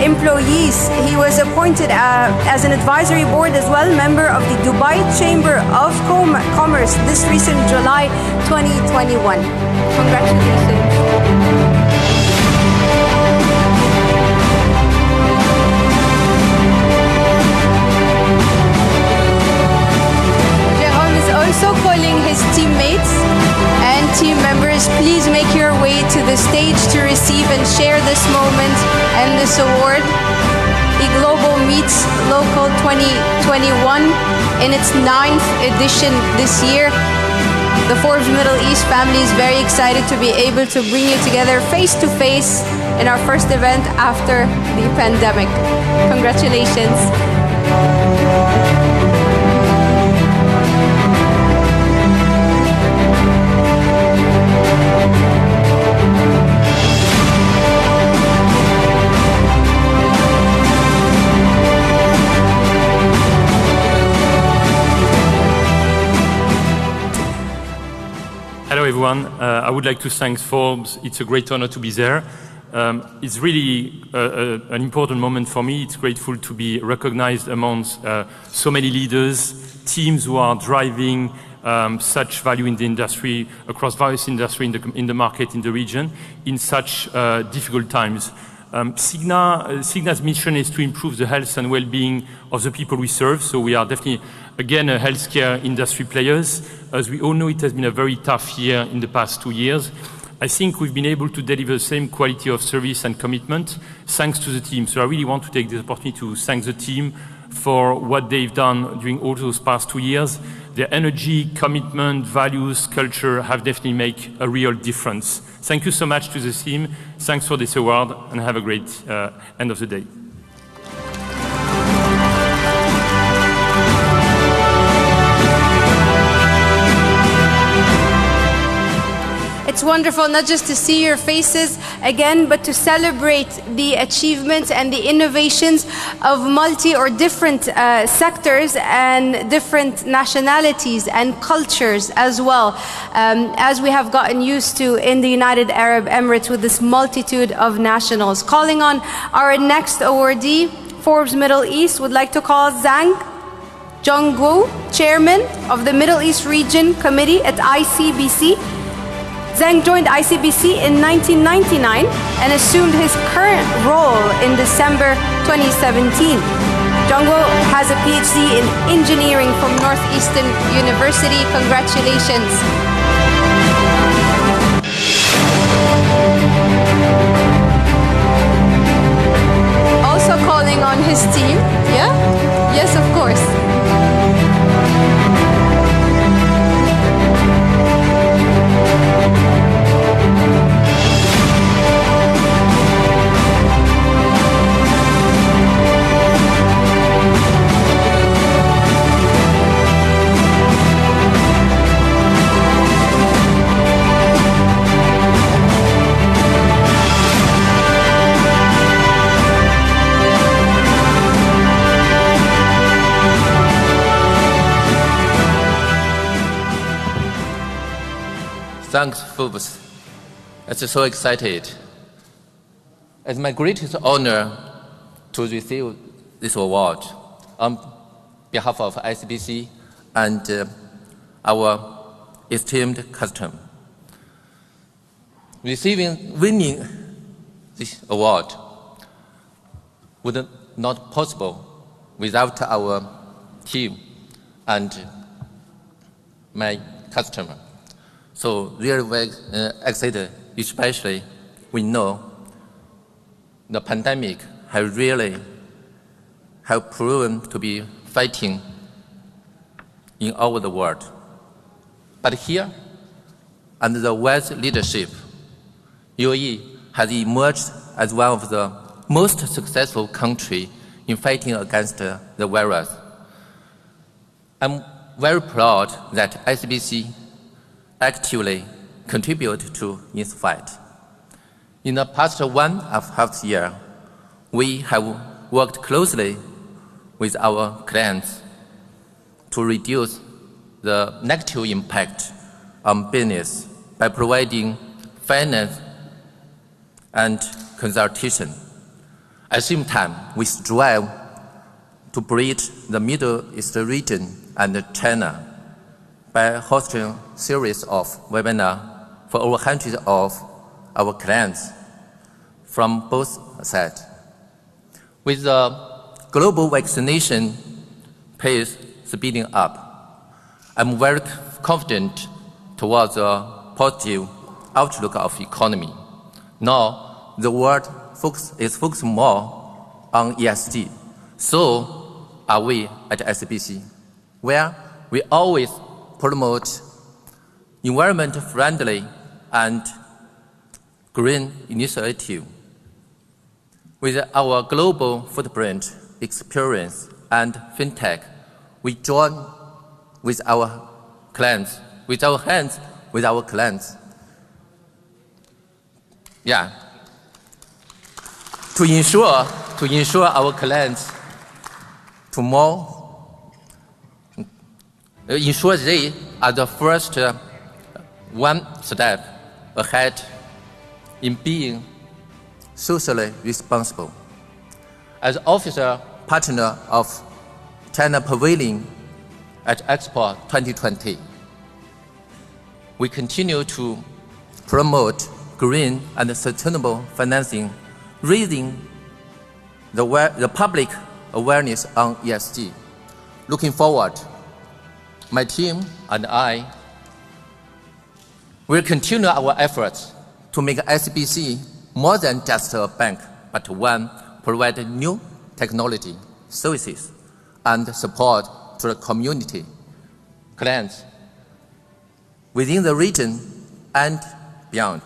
employees. He was appointed as an advisory board as well, member of the Dubai Chamber of Commerce this recent July 2021. Congratulations. moment and this award, the Global Meets Local 2021, in its 9th edition this year. The Forbes Middle East family is very excited to be able to bring you together face to face in our first event after the pandemic. Congratulations. Hello everyone, I would like to thank Forbes. It's a great honor to be there. It's really an important moment for me. It's grateful to be recognized amongst so many leaders, teams who are driving such value in the industry, across various industries in the market, in the region, in such difficult times. Cigna's mission is to improve the health and well-being of the people we serve, so we are definitely, again, a healthcare industry players. As we all know, it has been a very tough year in the past 2 years. I think we've been able to deliver the same quality of service and commitment thanks to the team. So I really want to take this opportunity to thank the team for what they've done during all those past 2 years. Their energy, commitment, values, culture have definitely made a real difference. Thank you so much to the team. Thanks for this award, and have a great end of the day. It's wonderful not just to see your faces again, but to celebrate the achievements and the innovations of multi or different sectors and different nationalities and cultures as well, as we have gotten used to in the United Arab Emirates with this multitude of nationals. Calling on our next awardee, Forbes Middle East, would like to call Zhang Zhongguo, Chairman of the Middle East Region Committee at ICBC. Zhang joined ICBC in 1999 and assumed his current role in December 2017. Zhongguo has a PhD in engineering from Northeastern University. Congratulations. Also calling on his team. Yeah? Yes, of course. Thanks, Forbes. I'm so excited. It's my greatest honor to receive this award on behalf of ICBC and our esteemed customer. Winning this award would not possible without our team and my customer. So really very excited, especially we know the pandemic has really proven to be fighting in all the world. But here, under the West leadership, UAE has emerged as one of the most successful countries in fighting against the virus. I'm very proud that ICBC actively contribute to this fight. In the past 1.5 years, we have worked closely with our clients to reduce the negative impact on business by providing finance and consultation. At the same time, we strive to bridge the Middle East region and China by hosting a series of webinars for over hundreds of our clients from both sides. With the global vaccination pace speeding up, I'm very confident towards a positive outlook of economy. Now, the world is focused more on ESG. So are we at SBC, where we always promote environment-friendly and green initiative. With our global footprint, experience, and Fintech, we join with our clients, with our hands, with our clients. Yeah. To ensure our clients ensure they are the first one step ahead in being socially responsible. As official partner of China Pavilion at Expo 2020, we continue to promote green and sustainable financing, raising the public awareness on ESG. Looking forward, my team and I will continue our efforts to make SBC more than just a bank, but one providing new technology, services, and support to the community, clients, within the region and beyond.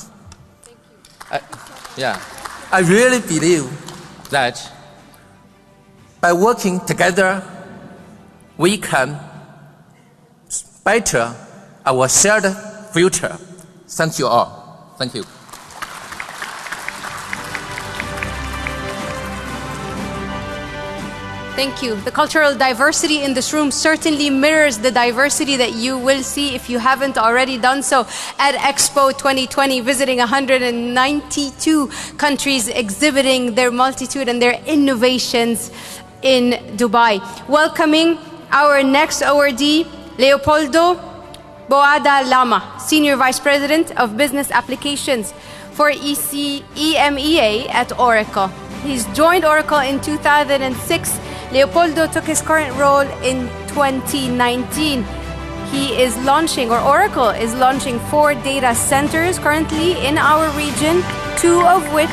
I really believe that by working together, we can better our shared future. Thank you all. Thank you. Thank you. The cultural diversity in this room certainly mirrors the diversity that you will see if you haven't already done so at Expo 2020, visiting 192 countries, exhibiting their multitude and their innovations in Dubai. Welcoming our next awardee, Leopoldo Boada Lama, Senior Vice President of Business Applications for EMEA at Oracle. He's joined Oracle in 2006. Leopoldo took his current role in 2019. He is launching, or Oracle is launching, 4 data centers currently in our region, 2 of which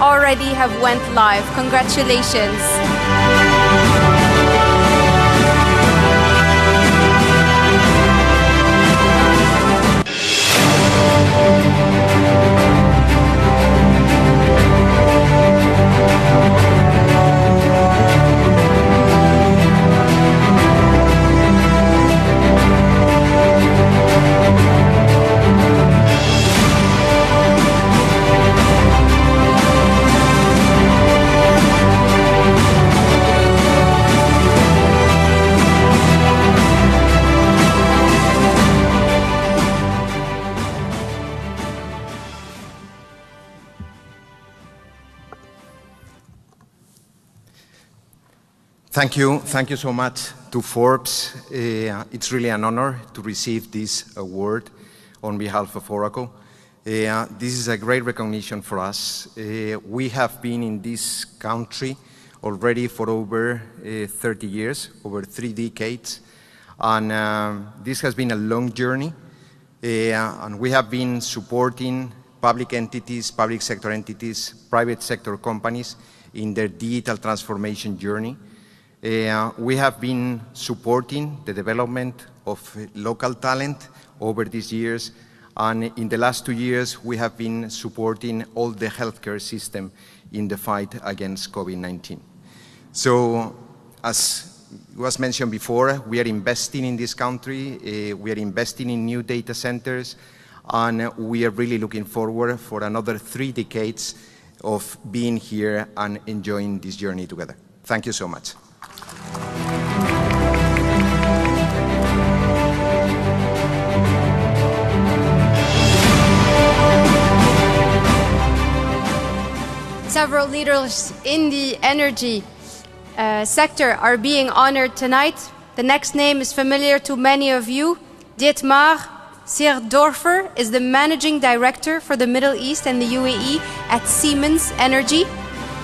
already have went live. Congratulations. Thank you so much to Forbes. It's really an honor to receive this award on behalf of Oracle. This is a great recognition for us. We have been in this country already for over 30 years, over 3 decades, and this has been a long journey, and we have been supporting public entities, public sector entities, private sector companies in their digital transformation journey. We have been supporting the development of local talent over these years, and in the last 2 years we have been supporting all the healthcare system in the fight against COVID-19. So, as was mentioned before, we are investing in this country, we are investing in new data centers, and we are really looking forward for another 3 decades of being here and enjoying this journey together. Thank you so much. Several leaders in the energy sector are being honored tonight. The next name is familiar to many of you. Dietmar Seerdorfer is the Managing Director for the Middle East and the UAE at Siemens Energy.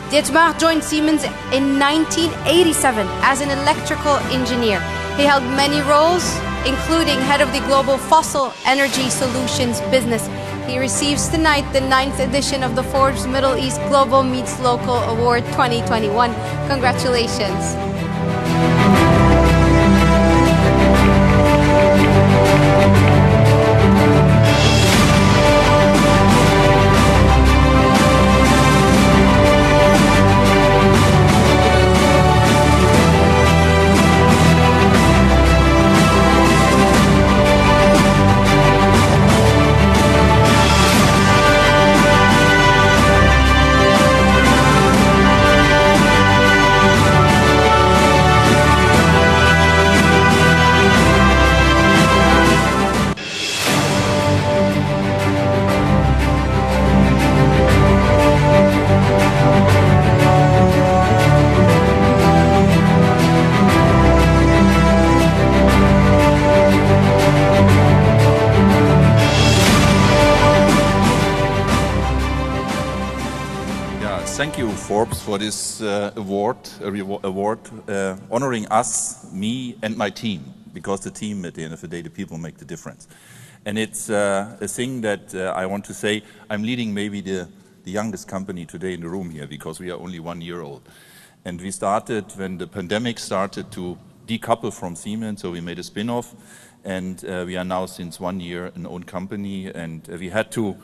Dietmar joined Siemens in 1987 as an electrical engineer. He held many roles, including head of the global fossil energy solutions business. He receives tonight the 9th edition of the Forbes Middle East Global Meets Local Award 2021. Congratulations. Thank you, Forbes, for this award honoring us, me, and my team, because the team, at the end of the day, the people make the difference. And it's a thing that I want to say, I'm leading maybe the youngest company today in the room here, because we are only 1 year old. And we started when the pandemic started to decouple from Siemens, so we made a spin-off, and we are now since 1 year an own company, and we had to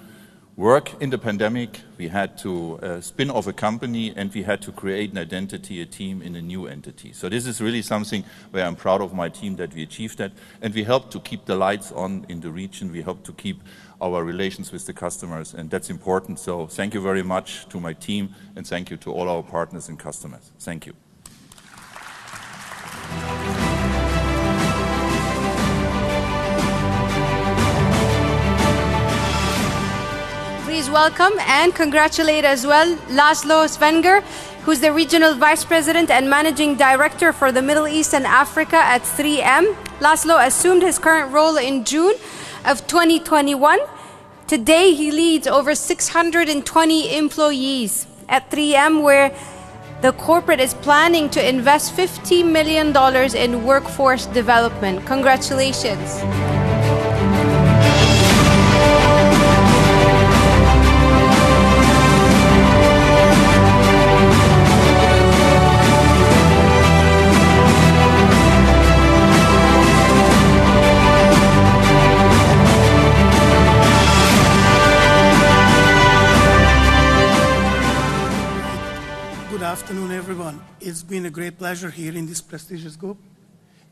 work in the pandemic, we had to spin off a company, and we had to create an identity, a team in a new entity. So this is really something where I'm proud of my team that we achieved that, and we helped to keep the lights on in the region, we helped to keep our relations with the customers, and that's important. So thank you very much to my team, and thank you to all our partners and customers. Thank you. Please welcome and congratulate as well Laszlo Svenger, who's the Regional Vice President and Managing Director for the Middle East and Africa at 3M. Laszlo assumed his current role in June of 2021. Today, he leads over 620 employees at 3M, where the corporate is planning to invest $50 million in workforce development. Congratulations. Good afternoon, everyone. It's been a great pleasure here in this prestigious group.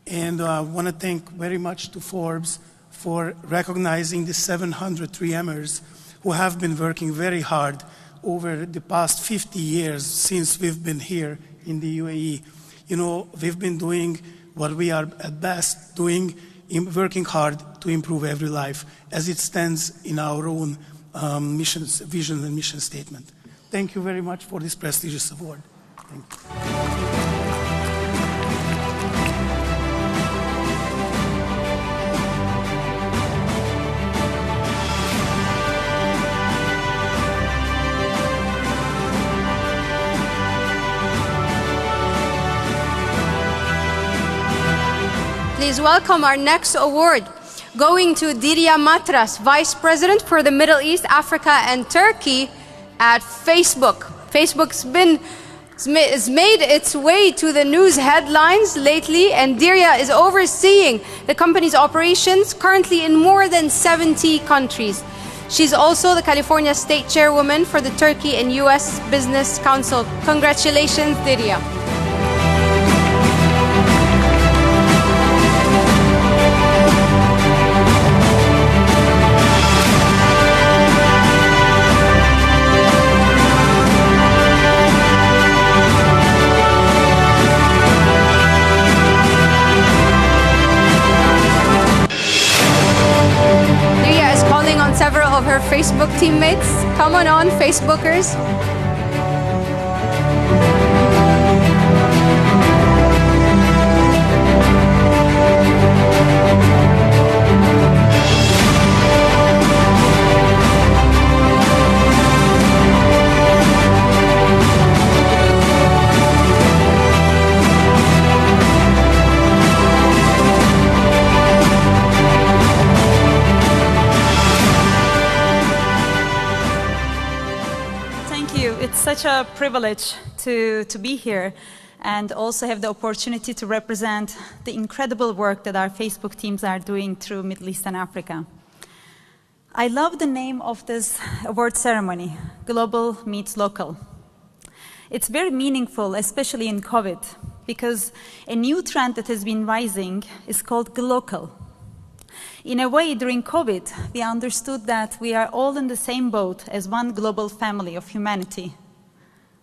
And I want to thank very much to Forbes for recognizing the 700 3Mers who have been working very hard over the past 50 years since we've been here in the UAE. You know, we've been doing what we are at best doing, working hard to improve every life as it stands in our own vision and mission statement. Thank you very much for this prestigious award. Thank you. Please welcome our next award, going to Dirya Matras, Vice President for the Middle East, Africa, and Turkey at Facebook. Facebook's made its way to the news headlines lately, and Dirya is overseeing the company's operations currently in more than 70 countries. She's also the California State Chairwoman for the Turkey and U.S. Business Council. Congratulations, Dirya. Several of her Facebook teammates. Come on, Facebookers. such a privilege to be here and also have the opportunity to represent the incredible work that our Facebook teams are doing through Middle East and Africa. I love the name of this award ceremony, Global Meets Local. It's very meaningful, especially in COVID, because a new trend that has been rising is called glocal. In a way, during COVID, we understood that we are all in the same boat as one global family of humanity.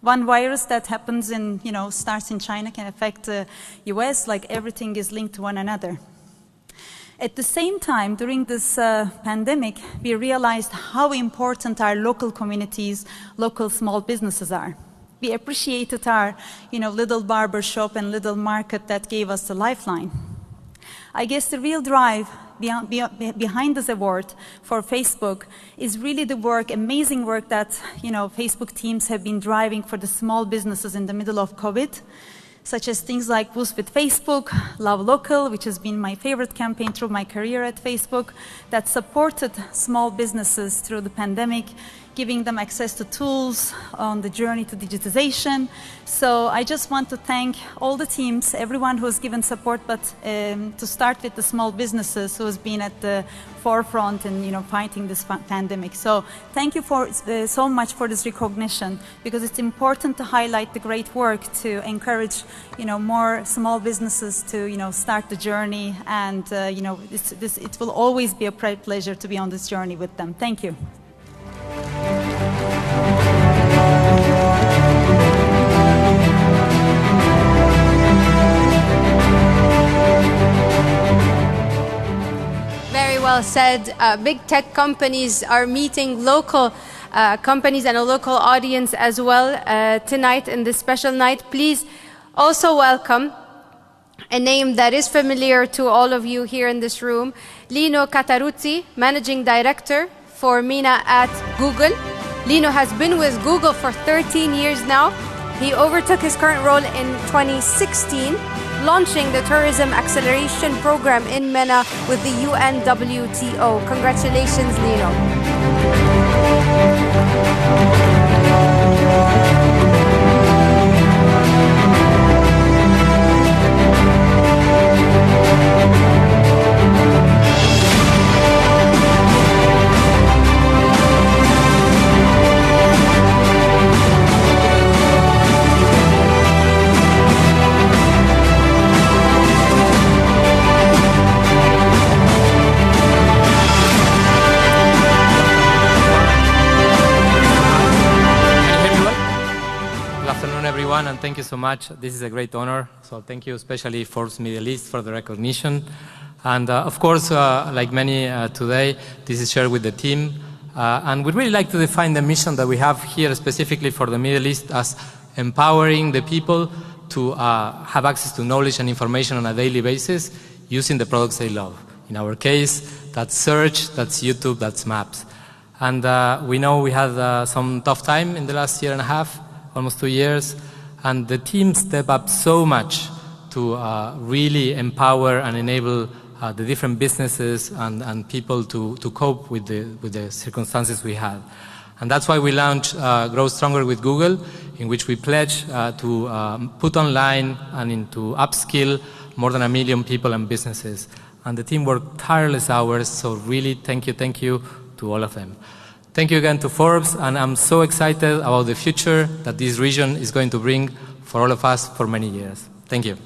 One virus that happens in, starts in China can affect the US, like everything is linked to one another. At the same time, during this pandemic, we realized how important our local communities, local small businesses are. We appreciated our, little barber shop and little market that gave us the lifeline. I guess the real drive behind this award for Facebook is really the work, amazing work that, Facebook teams have been driving for the small businesses in the middle of COVID, such as things like Boost with Facebook, Love Local, which has been my favorite campaign through my career at Facebook, that supported small businesses through the pandemic, giving them access to tools on the journey to digitization. So I just want to thank all the teams, everyone who has given support, but to start with the small businesses who has been at the forefront in fighting this pandemic. So thank you so much for this recognition, because it's important to highlight the great work to encourage more small businesses to start the journey, and it will always be a pleasure to be on this journey with them. Thank you. Very well said. Big tech companies are meeting local companies and a local audience as well tonight in this special night. Please also welcome a name that is familiar to all of you here in this room, Lino Cataruzzi, Managing Director for MENA at Google. Lino has been with Google for 13 years now. He overtook his current role in 2016, launching the Tourism Acceleration Program in MENA with the UNWTO. Congratulations, Lino. Everyone, and thank you so much. This is a great honor. So thank you especially Forbes Middle East for the recognition. And of course, like many today, this is shared with the team. And we'd really like to define the mission that we have here specifically for the Middle East as empowering the people to have access to knowledge and information on a daily basis using the products they love. In our case, that's search, that's YouTube, that's maps. And we know we had some tough time in the last year and a half, almost 2 years, and the team stepped up so much to really empower and enable the different businesses and people to cope with the circumstances we had. And that's why we launched Grow Stronger with Google, in which we pledge to put online and into upskill more than 1 million people and businesses. And the team worked tireless hours, so really thank you to all of them. Thank you again to Forbes, and I'm so excited about the future that this region is going to bring for all of us for many years. Thank you.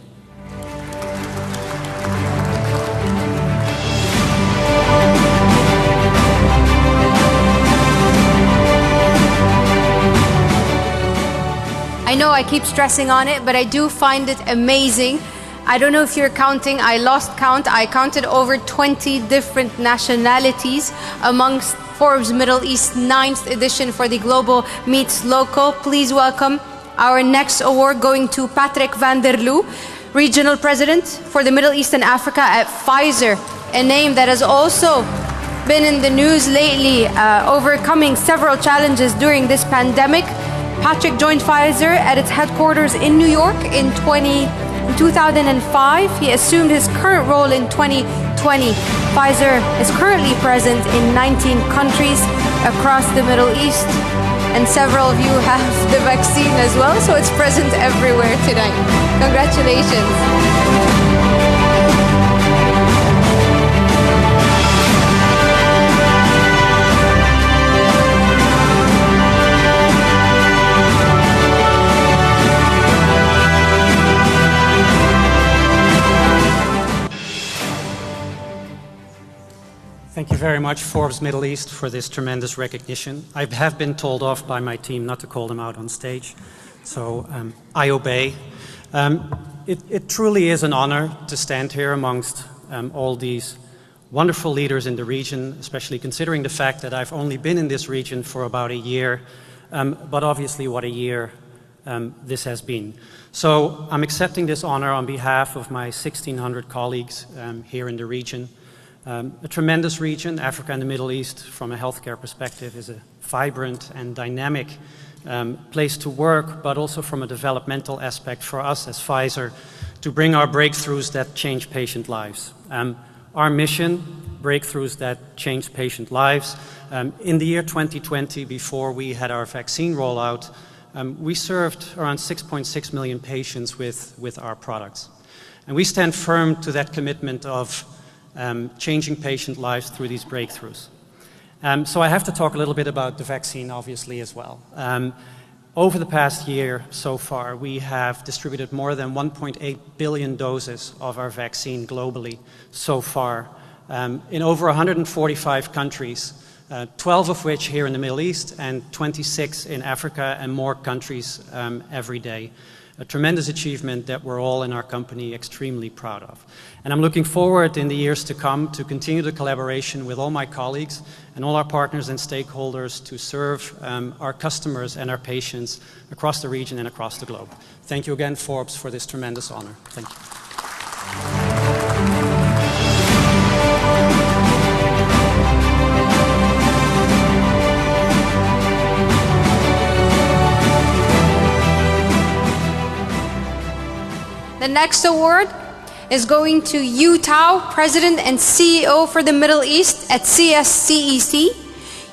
I know I keep stressing on it, but I do find it amazing. I don't know if you're counting, I lost count. I counted over 20 different nationalities amongst Forbes Middle East 9th edition for the Global Meets Local. Please welcome our next award going to Patrick van der Loo, Regional President for the Middle East and Africa at Pfizer, a name that has also been in the news lately, overcoming several challenges during this pandemic. Patrick joined Pfizer at its headquarters in New York in 2005. He assumed his current role in 2020. Pfizer is currently present in 19 countries across the Middle East. and several of you have the vaccine as well, so it's present everywhere tonight. Congratulations. Thank you very much, Forbes Middle East, for this tremendous recognition. I have been told off by my team not to call them out on stage, so I obey. It truly is an honor to stand here amongst all these wonderful leaders in the region, especially considering the fact that I've only been in this region for about a year, but obviously what a year this has been. So I'm accepting this honor on behalf of my 1,600 colleagues here in the region. A tremendous region. Africa and the Middle East, from a healthcare perspective, is a vibrant and dynamic place to work, but also from a developmental aspect for us as Pfizer to bring our breakthroughs that change patient lives. Our mission, breakthroughs that change patient lives. In the year 2020, before we had our vaccine rollout, we served around 6.6 million patients with our products. And we stand firm to that commitment of changing patient lives through these breakthroughs. So I have to talk a little bit about the vaccine, obviously, as well. Over the past year so far, we have distributed more than 1.8 billion doses of our vaccine globally so far in over 145 countries, 12 of which here in the Middle East and 26 in Africa and more countries every day. A tremendous achievement that we're all in our company extremely proud of. And I'm looking forward in the years to come to continue the collaboration with all my colleagues and all our partners and stakeholders to serve our customers and our patients across the region and across the globe. Thank you again, Forbes, for this tremendous honor. Thank you. The next award is going to Yu Tao, President and CEO for the Middle East at CSCEC.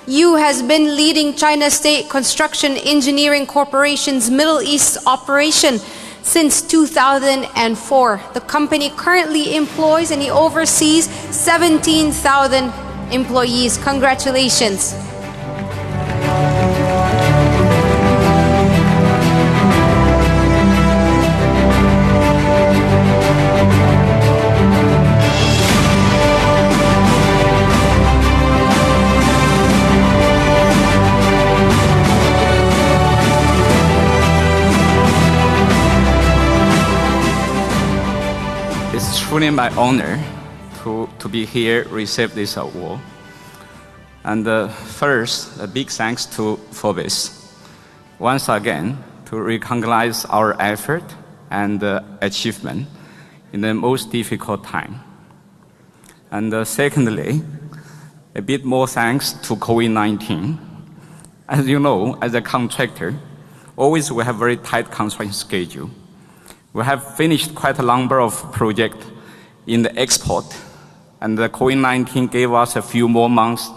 Yu has been leading China State Construction Engineering Corporation's Middle East operation since 2004. The company currently employs and he oversees 17,000 employees. Congratulations. It's truly my honor to be here, receive this award. And first, a big thanks to Forbes. Once again, to recognize our effort and achievement in the most difficult time. And secondly, a bit more thanks to COVID-19. As you know, as a contractor, always we have very tight construction schedule. We have finished quite a number of projects in the export, and the COVID-19 gave us a few more months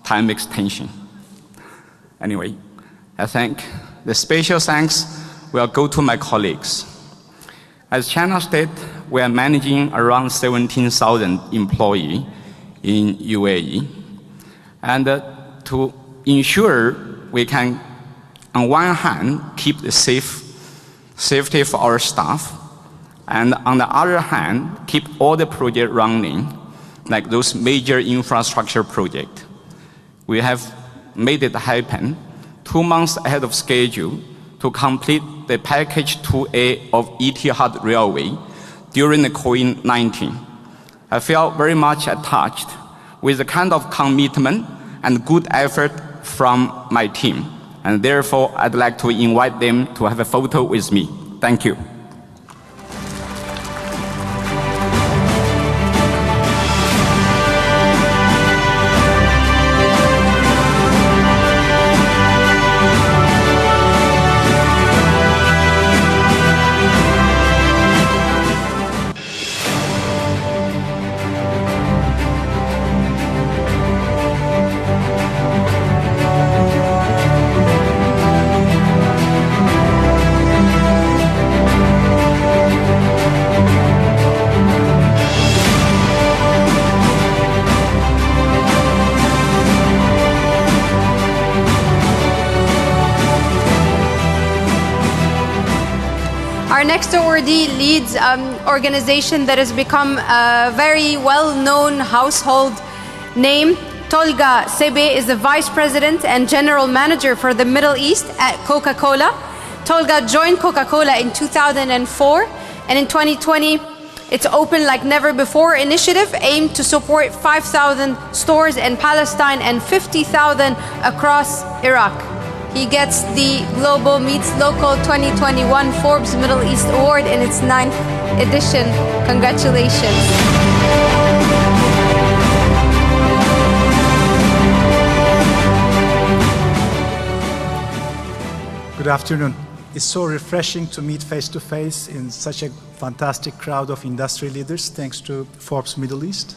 time extension. Anyway, I think the special thanks will go to my colleagues. As China State, we are managing around 17,000 employees in UAE. And to ensure we can, on one hand, keep the safety for our staff, and on the other hand, keep all the projects running, like those major infrastructure projects. We have made it happen 2 months ahead of schedule to complete the package 2A of Etihad Railway during the COVID-19. I feel very much attached with the kind of commitment and good effort from my team. And therefore, I'd like to invite them to have a photo with me. Thank you. Our next awardee leads an organization that has become a very well-known household name. Tolga Sebe is the Vice President and General Manager for the Middle East at Coca-Cola. Tolga joined Coca-Cola in 2004, and in 2020, its Open Like Never Before initiative aimed to support 5,000 stores in Palestine and 50,000 across Iraq. He gets the Global Meets Local 2021 Forbes Middle East Award in its 9th edition. Congratulations. Good afternoon. It's so refreshing to meet face-to-face in such a fantastic crowd of industry leaders, thanks to Forbes Middle East.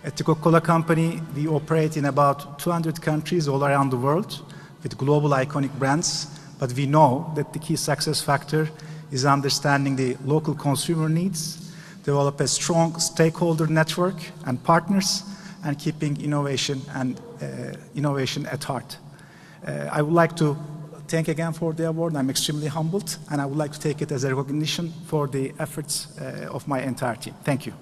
At the Coca-Cola Company, we operate in about 200 countries all around the world with global iconic brands, but we know that the key success factor is understanding the local consumer needs, develop a strong stakeholder network and partners, and keeping innovation at heart. I would like to thank again for the award. I'm extremely humbled, and I would like to take it as a recognition for the efforts of my entire team. Thank you.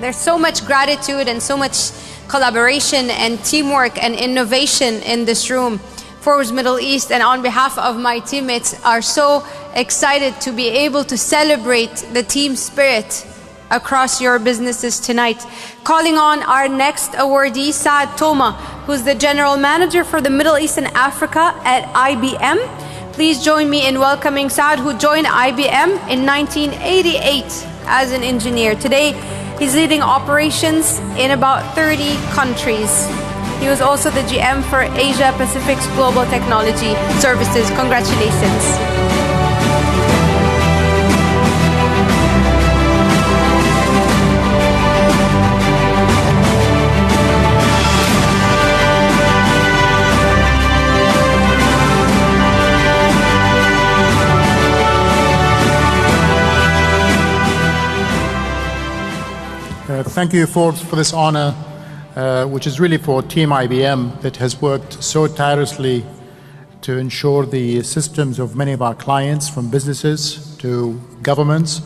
There's so much gratitude and so much collaboration and teamwork and innovation in this room. Forbes Middle East, and on behalf of my teammates, are so excited to be able to celebrate the team spirit across your businesses tonight. Calling on our next awardee, Saad Toma, who's the General Manager for the Middle East and Africa at IBM. Please join me in welcoming Saad, who joined IBM in 1988 as an engineer. Today, he's leading operations in about 30 countries. He was also the GM for Asia Pacific's Global Technology Services. Congratulations. Thank you, Forbes, for this honor, which is really for Team IBM that has worked so tirelessly to ensure the systems of many of our clients, from businesses to governments,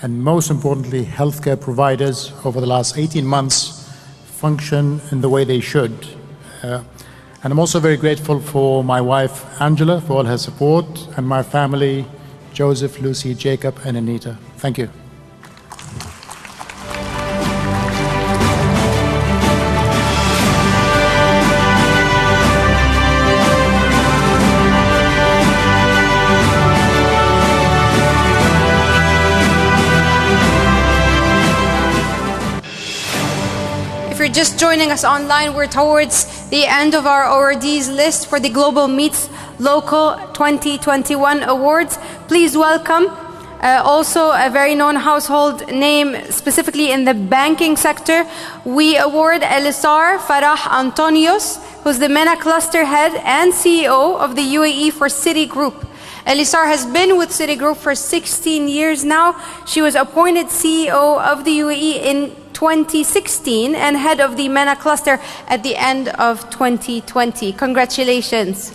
and most importantly, healthcare providers over the last 18 months function in the way they should. And I'm also very grateful for my wife, Angela, for all her support, and my family, Joseph, Lucy, Jacob, and Anita. Thank you. If you're just joining us online, we're towards the end of our awardees list for the Global Meets Local 2021 Awards. Please welcome also a very known household name, specifically in the banking sector. We award Elisar Farah Antonios, who's the MENA Cluster Head and CEO of the UAE for Citigroup. Elisar has been with Citigroup for 16 years now. She was appointed CEO of the UAE in 2016 and head of the MENA cluster at the end of 2020. Congratulations.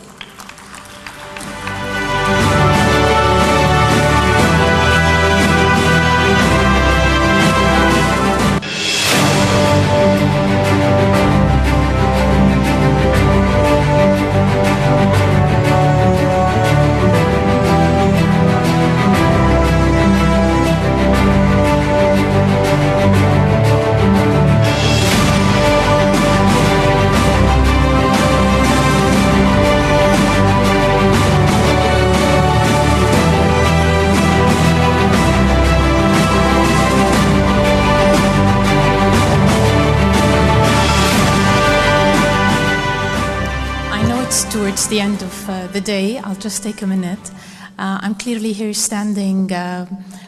Towards the end of the day, I'll just take a minute. I'm clearly here standing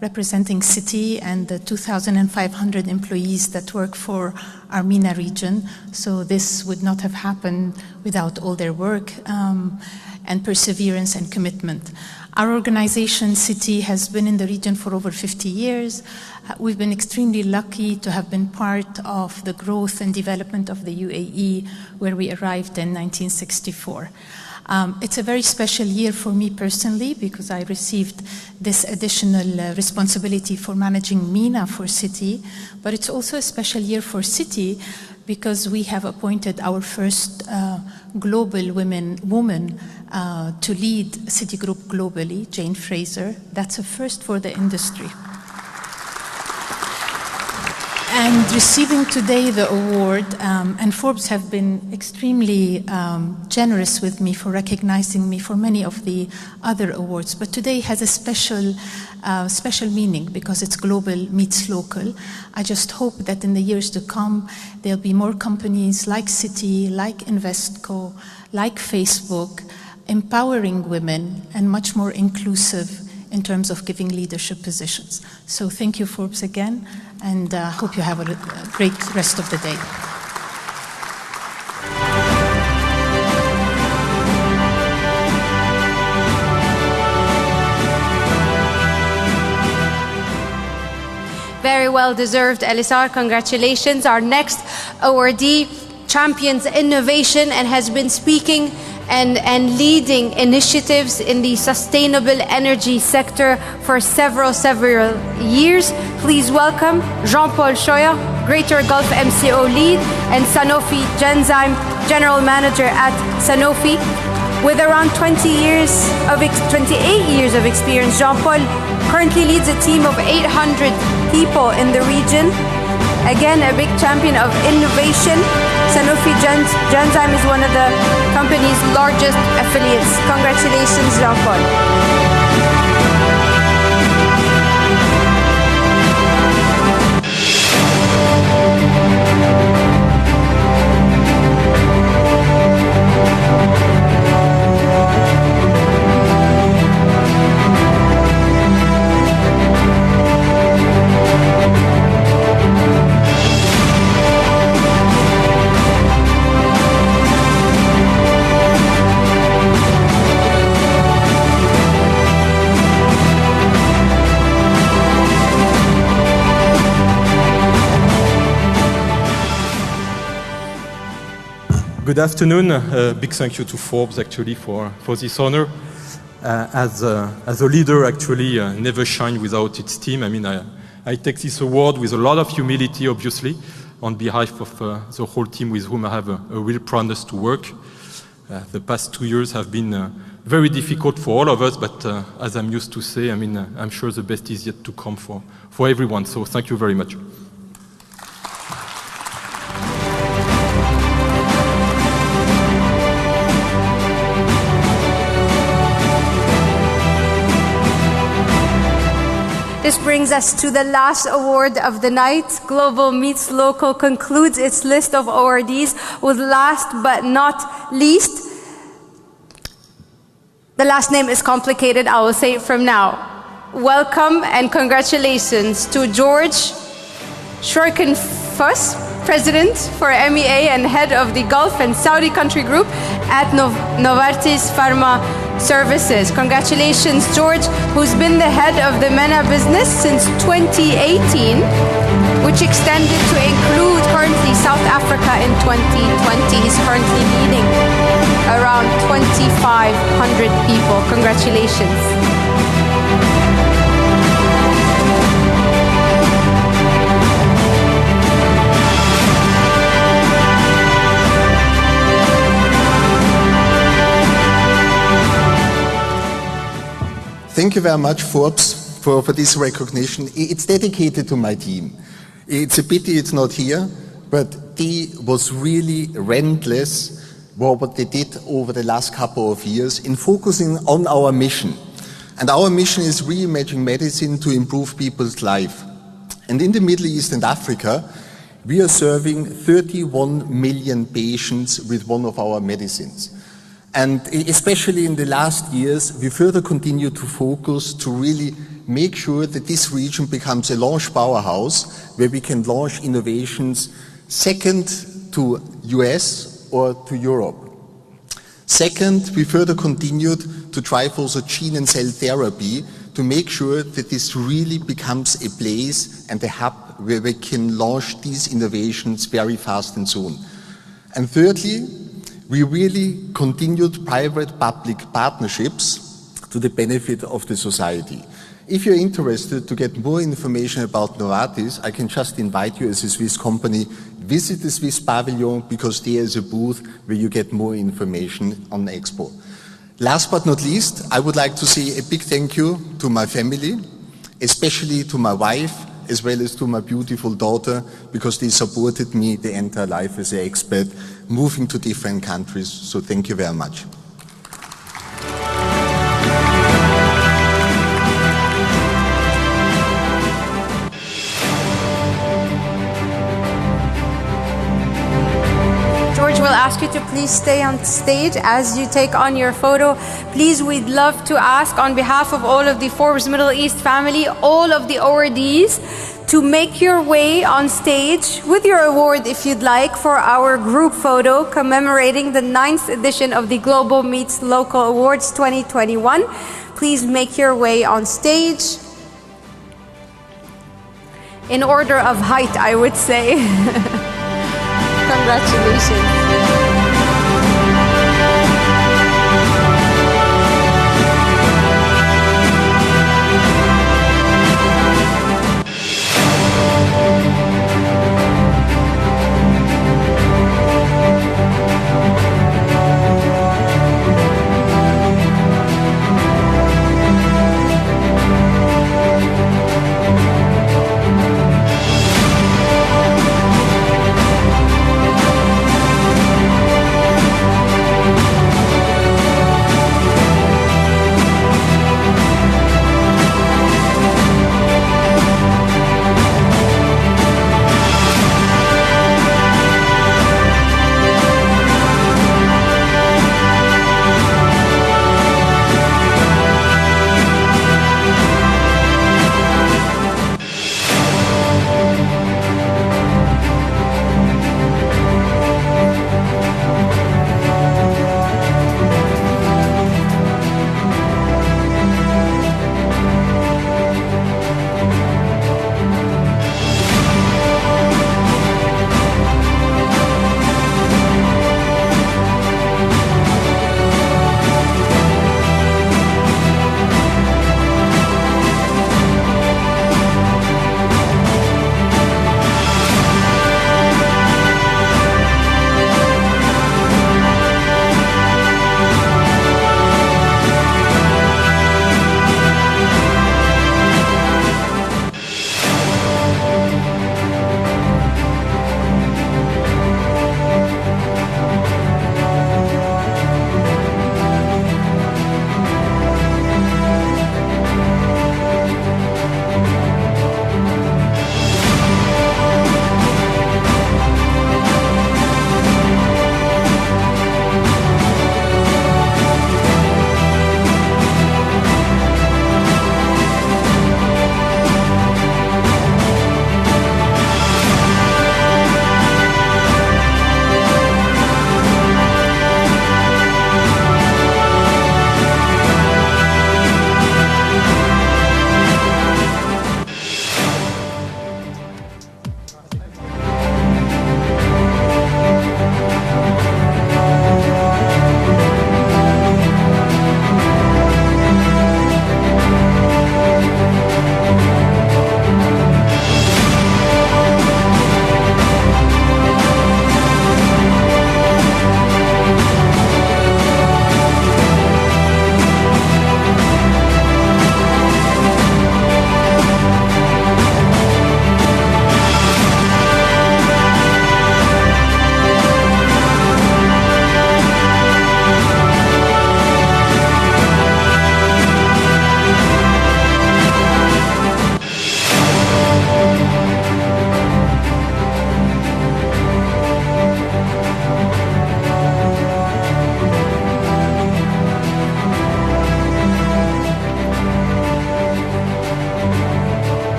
representing Citi and the 2,500 employees that work for our MENA region. So this would not have happened without all their work and perseverance and commitment. Our organization, City, has been in the region for over 50 years. We've been extremely lucky to have been part of the growth and development of the UAE, where we arrived in 1964. It's a very special year for me personally because I received this additional responsibility for managing MENA for City, but it's also a special year for City because we have appointed our first global woman to lead Citigroup globally, Jane Fraser. That's a first for the industry. And receiving today the award, and Forbes have been extremely generous with me for recognizing me for many of the other awards, but today has a special meaning because it's global meets local. I just hope that in the years to come, there'll be more companies like Citi, like Investco, like Facebook, empowering women and much more inclusive in terms of giving leadership positions. So thank you, Forbes, again, and hope you have a great rest of the day. Very well deserved, Elisar. Congratulations. Our next awardee champions innovation and has been speaking and leading initiatives in the sustainable energy sector for several years. Please welcome Jean-Paul Choya, Greater Gulf MCO lead, and Sanofi Genzyme General Manager at Sanofi. With around 28 years of experience, Jean-Paul currently leads a team of 800 people in the region. Again, a big champion of innovation. Sanofi Genzyme is one of the company's largest affiliates. Congratulations, Jean-Paul. Good afternoon. Big thank you to Forbes actually for this honor. As a leader, actually, never shine without its team. I mean, I take this award with a lot of humility, obviously, on behalf of the whole team with whom I have a real proudness to work. The past 2 years have been very difficult for all of us, but as I'm used to say, I mean, I'm sure the best is yet to come for everyone. So thank you very much. This brings us to the last award of the night. Global Meets Local concludes its list of awardees with last but not least. The last name is complicated, I will say it from now. Welcome and congratulations to George Schorkenfuss, President for MEA and Head of the Gulf and Saudi Country Group at Novartis Pharma Services. Congratulations, George, who's been the head of the MENA business since 2018, which extended to include currently South Africa in 2020. He's currently leading around 2,500 people. Congratulations. Thank you very much, Forbes, for this recognition. It's dedicated to my team. It's a pity it's not here, but they was really relentless what they did over the last couple of years in focusing on our mission. And our mission is reimagining medicine to improve people's life. And in the Middle East and Africa, we are serving 31 million patients with one of our medicines. And especially in the last years, we further continue to focus to really make sure that this region becomes a launch powerhouse where we can launch innovations second to US or to Europe. Second, we further continued to drive also gene and cell therapy to make sure that this really becomes a place and a hub where we can launch these innovations very fast and soon. And thirdly, we really continued private-public partnerships to the benefit of the society. If you're interested to get more information about Novartis, I can just invite you as a Swiss company, visit the Swiss pavilion because there is a booth where you get more information on Expo. Last but not least, I would like to say a big thank you to my family, especially to my wife, as well as to my beautiful daughter, because they supported me the entire life as an expat, moving to different countries. So thank you very much. George will ask you to please stay on stage as you take on your photo. Please, we'd love to ask on behalf of all of the Forbes Middle East family, all of the awardees, to make your way on stage with your award if you'd like for our group photo commemorating the 9th edition of the Global Meets Local Awards 2021. Please make your way on stage. In order of height, I would say. Congratulations.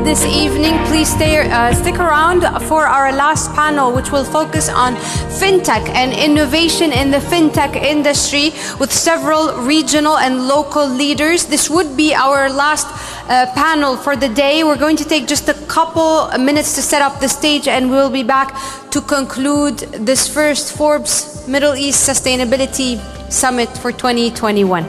this evening. Please stick around for our last panel, which will focus on fintech and innovation in the fintech industry with several regional and local leaders. This would be our last panel for the day. We're going to take just a couple minutes to set up the stage, and we'll be back to conclude this first Forbes Middle East Sustainability Summit for 2021.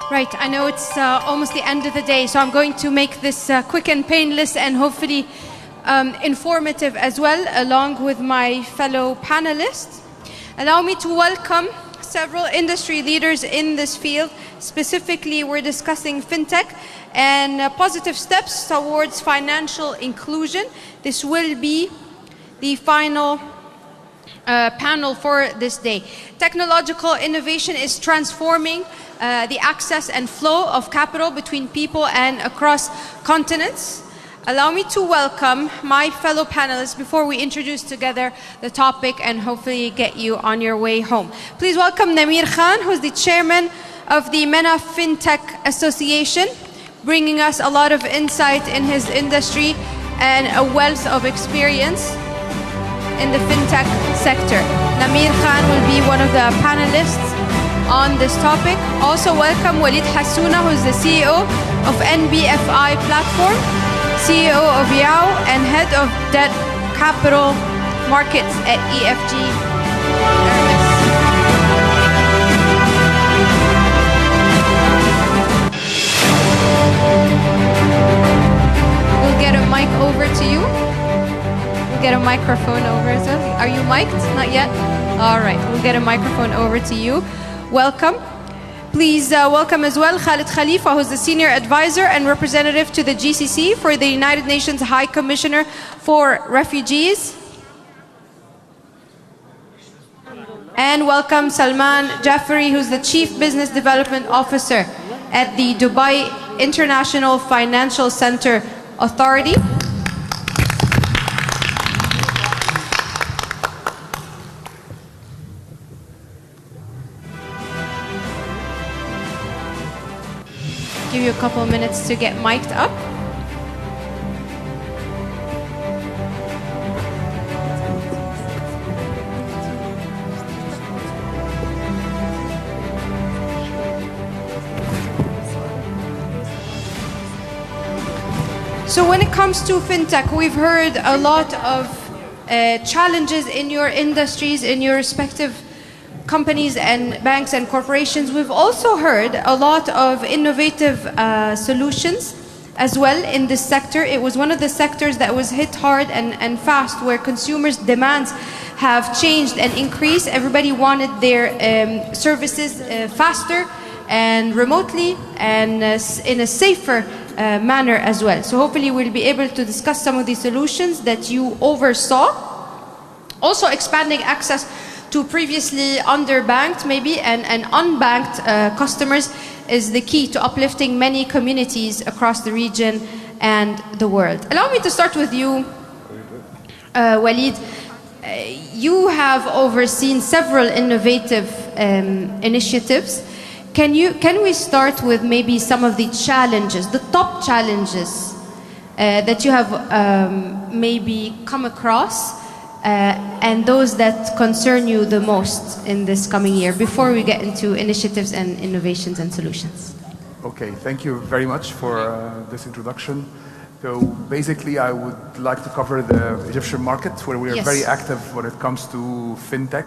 Right, I know it's almost the end of the day, so I'm going to make this quick and painless and hopefully informative as well, along with my fellow panelists. Allow me to welcome several industry leaders in this field. Specifically, we're discussing fintech and positive steps towards financial inclusion. This will be the final panel for this day. Technological innovation is transforming the access and flow of capital between people and across continents. Allow me to welcome my fellow panelists before we introduce together the topic and hopefully get you on your way home. Please welcome Namir Khan, who's the chairman of the MENA Fintech Association, bringing us a lot of insight in his industry and a wealth of experience in the fintech sector. Namir Khan will be one of the panelists on this topic. Also welcome Walid Hassouna, who is the CEO of NBFI Platform, CEO of Yao, and Head of Debt Capital Markets at EFG Hermes. We'll get a mic over to you. We'll get a microphone over as well. Are you mic'd? Not yet? All right, we'll get a microphone over to you. Welcome. Please welcome as well Khalid Khalifa, who's the Senior Advisor and Representative to the GCC for the United Nations High Commissioner for Refugees. And welcome Salman Jafari, who's the Chief Business Development Officer at the Dubai International Financial Center Authority. Give you a couple of minutes to get mic'd up. So when it comes to fintech, we've heard a lot of challenges in your industries, in your respective companies and banks and corporations. We've also heard a lot of innovative solutions as well in this sector. It was one of the sectors that was hit hard and fast, where consumers' demands have changed and increased. Everybody wanted their services faster and remotely and in a safer manner as well. So hopefully we'll be able to discuss some of these solutions that you oversaw. Also expanding access to previously underbanked maybe and unbanked customers is the key to uplifting many communities across the region and the world. Allow me to start with you, Walid. You have overseen several innovative initiatives. Can we start with maybe some of the challenges, the top challenges that you have maybe come across and those that concern you the most in this coming year before we get into initiatives and innovations and solutions? Okay, thank you very much for this introduction. So basically, I would like to cover the Egyptian market, where we are very active when it comes to fintech.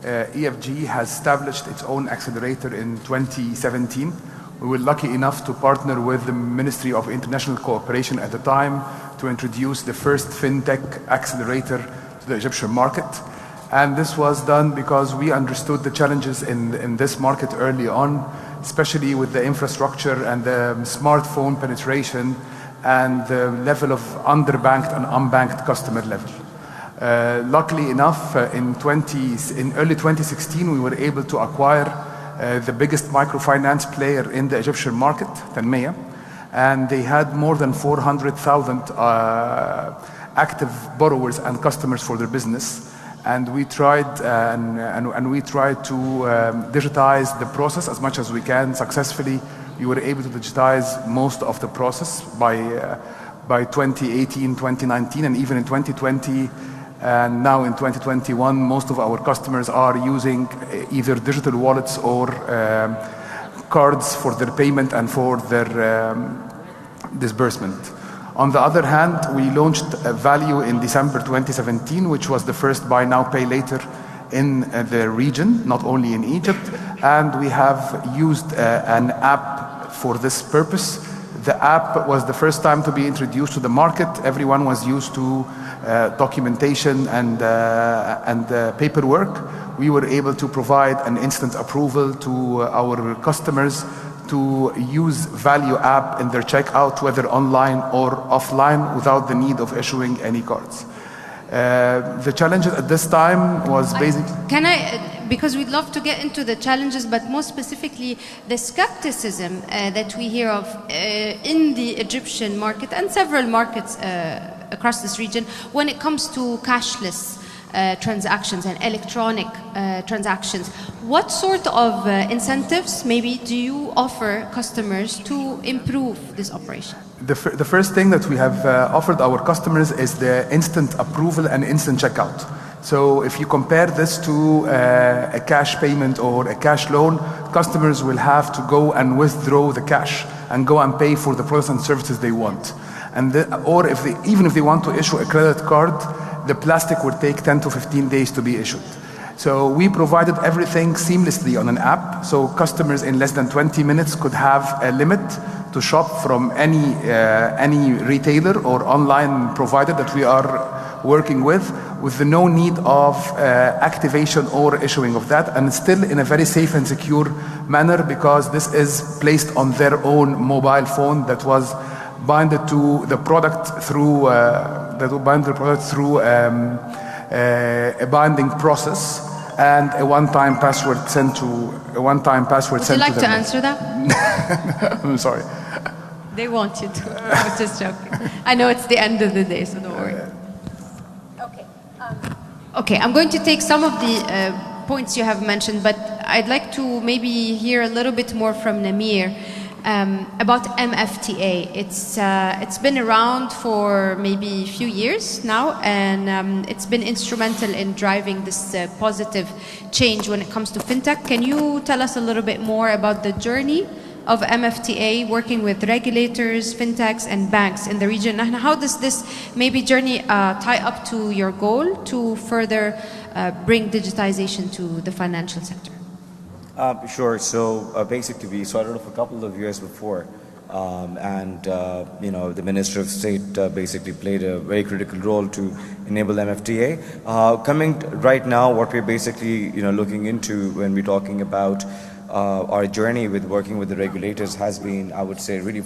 EFG has established its own accelerator in 2017. We were lucky enough to partner with the Ministry of International Cooperation at the time to introduce the first fintech accelerator to the Egyptian market. And this was done because we understood the challenges in this market early on, especially with the infrastructure and the smartphone penetration and the level of underbanked and unbanked customer level. Luckily enough, in early 2016, we were able to acquire the biggest microfinance player in the Egyptian market, Tanmaya, and they had more than 400,000 active borrowers and customers for their business. And we tried to digitize the process as much as we can successfully. We were able to digitize most of the process by 2018, 2019, and even in 2020. And now in 2021, most of our customers are using either digital wallets or cards for their payment and for their disbursement. On the other hand, we launched Value in December 2017, which was the first buy now, pay later in the region, not only in Egypt. And we have used an app for this purpose. The app was the first time to be introduced to the market. Everyone was used to documentation and paperwork. We were able to provide an instant approval to our customers to use Value app in their checkout, whether online or offline, without the need of issuing any cards. The challenges at this time was basically... Because we'd love to get into the challenges, but more specifically the skepticism that we hear of in the Egyptian market and several markets across this region when it comes to cashless transactions and electronic transactions. What sort of incentives maybe do you offer customers to improve this operation? The first thing that we have offered our customers is the instant approval and instant checkout. So if you compare this to a cash payment or a cash loan, customers will have to go and withdraw the cash and go and pay for the products and services they want. Or even if they want to issue a credit card, the plastic would take 10 to 15 days to be issued. So we provided everything seamlessly on an app, so customers in less than 20 minutes could have a limit to shop from any retailer or online provider that we are working with no need of activation or issuing of that, and still in a very safe and secure manner, because this is placed on their own mobile phone that was binded to the product through a binding process and a one-time password sent to Would you like to answer that? I'm sorry. They want you to. I was just joking. I know it's the end of the day, so don't worry. Okay, I'm going to take some of the points you have mentioned, but I'd like to maybe hear a little bit more from Namir about MFTA. It's been around for maybe a few years now, and it's been instrumental in driving this positive change when it comes to fintech. Can you tell us a little bit more about the journey of MFTA, working with regulators, fintechs, and banks in the region, and how does this maybe journey tie up to your goal to further bring digitization to the financial sector? Sure. So basically, we started off a couple of years before, the Minister of State basically played a very critical role to enable MFTA. Coming right now, what we're basically looking into when we're talking about our journey with working with the regulators has been, I would say, really,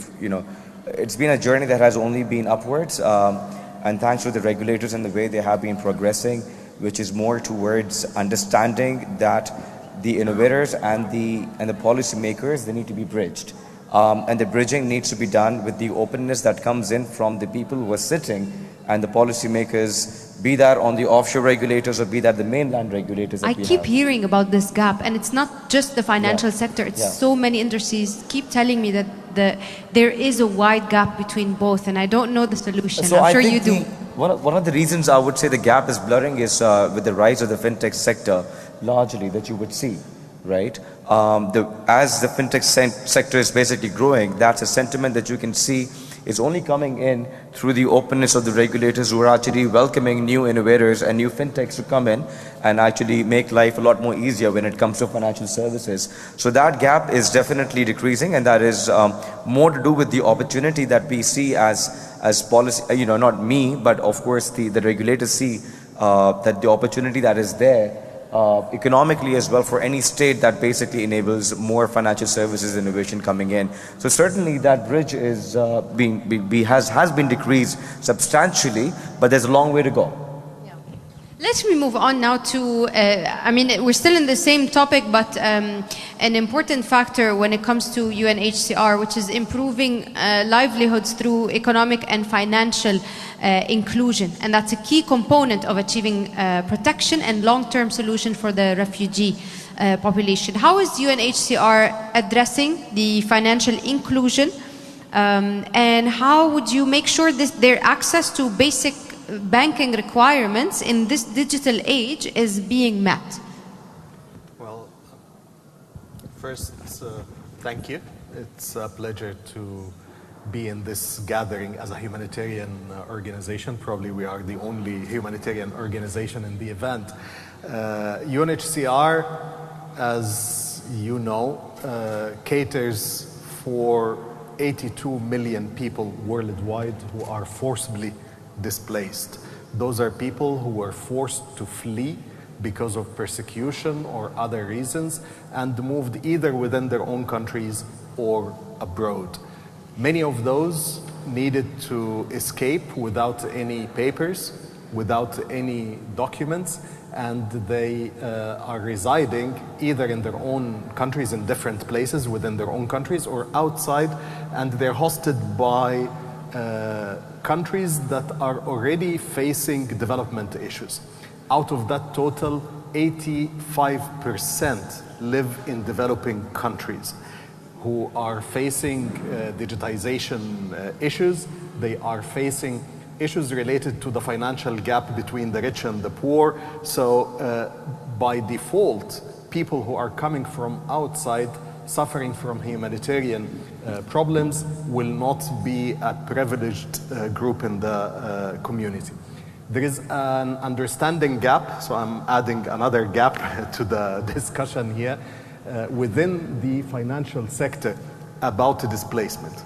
it's been a journey that has only been upwards, and thanks to the regulators and the way they have been progressing, which is more towards understanding that the innovators and the policymakers, they need to be bridged. And the bridging needs to be done with the openness that comes in from the people who are sitting and the policymakers, be that on the offshore regulators or be that the mainland regulators. I keep hearing about this gap, and it's not just the financial sector, it's so many industries keep telling me that there is a wide gap between both, and I don't know the solution. So I'm sure you do. one of the reasons I would say the gap is blurring is with the rise of the fintech sector, largely that you would see, right? As the fintech sector is basically growing, that's a sentiment that you can see is only coming in through the openness of the regulators who are actually welcoming new innovators and new fintechs to come in and actually make life a lot more easier when it comes to financial services. So that gap is definitely decreasing, and that is more to do with the opportunity that we see as policy, not me, but of course the regulators see that the opportunity that is there economically as well for any state that basically enables more financial services innovation coming in. So certainly that bridge is has been decreased substantially, but there's a long way to go. Let me move on now to, we're still in the same topic, but an important factor when it comes to UNHCR, which is improving livelihoods through economic and financial inclusion. And that's a key component of achieving protection and long-term solution for the refugee population. How is UNHCR addressing the financial inclusion? And how would you make sure their access to basic banking requirements in this digital age is being met? Well, first, thank you. It's a pleasure to be in this gathering as a humanitarian organization. Probably we are the only humanitarian organization in the event. UNHCR, as you know, caters for 82 million people worldwide who are forcibly displaced. Those are people who were forced to flee because of persecution or other reasons and moved either within their own countries or abroad. Many of those needed to escape without any papers, without any documents, and they are residing either in their own countries in different places within their own countries or outside, and they're hosted by countries that are already facing development issues. Out of that total, 85% live in developing countries who are facing digitization issues. They are facing issues related to the financial gap between the rich and the poor. So by default, people who are coming from outside suffering from humanitarian problems will not be a privileged group in the community. There is an understanding gap, so I'm adding another gap to the discussion here, within the financial sector about displacement.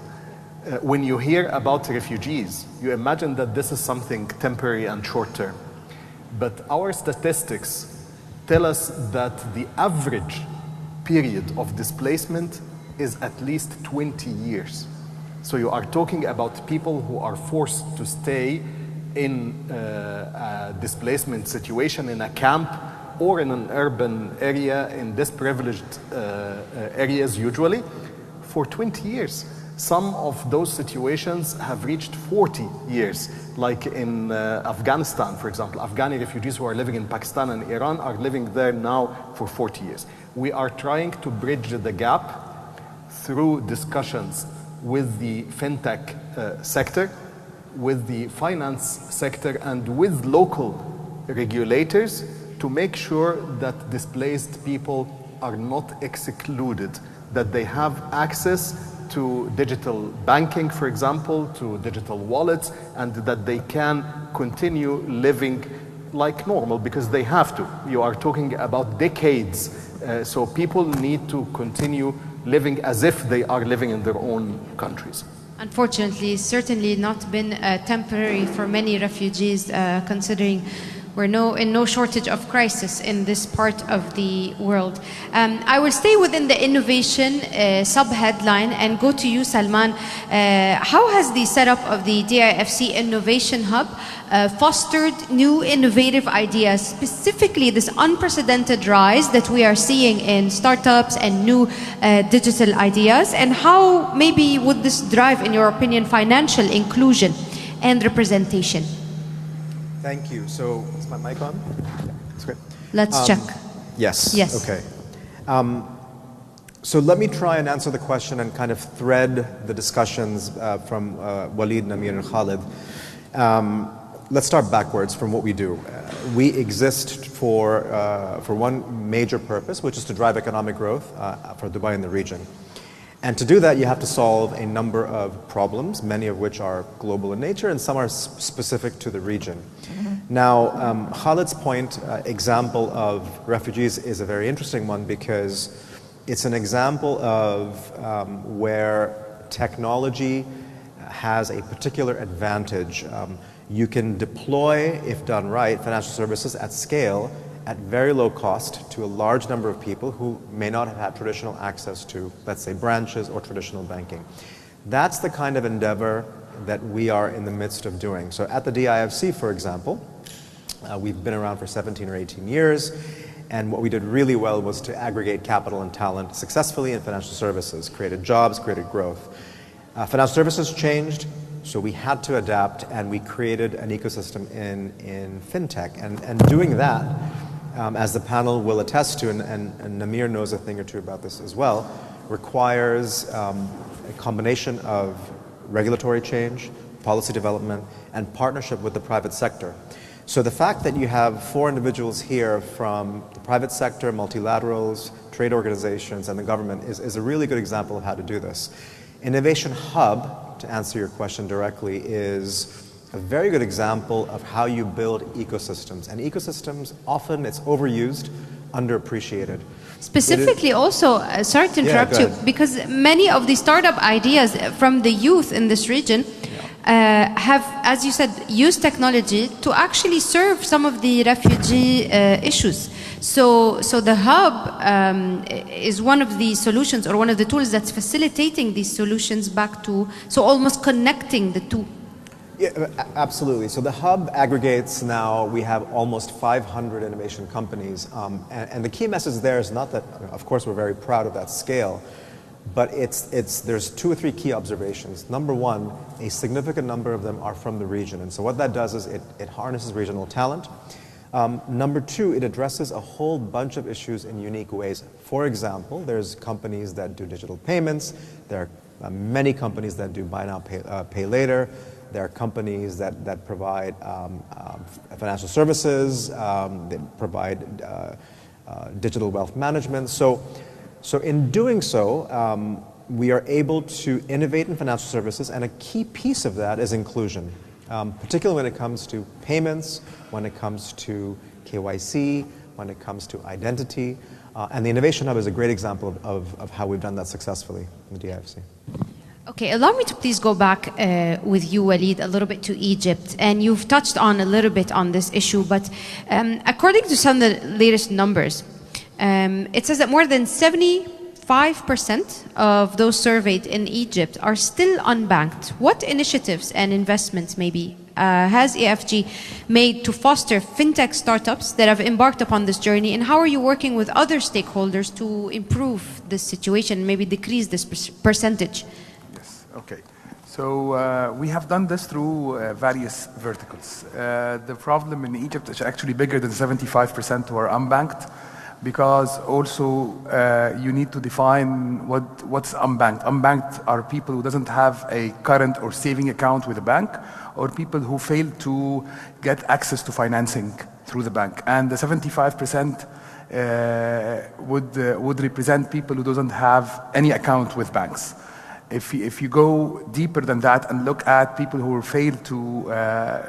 When you hear about refugees, you imagine that this is something temporary and short-term. But our statistics tell us that the average period of displacement is at least 20 years. So you are talking about people who are forced to stay in a displacement situation in a camp or in an urban area in disprivileged areas usually for 20 years. Some of those situations have reached 40 years, like in Afghanistan, for example. Afghani refugees who are living in Pakistan and Iran are living there now for 40 years. We are trying to bridge the gap through discussions with the fintech sector, with the finance sector, and with local regulators to make sure that displaced people are not excluded, that they have access to digital banking, for example, to digital wallets, and that they can continue living like normal, because they have to. You are talking about decades, so people need to continue living as if they are living in their own countries. Unfortunately, it's certainly not been temporary for many refugees, considering we're in no shortage of crisis in this part of the world. I will stay within the innovation sub-headline and go to you, Salman. How has the setup of the DIFC Innovation Hub fostered new innovative ideas, specifically this unprecedented rise that we are seeing in startups and new digital ideas? And how maybe would this drive, in your opinion, financial inclusion and representation? Thank you. So, is my mic on? That's great. Let's check. Yes. Yes. Okay. So let me try and answer the question and kind of thread the discussions from Walid, Namir, and Khalid. let's start backwards from what we do. We exist for one major purpose, which is to drive economic growth for Dubai and the region. And to do that, you have to solve a number of problems, many of which are global in nature, and some are specific to the region. Now, Khalid's point, example of refugees is a very interesting one because it's an example of where technology has a particular advantage. You can deploy, if done right, financial services at scale at very low cost to a large number of people who may not have had traditional access to, let's say, branches or traditional banking. That's the kind of endeavor that we are in the midst of doing. So at the DIFC, for example, we've been around for 17 or 18 years, and what we did really well was to aggregate capital and talent successfully in financial services, created jobs, created growth. Financial services changed, so we had to adapt, and we created an ecosystem in Fintech. And doing that, as the panel will attest to, and Namir knows a thing or two about this as well, requires a combination of regulatory change, policy development, and partnership with the private sector. So the fact that you have 4 individuals here from the private sector, multilaterals, trade organizations, and the government is a really good example of how to do this. Innovation Hub, to answer your question directly, is a very good example of how you build ecosystems. And ecosystems, often it's overused, underappreciated. Specifically also, sorry to interrupt you, because many of the startup ideas from the youth in this region have, as you said, used technology to actually serve some of the refugee issues. So the hub is one of the solutions or one of the tools that's facilitating these solutions back to, so almost connecting the two. Yeah, absolutely. So the hub aggregates now, we have almost 500 innovation companies. And the key message there is not that, of course, we're very proud of that scale, but there's 2 or 3 key observations. Number one, a significant number of them are from the region. And so what that does is it harnesses regional talent. Number 2, it addresses a whole bunch of issues in unique ways. For example, there's companies that do digital payments. There are many companies that do buy now, pay later. There are companies that provide financial services, they provide digital wealth management. So in doing so, we are able to innovate in financial services, and a key piece of that is inclusion, particularly when it comes to payments, when it comes to KYC, when it comes to identity. And the Innovation Hub is a great example of how we've done that successfully in the DIFC. Okay, allow me to please go back with you, Walid, a little bit to Egypt. And you've touched on a little bit on this issue, but according to some of the latest numbers, it says that more than 75% of those surveyed in Egypt are still unbanked. What initiatives and investments maybe has EFG made to foster fintech startups that have embarked upon this journey, and how are you working with other stakeholders to improve this situation, maybe decrease this percentage? Okay, so we have done this through various verticals. The problem in Egypt is actually bigger than 75% who are unbanked, because also you need to define what's unbanked. Unbanked are people who doesn't have a current or saving account with a bank, or people who fail to get access to financing through the bank. And the 75% would represent people who doesn't have any account with banks. If you go deeper than that and look at people who failed to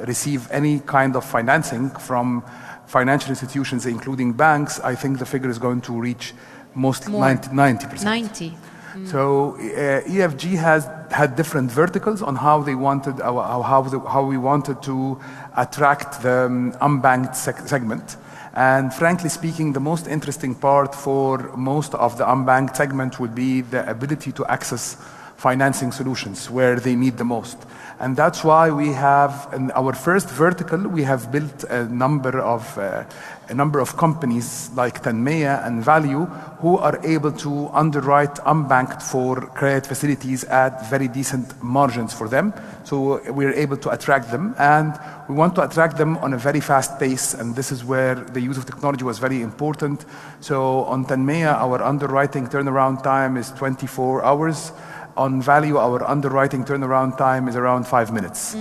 receive any kind of financing from financial institutions, including banks, I think the figure is going to reach mostly 90%. 90. So EFG has had different verticals on how they wanted, how we wanted to attract the unbanked segment. And frankly speaking, the most interesting part for most of the unbanked segment would be the ability to access financing solutions where they need the most. And that's why we have, in our first vertical, we have built a number of companies like Tanmeya and Value who are able to underwrite unbanked for credit facilities at very decent margins for them. So we're able to attract them, and we want to attract them on a very fast pace, and this is where the use of technology was very important. So on Tanmeya, our underwriting turnaround time is 24 hours. on value, our underwriting turnaround time is around 5 minutes.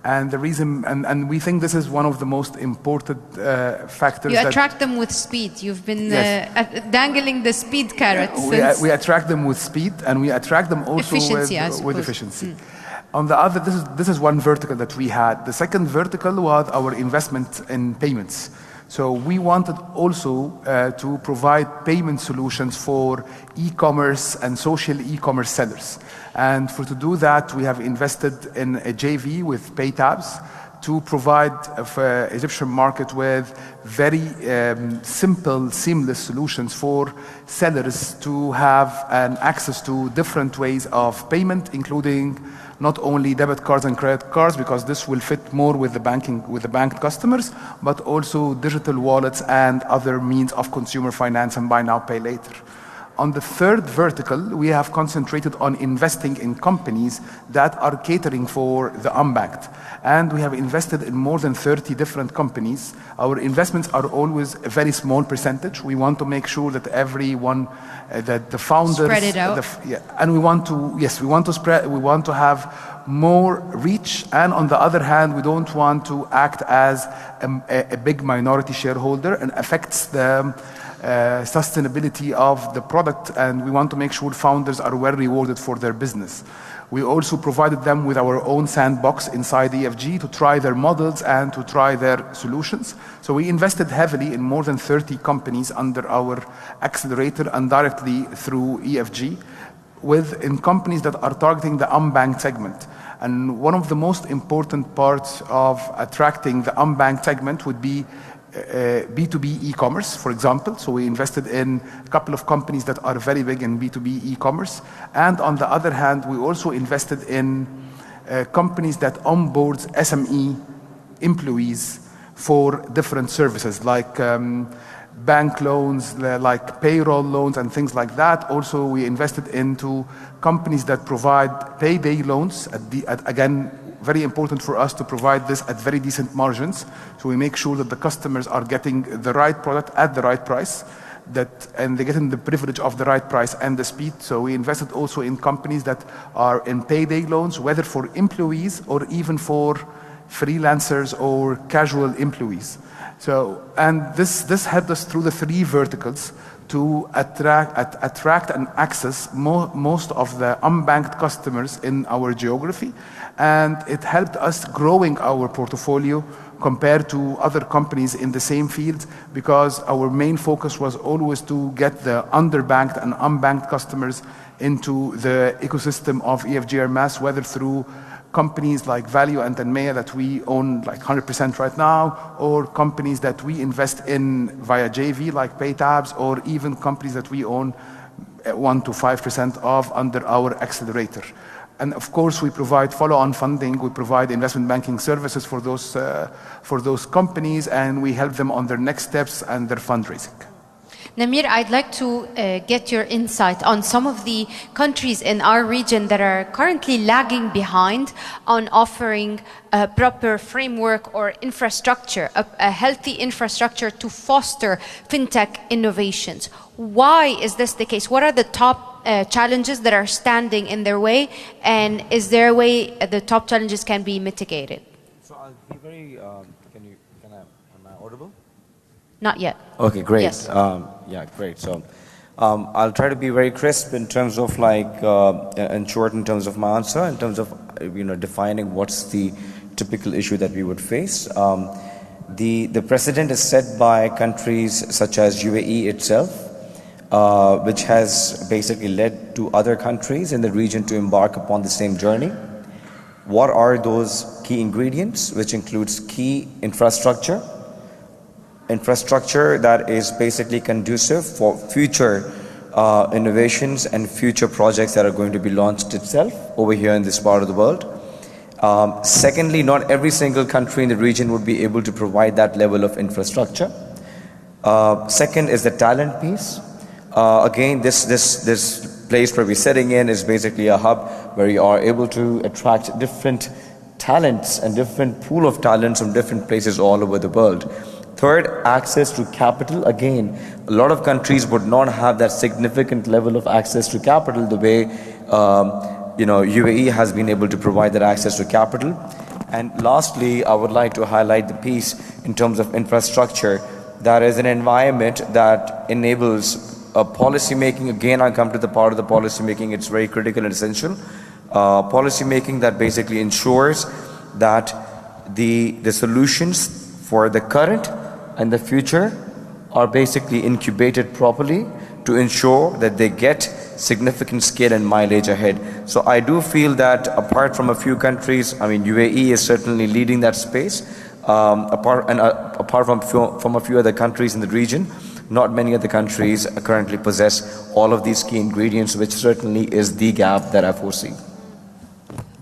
And the reason, and we think this is one of the most important factors. You attract them with speed. You've been dangling the speed carrots. We attract them with speed, and we attract them also with efficiency. On the other, this is one vertical that we had. The second vertical was our investment in payments. So we wanted also to provide payment solutions for e-commerce and social e-commerce sellers. And to do that, we have invested in a JV with PayTabs to provide the Egyptian market with very simple, seamless solutions for sellers to have access to different ways of payment, including not only debit cards and credit cards, because this will fit more with the bank customers, but also digital wallets and other means of consumer finance and buy now, pay later. On the third vertical, we have concentrated on investing in companies that are catering for the unbanked. And we have invested in more than 30 different companies. Our investments are always a very small percentage. We want to make sure that everyone, that the founders... Spread it out. And we want to have more reach. And on the other hand, we don't want to act as a big minority shareholder and affects the sustainability of the product, and we want to make sure founders are well rewarded for their business. We also provided them with our own sandbox inside EFG to try their models and to try their solutions. So we invested heavily in more than 30 companies under our accelerator and directly through EFG in companies that are targeting the unbanked segment. And one of the most important parts of attracting the unbanked segment would be B2B e-commerce, for example. So we invested in a couple of companies that are very big in B2B e-commerce. And on the other hand, we also invested in companies that onboards SME employees for different services like bank loans, like payroll loans and things like that. Also, we invested into companies that provide payday loans again, very important for us to provide this at very decent margins. So we make sure that the customers are getting the right product at the right price, and they're getting the privilege of the right price and the speed. So we invested also in companies that are in payday loans, whether for employees or even for freelancers or casual employees. So, and this helped us through the three verticals to attract and access most of the unbanked customers in our geography. And it helped us growing our portfolio compared to other companies in the same field, because our main focus was always to get the underbanked and unbanked customers into the ecosystem of EFG Hermes, whether through companies like Value and Tanmaya that we own like 100% right now, or companies that we invest in via JV like PayTabs, or even companies that we own 1 to 5% of under our accelerator. And of course, we provide follow-on funding. We provide investment banking services for those companies, and we help them on their next steps and their fundraising. Namir, I'd like to get your insight on some of the countries in our region that are currently lagging behind on offering a proper framework or infrastructure, a healthy infrastructure to foster fintech innovations. Why is this the case? What are the top challenges that are standing in their way, and is there a way the top challenges can be mitigated? So I'll be very, am I audible? Not yet. Okay, great. Yes. Yeah, great. So I'll try to be very crisp in terms of and short in terms of my answer, in terms of, defining what's the typical issue that we would face. The precedent is set by countries such as UAE itself, which has basically led to other countries in the region to embark upon the same journey. What are those key ingredients? Which includes key infrastructure that is basically conducive for future innovations and future projects that are going to be launched itself over here in this part of the world. Secondly, not every single country in the region would be able to provide that level of infrastructure. Second is the talent piece. Again, this place where we're sitting in is basically a hub where you are able to attract different talents and different pool of talents from different places all over the world. Third, access to capital. Again, a lot of countries would not have that significant level of access to capital the way UAE has been able to provide that access to capital. And lastly, I would like to highlight the piece in terms of infrastructure. That is an environment that enables policy making. Again, I come to the part of the policy making, it's very critical and essential. Policy making that basically ensures that the solutions for the current and the future are basically incubated properly to ensure that they get significant scale and mileage ahead. So I do feel that apart from a few countries, I mean UAE is certainly leading that space. Apart from a few other countries in the region, not many other countries currently possess all of these key ingredients, which certainly is the gap that I foresee.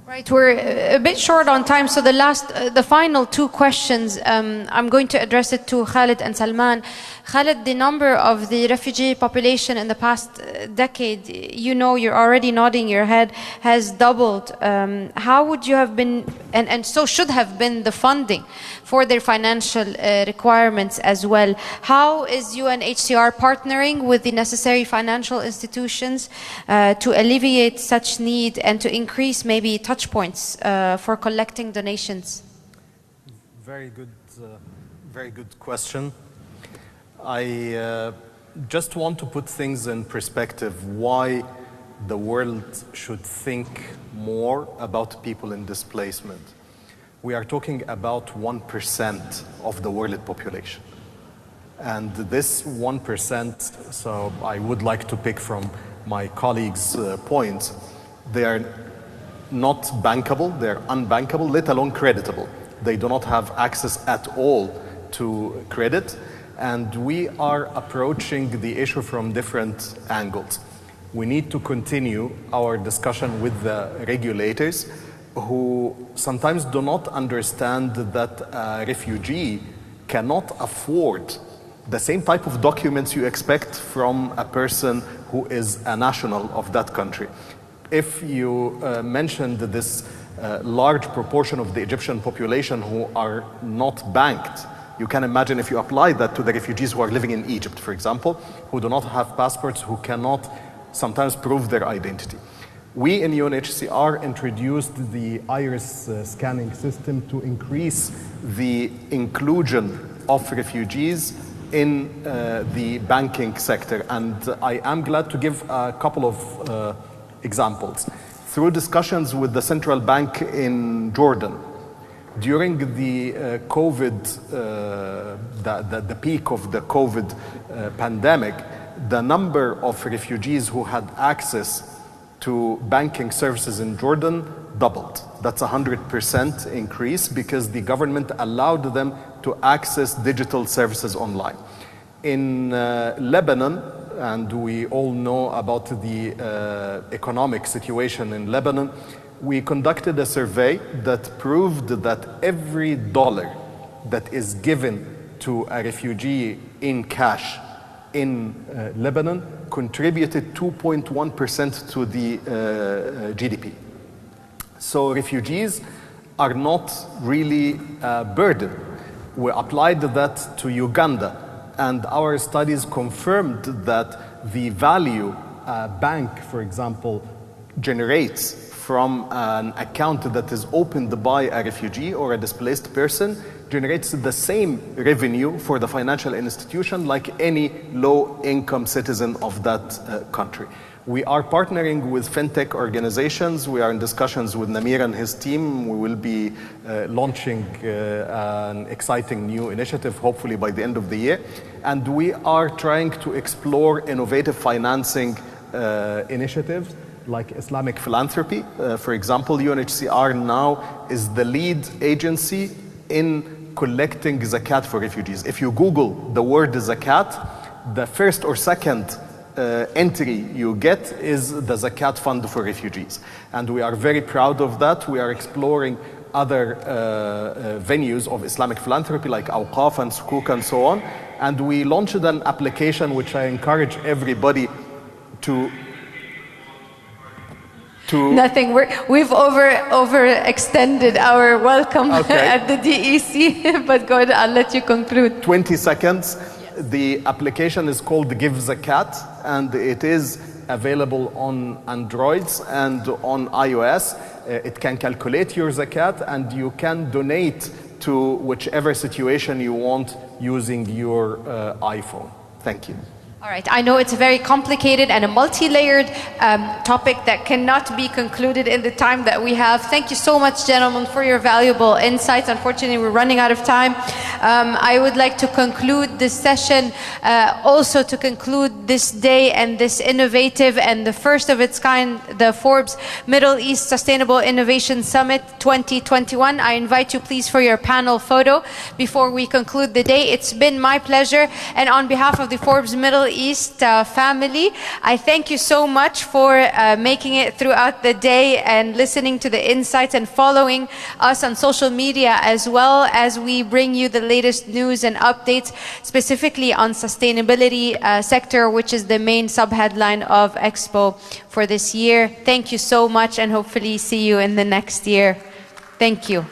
Right, we're a bit short on time, so the final two questions, I'm going to address it to Khalid and Salman. Khalid, the number of the refugee population in the past decade, you're already nodding your head, has doubled. How would you have been, and so should have been, the funding for their financial requirements as well? How is UNHCR partnering with the necessary financial institutions to alleviate such need and to increase maybe touch points for collecting donations? Very good question. I just want to put things in perspective why the world should think more about people in displacement. We are talking about 1% of the world population. And this 1%, so I would like to pick from my colleagues' points, they are not bankable, they're unbankable, let alone creditable. They do not have access at all to credit. And we are approaching the issue from different angles. We need to continue our discussion with the regulators who sometimes do not understand that a refugee cannot afford the same type of documents you expect from a person who is a national of that country. If you mentioned this large proportion of the Egyptian population who are not banked, you can imagine if you apply that to the refugees who are living in Egypt, for example, who do not have passports, who cannot sometimes prove their identity. We in UNHCR introduced the iris scanning system to increase the inclusion of refugees in the banking sector. And I am glad to give a couple of examples. Through discussions with the central bank in Jordan, during the COVID, the peak of the COVID pandemic, the number of refugees who had access to banking services in Jordan doubled. That's 100% increase because the government allowed them to access digital services online. In Lebanon, and we all know about the economic situation in Lebanon, we conducted a survey that proved that every dollar that is given to a refugee in cash in Lebanon contributed 2.1% to the GDP. So refugees are not really a burden. We applied that to Uganda, and our studies confirmed that the value a bank, for example, generates from an account that is opened by a refugee or a displaced person generates the same revenue for the financial institution like any low-income citizen of that country. We are partnering with Fintech organizations. We are in discussions with Namir and his team. We will be launching an exciting new initiative, hopefully by the end of the year. And we are trying to explore innovative financing initiatives like Islamic philanthropy. For example, UNHCR now is the lead agency in collecting zakat for refugees. If you Google the word zakat, the first or second entry you get is the zakat fund for refugees. And we are very proud of that. We are exploring other venues of Islamic philanthropy like Awqaf and Sukuk and so on. And we launched an application which I encourage everybody to Nothing. We've overextended our welcome at the DEC, but go ahead, I'll let you conclude. 20 seconds. Yes. The application is called Give Zakat, and it is available on Androids and on iOS. It can calculate your zakat, and you can donate to whichever situation you want using your iPhone. Thank you. All right, I know it's very complicated and a multi-layered topic that cannot be concluded in the time that we have. Thank you so much, gentlemen, for your valuable insights. Unfortunately, we're running out of time. I would like to conclude this session, also to conclude this day and this innovative and the first of its kind, the Forbes Middle East Sustainable Innovation Summit 2021. I invite you, please, for your panel photo before we conclude the day. It's been my pleasure, and on behalf of the Forbes Middle East family, I thank you so much for making it throughout the day and listening to the insights and following us on social media as well as we bring you the latest news and updates specifically on sustainability sector, which is the main sub-headline of Expo for this year. Thank you so much, and hopefully see you in the next year. Thank you.